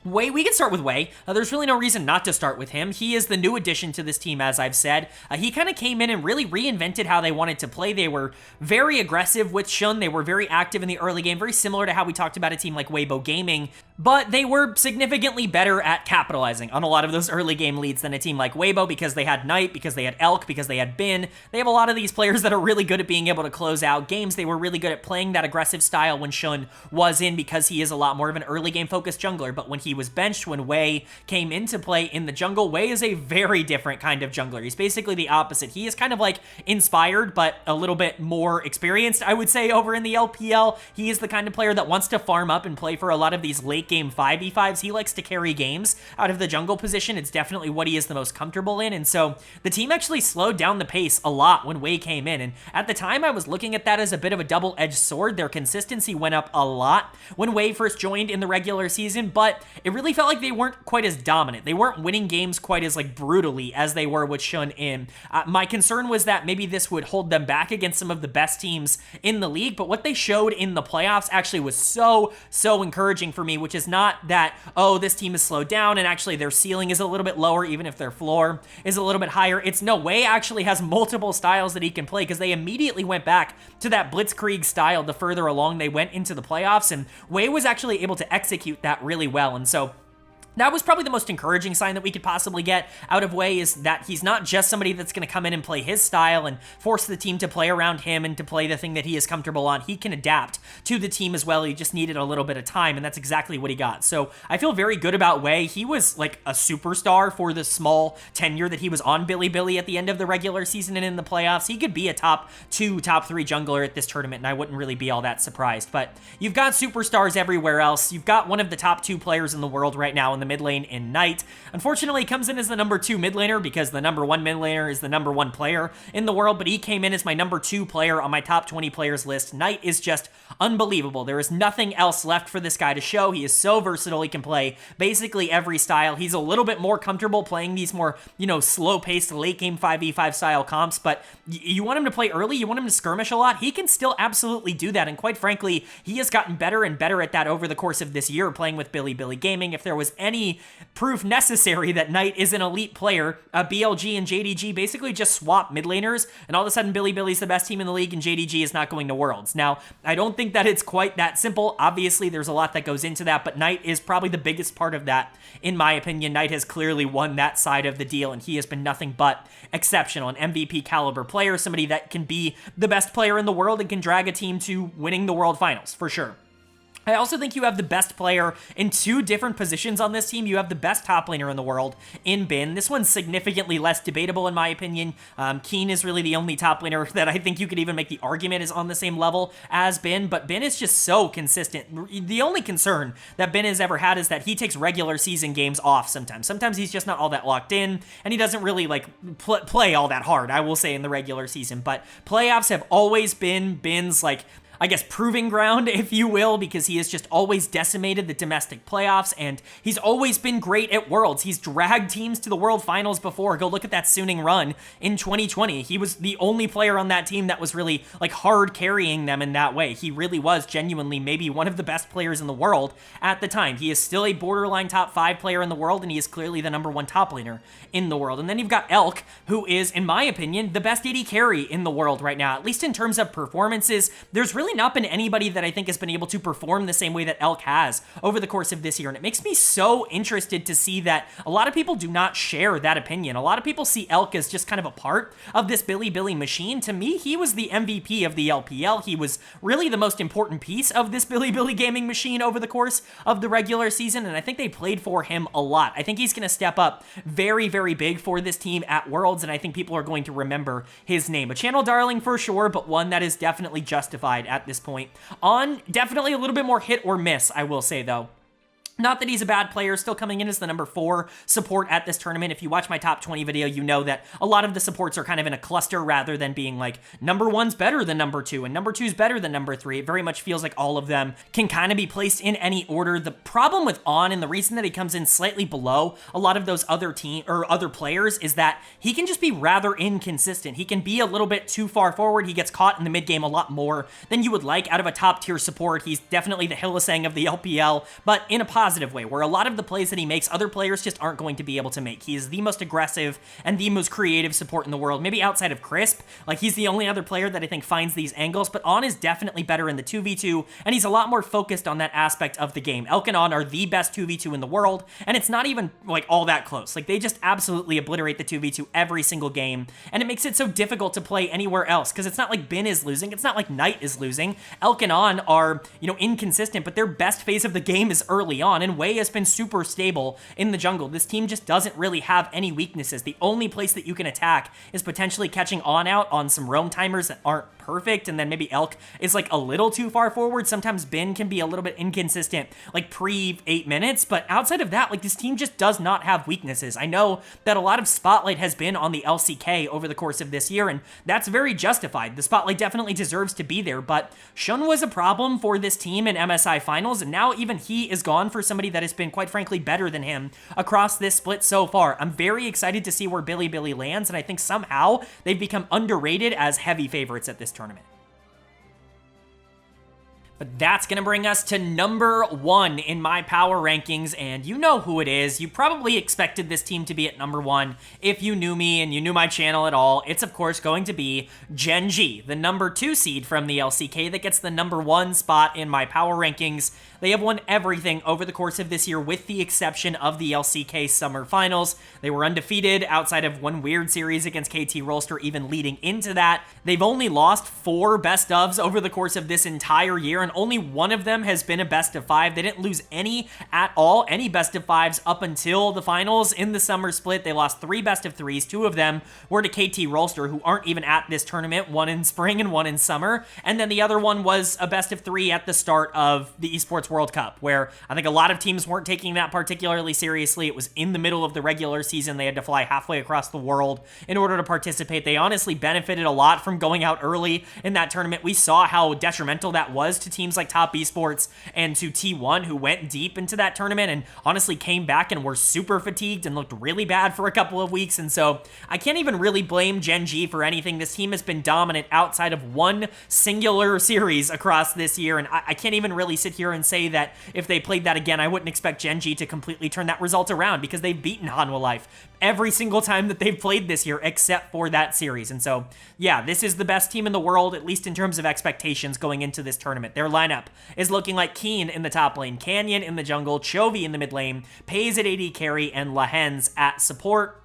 Wei, we can start with Wei. There's really no reason not to start with him. He is the new addition to this team, as I've said. He kind of came in and really reinvented how they wanted to play. They were very aggressive with Shun. They were very active in the early game, very similar to how we talked about a team like Weibo Gaming, but they were significantly better at capitalizing on a lot of those early game leads than a team like Weibo, because they had Knight, because they had Elk, because they had Bin. They have a lot of these players that are really good at being able to close out games. They were really good at playing that aggressive style when Shun was in, because he is a lot more of an early game focused jungler. But when he was benched, when Wei came into play in the jungle, Wei is a very different kind of jungler. He's basically the opposite. He is kind of like inspired, but a little bit more experienced, I would say, over in the LPL. He is the kind of player that wants to farm up and play for a lot of these late game 5v5s. He likes to carry games out of the jungle position. It's definitely what he is the most comfortable in, and so the team actually slowed down the pace a lot when Wei came in, and at the time I was looking at that as a bit of a double-edged sword. Their consistency went up a lot when Wei first joined in the regular season, but it really felt like they weren't quite as dominant. They weren't winning games quite as like brutally as they were with Shun in. My concern was that maybe this would hold them back against some of the best teams in the league, but what they showed in the playoffs actually was so encouraging for me, which is not that, oh, this team is slowed down and actually their ceiling is a little bit lower even if their floor is a little bit higher. It's no, Wei actually has multiple styles that he can play, because they immediately went back to that blitzkrieg style the further along they went into the playoffs, and Wei was actually able to execute that really well. And so that was probably the most encouraging sign that we could possibly get out of Wei, is that he's not just somebody that's going to come in and play his style and force the team to play around him and to play the thing that he is comfortable on. He can adapt to the team as well. He just needed a little bit of time, and that's exactly what he got. So I feel very good about Wei. He was like a superstar for the small tenure that he was on Bilibili at the end of the regular season and in the playoffs. He could be a top 2, top 3 jungler at this tournament, and I wouldn't really be all that surprised. But you've got superstars everywhere else. You've got one of the top 2 players in the world right now in the mid lane in Knight. Unfortunately, he comes in as the number 2 mid laner because the number 1 mid laner is the number 1 player in the world, but he came in as my number 2 player on my top 20 players list. Knight is just unbelievable. There is nothing else left for this guy to show. He is so versatile. He can play basically every style. He's a little bit more comfortable playing these more, slow-paced late game 5v5 style comps, but you want him to play early, you want him to skirmish a lot, he can still absolutely do that, and quite frankly, he has gotten better and better at that over the course of this year playing with Bilibili Gaming. If there was any proof necessary that Knight is an elite player, BLG and JDG basically just swap mid laners, and all of a sudden Bilibili's the best team in the league and JDG is not going to Worlds. Now, I don't think that it's quite that simple. Obviously, there's a lot that goes into that, but Knight is probably the biggest part of that, in my opinion. Knight has clearly won that side of the deal, and he has been nothing but exceptional. An MVP caliber player, somebody that can be the best player in the world and can drag a team to winning the World Finals, for sure. I also think you have the best player in 2 different positions on this team. You have the best top laner in the world in Bin. This one's significantly less debatable in my opinion. Keen is really the only top laner that I think you could even make the argument is on the same level as Bin, but Bin is just so consistent. The only concern that Bin has ever had is that he takes regular season games off sometimes. Sometimes he's just not all that locked in, and he doesn't really play all that hard, I will say, in the regular season. But playoffs have always been Bin's I guess, proving ground, if you will, because he has just always decimated the domestic playoffs, and he's always been great at Worlds. He's dragged teams to the World Finals before. Go look at that Suning run in 2020. He was the only player on that team that was really, like, hard carrying them in that way. He really was genuinely maybe one of the best players in the world at the time. He is still a borderline top 5 player in the world, and he is clearly the number 1 top laner in the world. And then you've got Elk, who is, in my opinion, the best AD carry in the world right now, at least in terms of performances. There's really not been anybody that I think has been able to perform the same way that Elk has over the course of this year, and it makes me so interested to see that a lot of people do not share that opinion. A lot of people see Elk as just kind of a part of this Bilibili machine. To me, he was the MVP of the LPL. He was really the most important piece of this Bilibili Gaming machine over the course of the regular season, and I think they played for him a lot. I think he's going to step up very, very big for this team at Worlds, and I think people are going to remember his name. A channel darling for sure, but one that is definitely justified at this point. On definitely a little bit more hit or miss, I will say, though. Not that he's a bad player, still coming in as the number 4 support at this tournament. If you watch my top 20 video, you know that a lot of the supports are kind of in a cluster rather than being like number 1's better than number 2 and number 2's better than number 3. It very much feels like all of them can kind of be placed in any order. The problem with On, and the reason that he comes in slightly below a lot of those other other players, is that he can just be rather inconsistent. He can be a little bit too far forward. He gets caught in the mid game a lot more than you would like out of a top tier support. He's definitely the Hillisang of the LPL, but in a positive way, where a lot of the plays that he makes, other players just aren't going to be able to make. He is the most aggressive and the most creative support in the world, maybe outside of Crisp. Like, he's the only other player that I think finds these angles, but On is definitely better in the 2v2, and he's a lot more focused on that aspect of the game. Elk and On are the best 2v2 in the world, and it's not even, like, all that close. Like, they just absolutely obliterate the 2v2 every single game, and it makes it so difficult to play anywhere else, because it's not like Bin is losing, it's not like Knight is losing. Elk and On are, you know, inconsistent, but their best phase of the game is early on, and Wei has been super stable in the jungle. This team just doesn't really have any weaknesses. The only place that you can attack is potentially catching On out on some roam timers that aren't perfect, and then maybe Elk is like a little too far forward. Sometimes Bin can be a little bit inconsistent, like pre 8 minutes, but outside of that, like, this team just does not have weaknesses. I know that a lot of spotlight has been on the LCK over the course of this year, and that's very justified. The spotlight definitely deserves to be there, but Shun was a problem for this team in MSI finals, and now even he is gone for somebody that has been, quite frankly, better than him across this split so far. I'm very excited to see where Bilibili lands, and I think somehow they've become underrated as heavy favorites at this tournament. But that's going to bring us to number 1 in my power rankings, and you know who it is. You probably expected this team to be at number 1 if you knew me and you knew my channel at all. It's, of course, going to be Gen.G, the number 2 seed from the LCK that gets the number 1 spot in my power rankings. They have won everything over the course of this year with the exception of the LCK Summer Finals. They were undefeated outside of one weird series against KT Rolster even leading into that. They've only lost 4 best ofs over the course of this entire year, and only one of them has been a best of 5. They didn't lose any at all, any best of 5s up until the finals in the summer split. They lost 3 best of 3s. 2 of them were to KT Rolster, who aren't even at this tournament, one in spring and one in summer. And then the other one was a best of 3 at the start of the Esports World Cup, where I think a lot of teams weren't taking that particularly seriously. It was in the middle of the regular season. They had to fly halfway across the world in order to participate. They honestly benefited a lot from going out early in that tournament. We saw how detrimental that was to teams like Top Esports and to T1, who went deep into that tournament and honestly came back and were super fatigued and looked really bad for a couple of weeks. And so I can't even really blame Gen.G for anything. This team has been dominant outside of one singular series across this year, and I can't even really sit here and say that if they played that again, I wouldn't expect Gen.G to completely turn that result around, because they've beaten Hanwha Life every single time that they've played this year except for that series. And so, yeah, this is the best team in the world, at least in terms of expectations going into this tournament. Their lineup is looking like Keen in the top lane, Canyon in the jungle, Chovy in the mid lane, Pays at AD carry, and Lahens at support.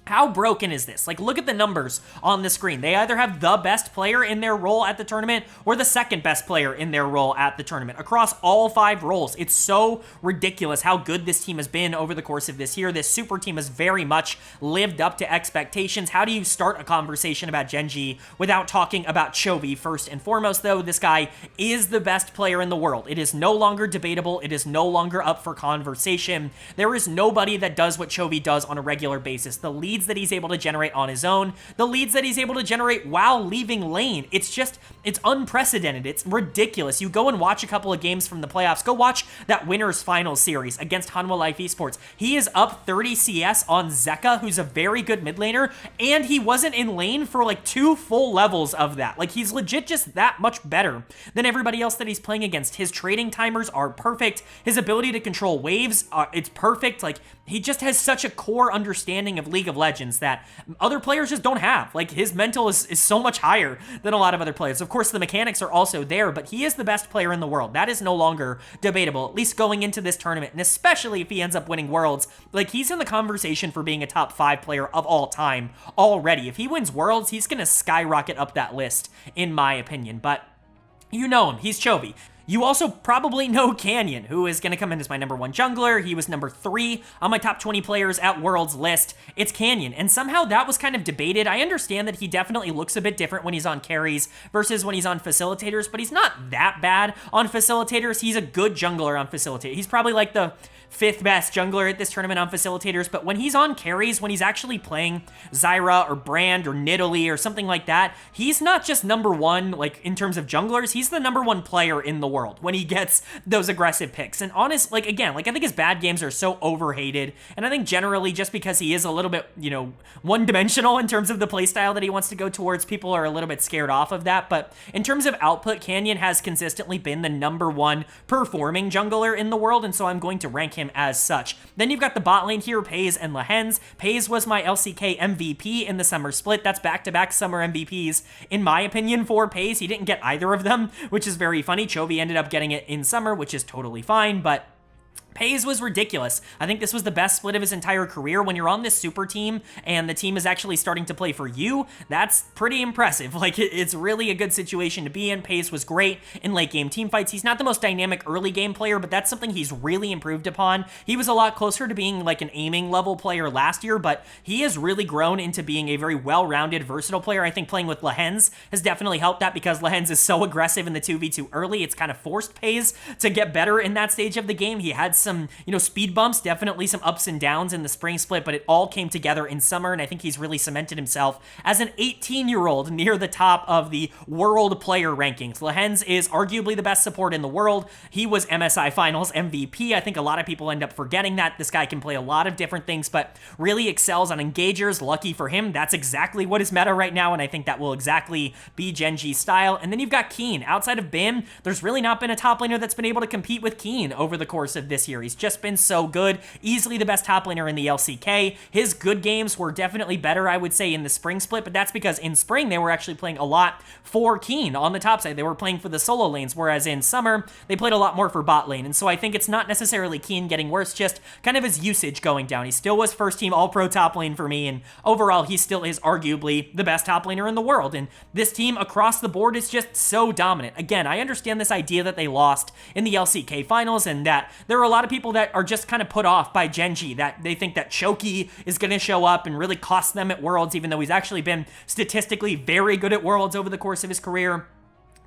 How broken is this? Like, look at the numbers on the screen. They either have the best player in their role at the tournament or the second best player in their role at the tournament across all 5 roles. It's so ridiculous how good this team has been over the course of this year. This super team has very much lived up to expectations. How do you start a conversation about Gen.G without talking about Chovy? First and foremost, though, this guy is the best player in the world. It is no longer debatable. It is no longer up for conversation. There is nobody that does what Chovy does on a regular basis. The lead leads that he's able to generate on his own, the leads that he's able to generate while leaving lane. It's unprecedented. It's ridiculous. You go and watch a couple of games from the playoffs. Go watch that winners finals series against Hanwha Esports. He is up 30 CS on Zeka, who's a very good mid laner, and he wasn't in lane for like 2 full levels of that. Like, he's legit just that much better than everybody else that he's playing against. His trading timers are perfect. His ability to control waves, it's perfect. Like, he just has such a core understanding of League of Legends that other players just don't have. Like, his mental is so much higher than a lot of other players. Of course, the mechanics are also there, but he is the best player in the world. That is no longer debatable, at least going into this tournament, and especially if he ends up winning Worlds. Like, he's in the conversation for being a top 5 player of all time already. If he wins Worlds, he's going to skyrocket up that list, in my opinion. But you know him. He's Chovy. You also probably know Canyon, who is going to come in as my number 1 jungler. He was number 3 on my top 20 players at Worlds list. It's Canyon, and somehow that was kind of debated. I understand that he definitely looks a bit different when he's on carries versus when he's on facilitators, but he's not that bad on facilitators. He's a good jungler on facilitators. He's probably like the 5th best jungler at this tournament on facilitators, but when he's on carries, when he's actually playing Zyra or Brand or Nidalee or something like that, he's not just number 1, like, in terms of junglers, he's the number 1 player in the world when he gets those aggressive picks. And honest, like, again, like, I think his bad games are so overhated, and I think generally just because he is a little bit, you know, one-dimensional in terms of the playstyle that he wants to go towards, people are a little bit scared off of that. But in terms of output, Canyon has consistently been the number 1 performing jungler in the world, and so I'm going to rank him as such. Then you've got the bot lane here, Pays and Lehens. Pays was my LCK MVP in the summer split. That's back-to-back summer MVPs, in my opinion, for Pays. He didn't get either of them, which is very funny. Chovy ended up getting it in summer, which is totally fine, but Pays was ridiculous. I think this was the best split of his entire career. When you're on this super team and the team is actually starting to play for you, that's pretty impressive. Like, it's really a good situation to be in. Pays was great in late game team fights. He's not the most dynamic early game player, but that's something he's really improved upon. He was a lot closer to being like an aiming level player last year, but he has really grown into being a very well-rounded, versatile player. I think playing with Lehens has definitely helped that, because Lehens is so aggressive in the 2v2 early. It's kind of forced Pays to get better in that stage of the game. He had some, you know, speed bumps, definitely some ups and downs in the spring split, but it all came together in summer, and I think he's really cemented himself as an 18-year-old near the top of the world player rankings. Lehens is arguably the best support in the world. He was MSI Finals MVP. I think a lot of people end up forgetting that. This guy can play a lot of different things, but really excels on engagers. Lucky for him, that's exactly what is meta right now, and I think that will exactly be Gen.G style. And then you've got Keen. Outside of Bim, there's really not been a top laner that's been able to compete with Keen over the course of this year. He's just been so good. Easily the best top laner in the LCK. His good games were definitely better, I would say, in the spring split, but that's because in spring they were actually playing a lot for Keen on the top side. They were playing for the solo lanes, whereas in summer they played a lot more for bot lane. And so I think it's not necessarily Keen getting worse, just kind of his usage going down. He still was first team all-pro top lane for me, and overall he still is arguably the best top laner in the world. And this team across the board is just so dominant. Again, I understand this idea that they lost in the LCK finals, and that there are a lot of people that are just kind of put off by Gen.G, that they think that Choki is going to show up and really cost them at Worlds, even though he's actually been statistically very good at Worlds over the course of his career.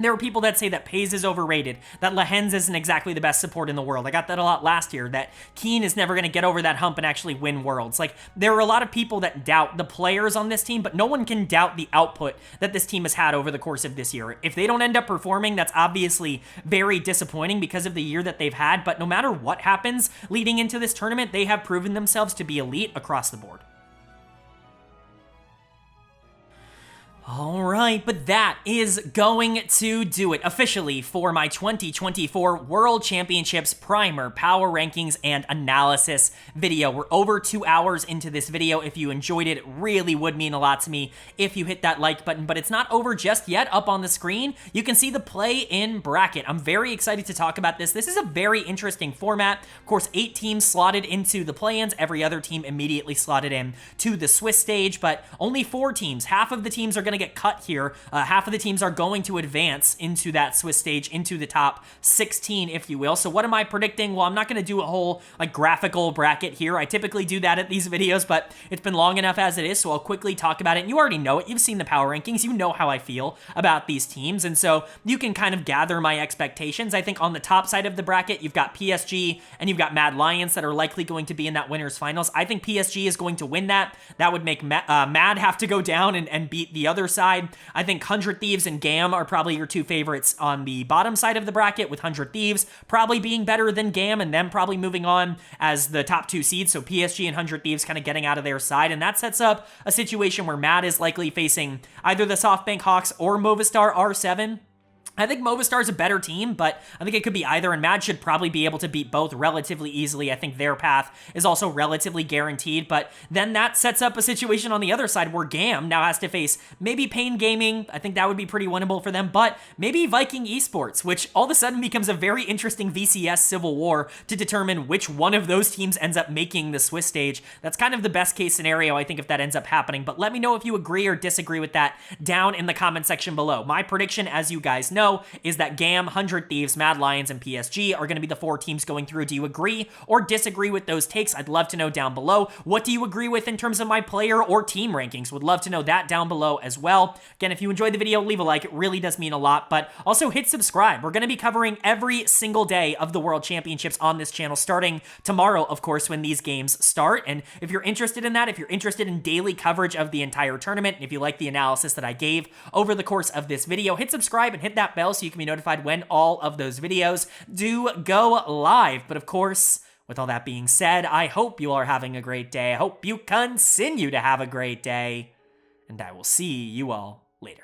There are people that say that Pays is overrated, that Lehens isn't exactly the best support in the world. I got that a lot last year, that Keen is never going to get over that hump and actually win Worlds. Like, there are a lot of people that doubt the players on this team, but no one can doubt the output that this team has had over the course of this year. If they don't end up performing, that's obviously very disappointing because of the year that they've had, but no matter what happens leading into this tournament, they have proven themselves to be elite across the board. All right, but that is going to do it officially for my 2024 World Championships Primer Power Rankings and Analysis video. We're over 2 hours into this video. If you enjoyed it, it really would mean a lot to me if you hit that like button, but it's not over just yet. Up on the screen, you can see the play-in bracket. I'm very excited to talk about this. This is a very interesting format. Of course, 8 teams slotted into the play-ins. Every other team immediately slotted in to the Swiss stage, but only 4 teams. Half of the teams are going to to get cut here. Half of the teams are going to advance into that Swiss stage, into the top 16, if you will. So what am I predicting? Well, I'm not going to do a whole like graphical bracket here. I typically do that at these videos, but it's been long enough as it is, so I'll quickly talk about it. And you already know it. You've seen the power rankings. You know how I feel about these teams, and so you can kind of gather my expectations. I think on the top side of the bracket, you've got PSG and you've got Mad Lions that are likely going to be in that winners finals. I think PSG is going to win that. That would make Mad have to go down and beat the other side. I think 100 Thieves and GAM are probably your two favorites on the bottom side of the bracket, with 100 Thieves probably being better than GAM and them probably moving on as the top two seeds. So PSG and 100 Thieves kind of getting out of their side, and that sets up a situation where Mad is likely facing either the SoftBank Hawks or Movistar R7. I think Movistar is a better team, but I think it could be either, and Mad should probably be able to beat both relatively easily. I think their path is also relatively guaranteed, but then that sets up a situation on the other side where GAM now has to face maybe Pain Gaming. I think that would be pretty winnable for them, but maybe Viking Esports, which all of a sudden becomes a very interesting VCS civil war to determine which one of those teams ends up making the Swiss stage. That's kind of the best case scenario, I think, if that ends up happening, but let me know if you agree or disagree with that down in the comment section below. My prediction, as you guys know, is that GAM, 100 Thieves, Mad Lions, and PSG are going to be the 4 teams going through. Do you agree or disagree with those takes? I'd love to know down below. What do you agree with in terms of my player or team rankings? Would love to know that down below as well. Again, if you enjoyed the video, leave a like. It really does mean a lot, but also hit subscribe. We're going to be covering every single day of the World Championships on this channel, starting tomorrow, of course, when these games start. And if you're interested in that, if you're interested in daily coverage of the entire tournament, and if you like the analysis that I gave over the course of this video, hit subscribe and hit that bell so you can be notified when all of those videos do go live. But of course, with all that being said, I hope you all are having a great day. I hope you continue to have a great day, and I will see you all later.